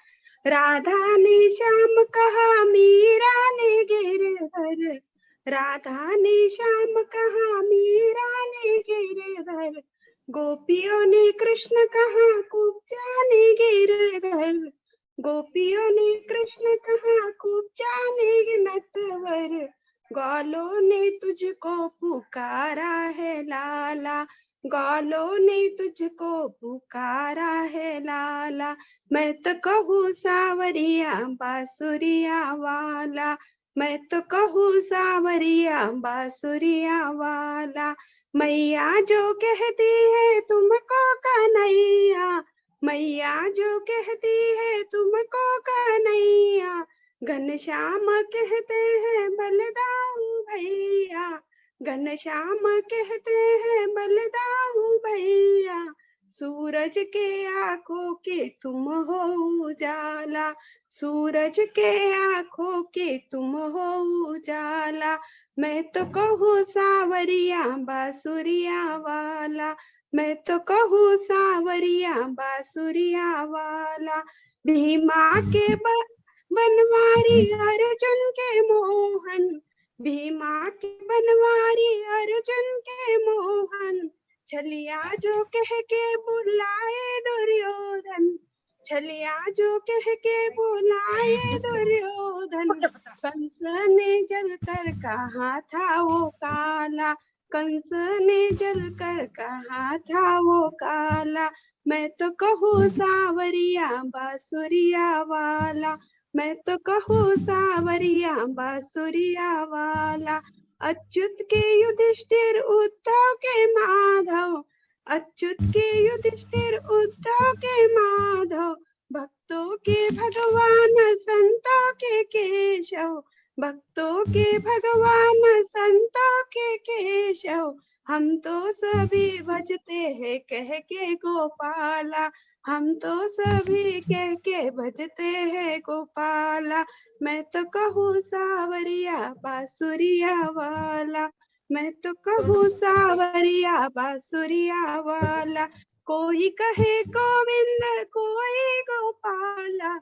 राधा ने श्याम कहा मीरा ने गिरधर, राधा ने श्याम कहा मीरा ने गिरधर, गोपियों ने कृष्ण कहा कुब्जा ने गिरधर, गोपियों ने कृष्ण कहा कुब्जा ने नटवर, ग्वालों ने तुझको पुकारा है लाला, ग्वालों ने तुझको पुकारा है लाला, मैं तो कहूँ सावरिया बांसुरिया वाला, मैं तो कहूँ सावरिया बांसुरिया वाला। मैया जो कहती है तुमको कन्हैया, मैया जो कहती है तुमको कन्हैया, घनश्याम कहते हैं बलदाऊ भैया, घनश्याम कहते हैं बलदाऊ भैया। सूरज के आंखों के तुम हो उजाला, सूरज के आंखों के तुम हो उजाला, मैं तो कहूँ सावरिया बांसुरिया वाला, मैं तो कहूँ सावरिया बांसुरिया वाला। भीमा के बनवारी अर्जुन के मोहन, भीमा के बनवारी अर्जुन के मोहन, छलिया जो कह के बुलाए दुर्योधन, छलिया जो कह के बुलाए दुर्योधन, कंस ने जलकर कहा था वो काला, कंस ने जलकर कहा था वो काला, मैं तो कहूँ सावरिया बांसुरिया वाला, मैं तो कहूँ सावरिया बांसुरिया वाला। अच्युत के युधिष्ठिर उद्धव के माधव, अच्युत के युधिष्ठिर उद्धव के माधव, भक्तों के भगवान संतों के केशव, भक्तों के भगवान संतों के केशव, हम तो सभी भजते हैं कह के गोपाला, हम तो सभी कह के भजते हैं गोपाला, मैं तो कहूँ सावरिया बांसुरिया वाला, मैं तो कहूँ सावरिया बांसुरिया वाला। कोई कहे गोविंद कोई गोपाला,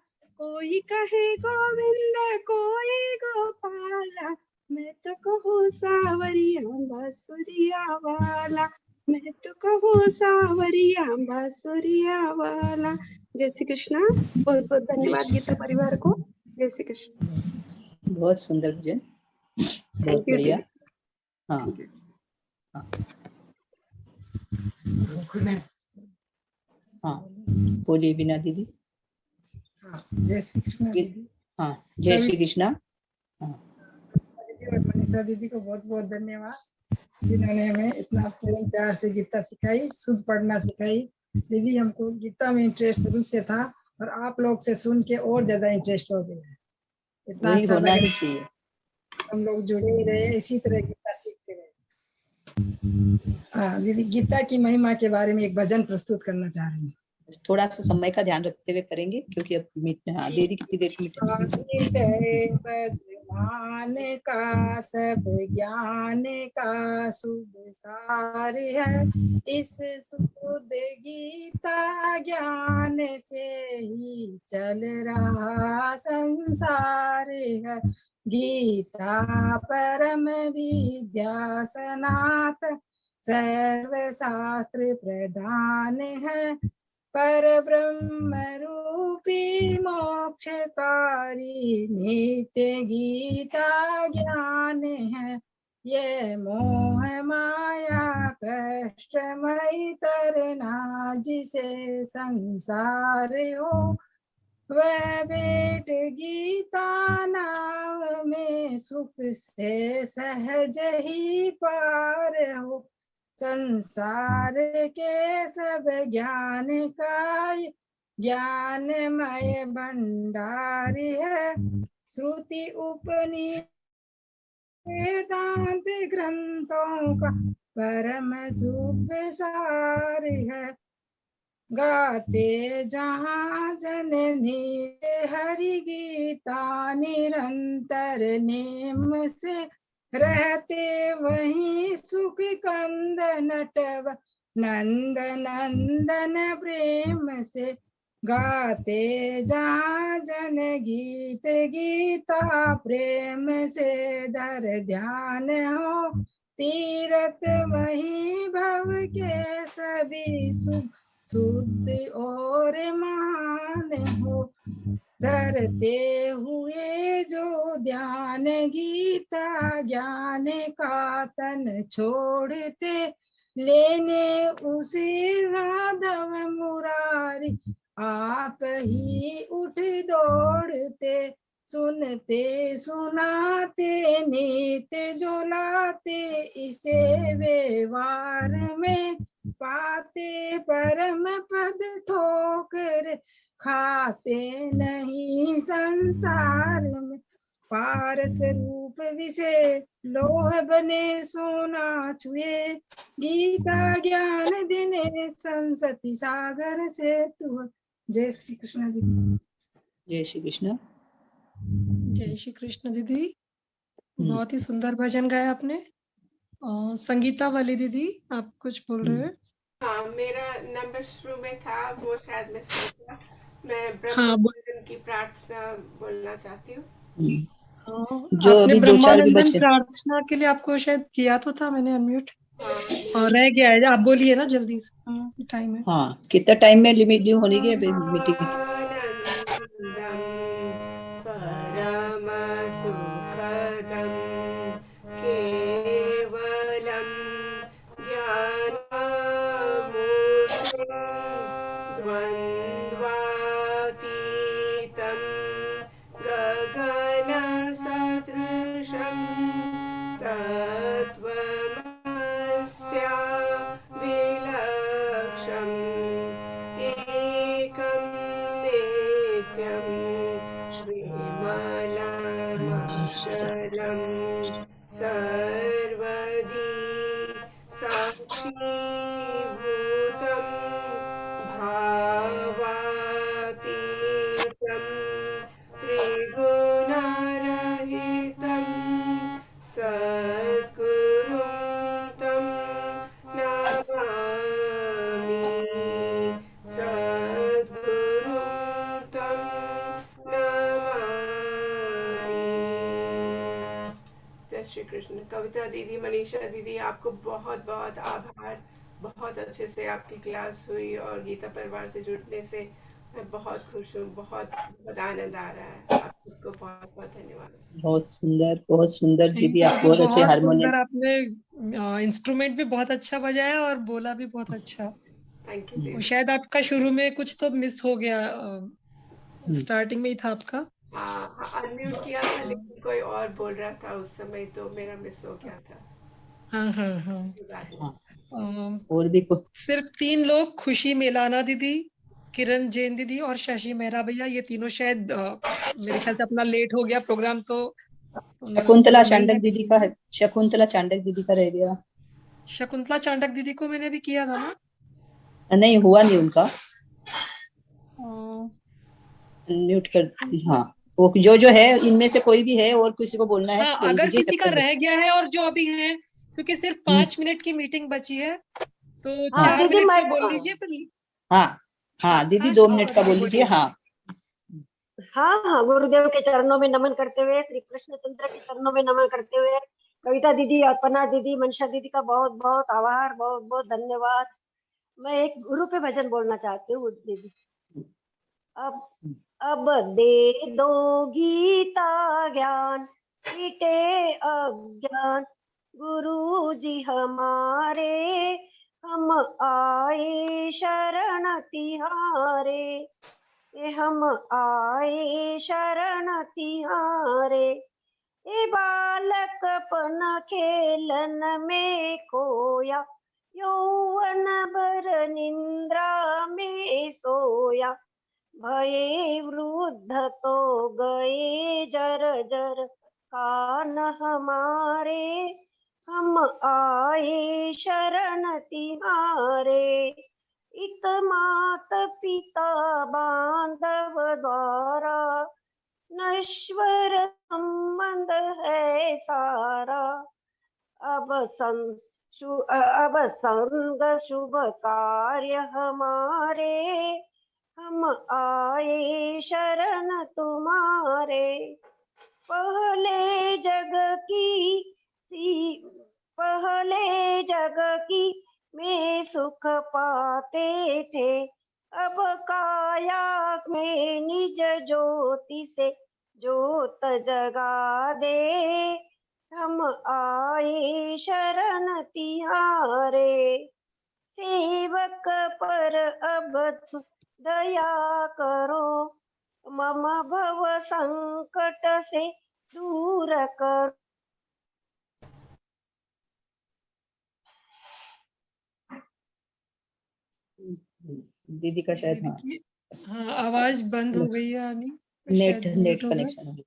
कोई कहे गोविंद कोई गोपाला, मैं तो कहूँ सावरिया बांसुरिया वाला, मैं तो कहूँ सावरिया बांसुरिया वाला। जय श्री कृष्णा। बहुत बहुत धन्यवाद गीता परिवार को। जय श्री कृष्ण। बहुत सुंदर भजन, बहुत थैंक यू बढ़िया। दीदी। हाँ हाँ बोलिए बीना दीदी। जय श्री कृष्ण दीदी। हाँ जय श्री कृष्णा। दीदी और मनीषा दीदी को बहुत बहुत धन्यवाद, जिन्होंने हमें इतना प्रेम प्यार से गीता सिखाई, शुद्ध पढ़ना सिखाई। दीदी हमको गीता में इंटरेस्ट शुरू से था और आप लोग से सुन के और ज्यादा इंटरेस्ट हो गया है। इतना वही अच्छा होना लग ही रहा चाहिए। है, हम लोग जुड़े ही रहे, इसी तरह गीता सीखते रहे। हाँ दीदी, गीता की महिमा के बारे में एक भजन प्रस्तुत करना चाह रही हूँ। थोड़ा सा समय का ध्यान रखते हुए करेंगे क्योंकि अब हाँ दीदी कितनी देर की भगवान का सब ज्ञान का शुभ सार है, इस शुद्ध गीता ज्ञान से ही चल रहा संसार है। गीता परम विद्या सनातन सर्वशास्त्र प्रधान है, पर ब्रह्म रूपी मोक्षकारी नित्य गीता ज्ञान है। ये मोह माया कष्टमय तरना जिसे संसार हो, वह बेट गीता नाम में सुख से सहज ही पार हो। संसार के सब ज्ञान का ज्ञानमय भंडार है, श्रुति उपनिषद वेदांत ग्रंथों का परम शुभ सार है। गाते जहाँ जननी हरि गीता निरंतर नेम से, रहते वहीं सुख कंद नटव नंद नंदन प्रेम से। गाते जहाँ जन गीत गीता प्रेम से धर ध्यान हो, तीरथ वहीं भव के सभी सुख शुद्ध और महान हो। धरते हुए जो ध्यान गीता ज्ञान का तन छोड़ते, लेने उसे राधव मुरारी आप ही उठ दौड़ते। सुनते सुनाते नित्य जो लाते, इसे व्यवहार में पाते परम पद ठोकर खाते नहीं संसार में। पारस रूप विशेष लोह बने सोना छुए, गीता ज्ञान दिने संसति सागर से तू। जय श्री कृष्ण दीदी। जय श्री कृष्ण। जय श्री कृष्ण दीदी, बहुत ही सुंदर भजन गाया आपने। संगीता वाली दीदी आप कुछ बोल रहे हैं? हाँ, मेरा नंबर शुरू में था, वो शायद मैं सोचा। मैं हाँ, ब्रह्मानंदन की प्रार्थना बोलना चाहती हूँ। जो आपने अभी दो चार भी ब्रह्मानंदन बचे। प्रार्थना के लिए आपको शायद किया तो था मैंने अनम्यूट, और रह गया है। आप बोलिए ना जल्दी से, टाइम है। हाँ कितना टाइम में लिमिट होने की अभी मीटिंग। परम सुखदम केवलम ज्ञानामूर्तिं द्वन्द्वातीतं गगनसदृशं तत्त्वमस्यादिलक्ष्यम् एकं नित्यं विमलमक्षरं सर्वदी साक्षीभूतं भावातीतं त्रिगुणरहितं सद्गुरुं तं नमामि। जय श्री कृष्ण। कविता दीदी, मनीषा दीदी, आपको बहुत बहुत आभार। बहुत अच्छे से आपकी क्लास हुई और गीता परिवार से जुड़ने से मैं बहुत खुश हूँ। बहुत बहुत आनंद आ रहा है। आप सबको बहुत बहुत धन्यवाद। बहुत सुंदर दीदी, थैंक आप यू बहुत अच्छे बहुत हारमोनियम। सुंदर आपने इंस्ट्रूमेंट भी बहुत अच्छा बजाया और बोला भी बहुत अच्छा। थैंक यू वो दीदी। शायद आपका शुरू में कुछ तो मिस हो गया, स्टार्टिंग में ही था आपका। अनम्यूट किया था लेकिन कोई और बोल रहा था उस समय, तो मेरा मिस हो गया था। हाँ हाँ हाँ। कोई बात नहीं। और भी सिर्फ 3 लोग, खुशी मेलाना दीदी, किरण जैन दीदी और शशि मेहरा भैया, ये तीनों शायद मेरे ख्याल से अपना लेट हो गया प्रोग्राम तो शकुंतला वो नहीं चांडक है। दीदी का है, शकुंतला चांडक दीदी का रह गया। शकुंतला चांडक दीदी को मैंने भी किया था ना। नहीं हुआ नहीं उनका, अ, म्यूट कर। हाँ, वो जो है इनमें से कोई भी है और किसी को बोलना है हाँ, तो बोल अगर दीजिए किसी जब का तक। रह गया है और जो अभी है, क्योंकि सिर्फ 5 मिनट की मीटिंग बची है, तो हाँ 4 दीदी मिनट मैं में बोल लीजिए फिर। हाँ हाँ दीदी, 2 मिनट का बोल लीजिए। हाँ हाँ हाँ, गुरुदेव के चरणों में नमन करते हुए, श्री कृष्ण चंद्र के चरणों में नमन करते हुए, कविता दीदी, अर्पणा दीदी, मनीषा दीदी का बहुत बहुत आभार, बहुत बहुत धन्यवाद। मैं एक गुरु पे भजन बोलना चाहती हूँ दीदी। अब दे दो गीता ज्ञान, मिटे अज्ञान, गुरु जी हमारे, हम आए शरण तिहारे, हम आए शरण तिहारे। ए बालकपन खेलन में खोया, यौवन भर निंद्रा में सोया, भये वृद्ध तो गए जर जर, कान हमारे, हम आए शरण तिहारे। इत मात पिता बांधव द्वारा, नश्वर संबंध है सारा। अब संग शुभ कार्य हमारे, हम आए शरण तुम्हारे। पहले जग की में सुख पाते थे, अब काया में निज ज्योति से ज्योत जगा दे, हम आए शरण तिहारे। सेवक पर अब दया करो, मम भव संकट से दूर करो। दीदी का शायद हाँ, आवाज बंद हो गई है आनी, नेट शायद म्यूट हो गए। कनेक्शन हो गया।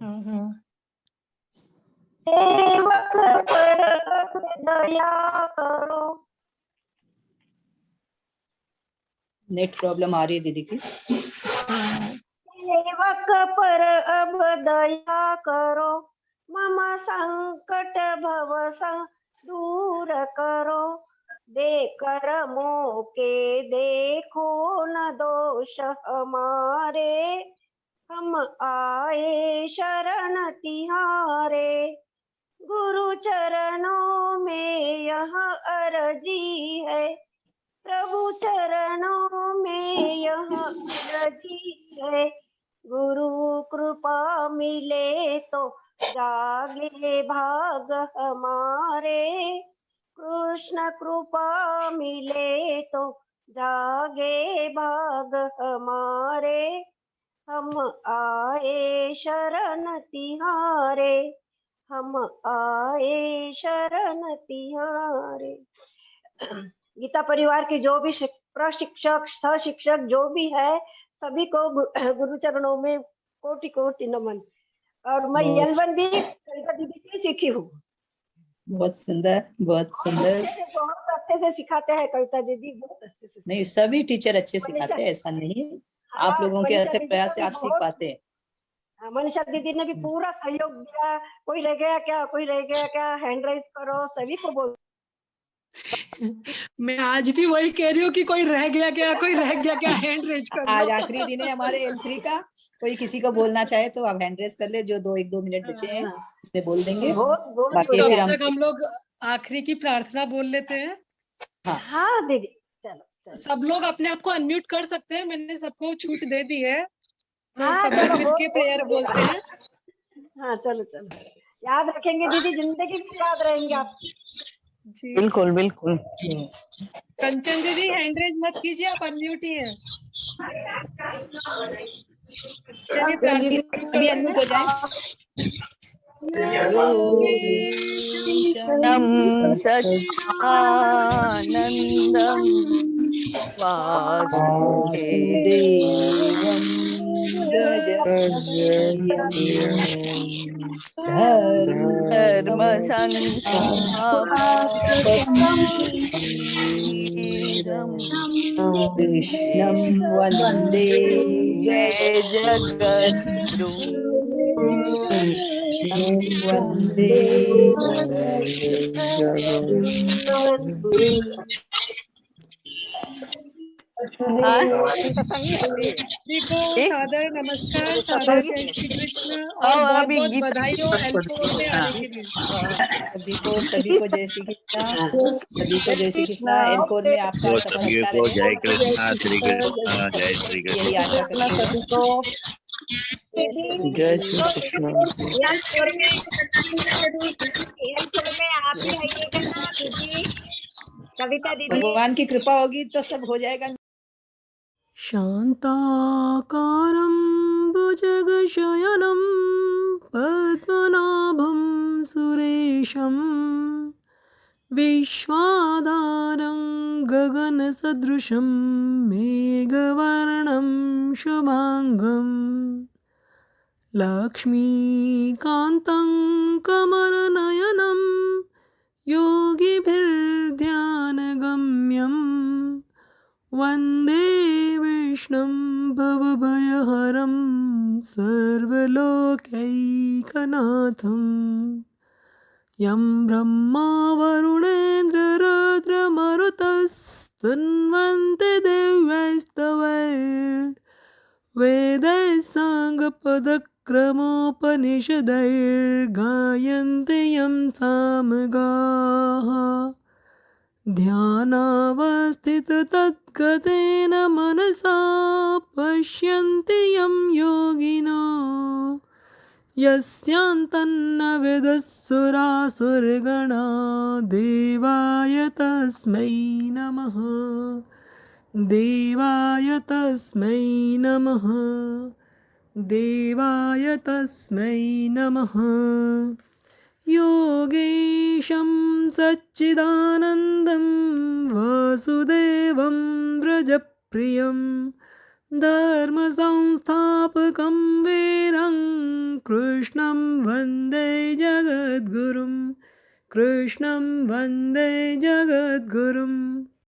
हाँ हाँ। सेवक पर अब दया करो। नेट प्रॉब्लम आ रही है दीदी की। सेवक पर अब दया करो, मम संकट भव दूर करो। देकर मोके देखो न दोष हमारे, हम आए शरण तिहारे। गुरु चरणों में यह अर्जी है, प्रभु चरणों में यह अर्जी है। गुरु कृपा मिले तो जागे भाग हमारे, कृष्ण कृपा मिले तो जागे भाग हमारे। हम आए शरण तिहारे, हम आए शरण तिहारे। गीता परिवार के जो भी प्रशिक्षक, सशिक्षक जो भी है, सभी को गुरु चरणों में कोटि कोटि नमन। और मैं यलवन भी कविता दीदी से सीखी हूँ। बहुत सुंदर, बहुत सुंदर। बहुत अच्छे से सिखाते हैं कविता दीदी, बहुत अच्छे से। नहीं, सभी टीचर अच्छे सिखाते हैं, ऐसा नहीं है। आप लोगों के मनीषा अच्छे दीदी प्रयास का से भी आप सीख पाते हैं। मनीषा दीदी ने भी पूरा सहयोग दिया। कोई रह गया क्या, कोई रह गया क्या, हैंड राइज करो, सभी को बोल। मैं आज भी वही कह रही हूँ कि कोई रह गया क्या, कोई रह गया क्या, हैंड रेज कर आज लो। आखिरी दिन है हमारे L3 का, कोई किसी को बोलना चाहे तो आप हैंड रेस कर ले, जो 1-2 मिनट बचे हैं इसमें बोल देंगे। बाकी तब फिर हम तक हम लोग आखिरी की प्रार्थना बोल लेते हैं। हाँ दीदी चलो सब लोग अपने आप को अनम्यूट कर सकते हैं, मैंने सबको छूट दे दी है, तो हाँ, सब लोग चलो, मिलके प्रेयर बोलते हैं। हाँ चलो चलो, याद रखेंगे दीदी, जिंदगी में याद रहेंगे आप। जी बिल्कुल बिल्कुल। कंचन दीदी हैंड रेज मत कीजिए, आप अनम्यूट ही हैं। चलिए प्रार्थना शुरू अभी करते अनम्यूट हो जाए। योगीशं सच्चिदानन्दं वासुदेवं जगद्गुरुं धर्मसंस्थापकं कृष्णं वन्दे जगद्गुरुं वन्दे सभी को सादर नमस्कार, सादर जय श्री कृष्ण और बहुत बहुत बधाई हो एल4 में आने के लिए। सभी को जय श्री कृष्णा, सभी को जय श्री कृष्णा। L4 में आपका सफर अच्छा रहे। जय कृष्णा, श्री कृष्णा, जय श्री कृष्ण। यही आशा करते हैं। जय श्री कृष्ण। आप ही आइएगा ना दीदी, कविता दीदी। भगवान की कृपा होगी तो सब हो जाएगा। शान्ताकारं भुजगशयनं पद्मनाभं सुरेशं विश्वाधारं गगनसदृशं मेघवर्णं शुभाङ्गं लक्ष्मीकान्तं कमलनयनं योगिभिर्ध्यानगम्यं वन्दे विष्णुं भवभयहरं सर्वलोकैकनाथं यं ब्रह्मा वरुणेन्द्ररुद्रमरुतस्तन्वन्ते दिव्यैस्तवैर्वेदैः साङ्गपदक्रमोपनिषदैर्गायन्ति यं सामगाः ध्यानावस्थिततद्गतेन मनसा पश्यन्ति यं योगिनो यस्यान्तन्न विदुःसुरासुरगणा देवाय तस्मै नमः, देवाय तस्मै नमः, देवाय तस्मै नमः। योगेशं सच्चिदानन्दं वासुदेवं व्रजप्रियं धर्मसंस्थापकं वीरं कृष्णं वन्दे जगद्गुरुं, कृष्णं वन्दे जगद्गुरुं।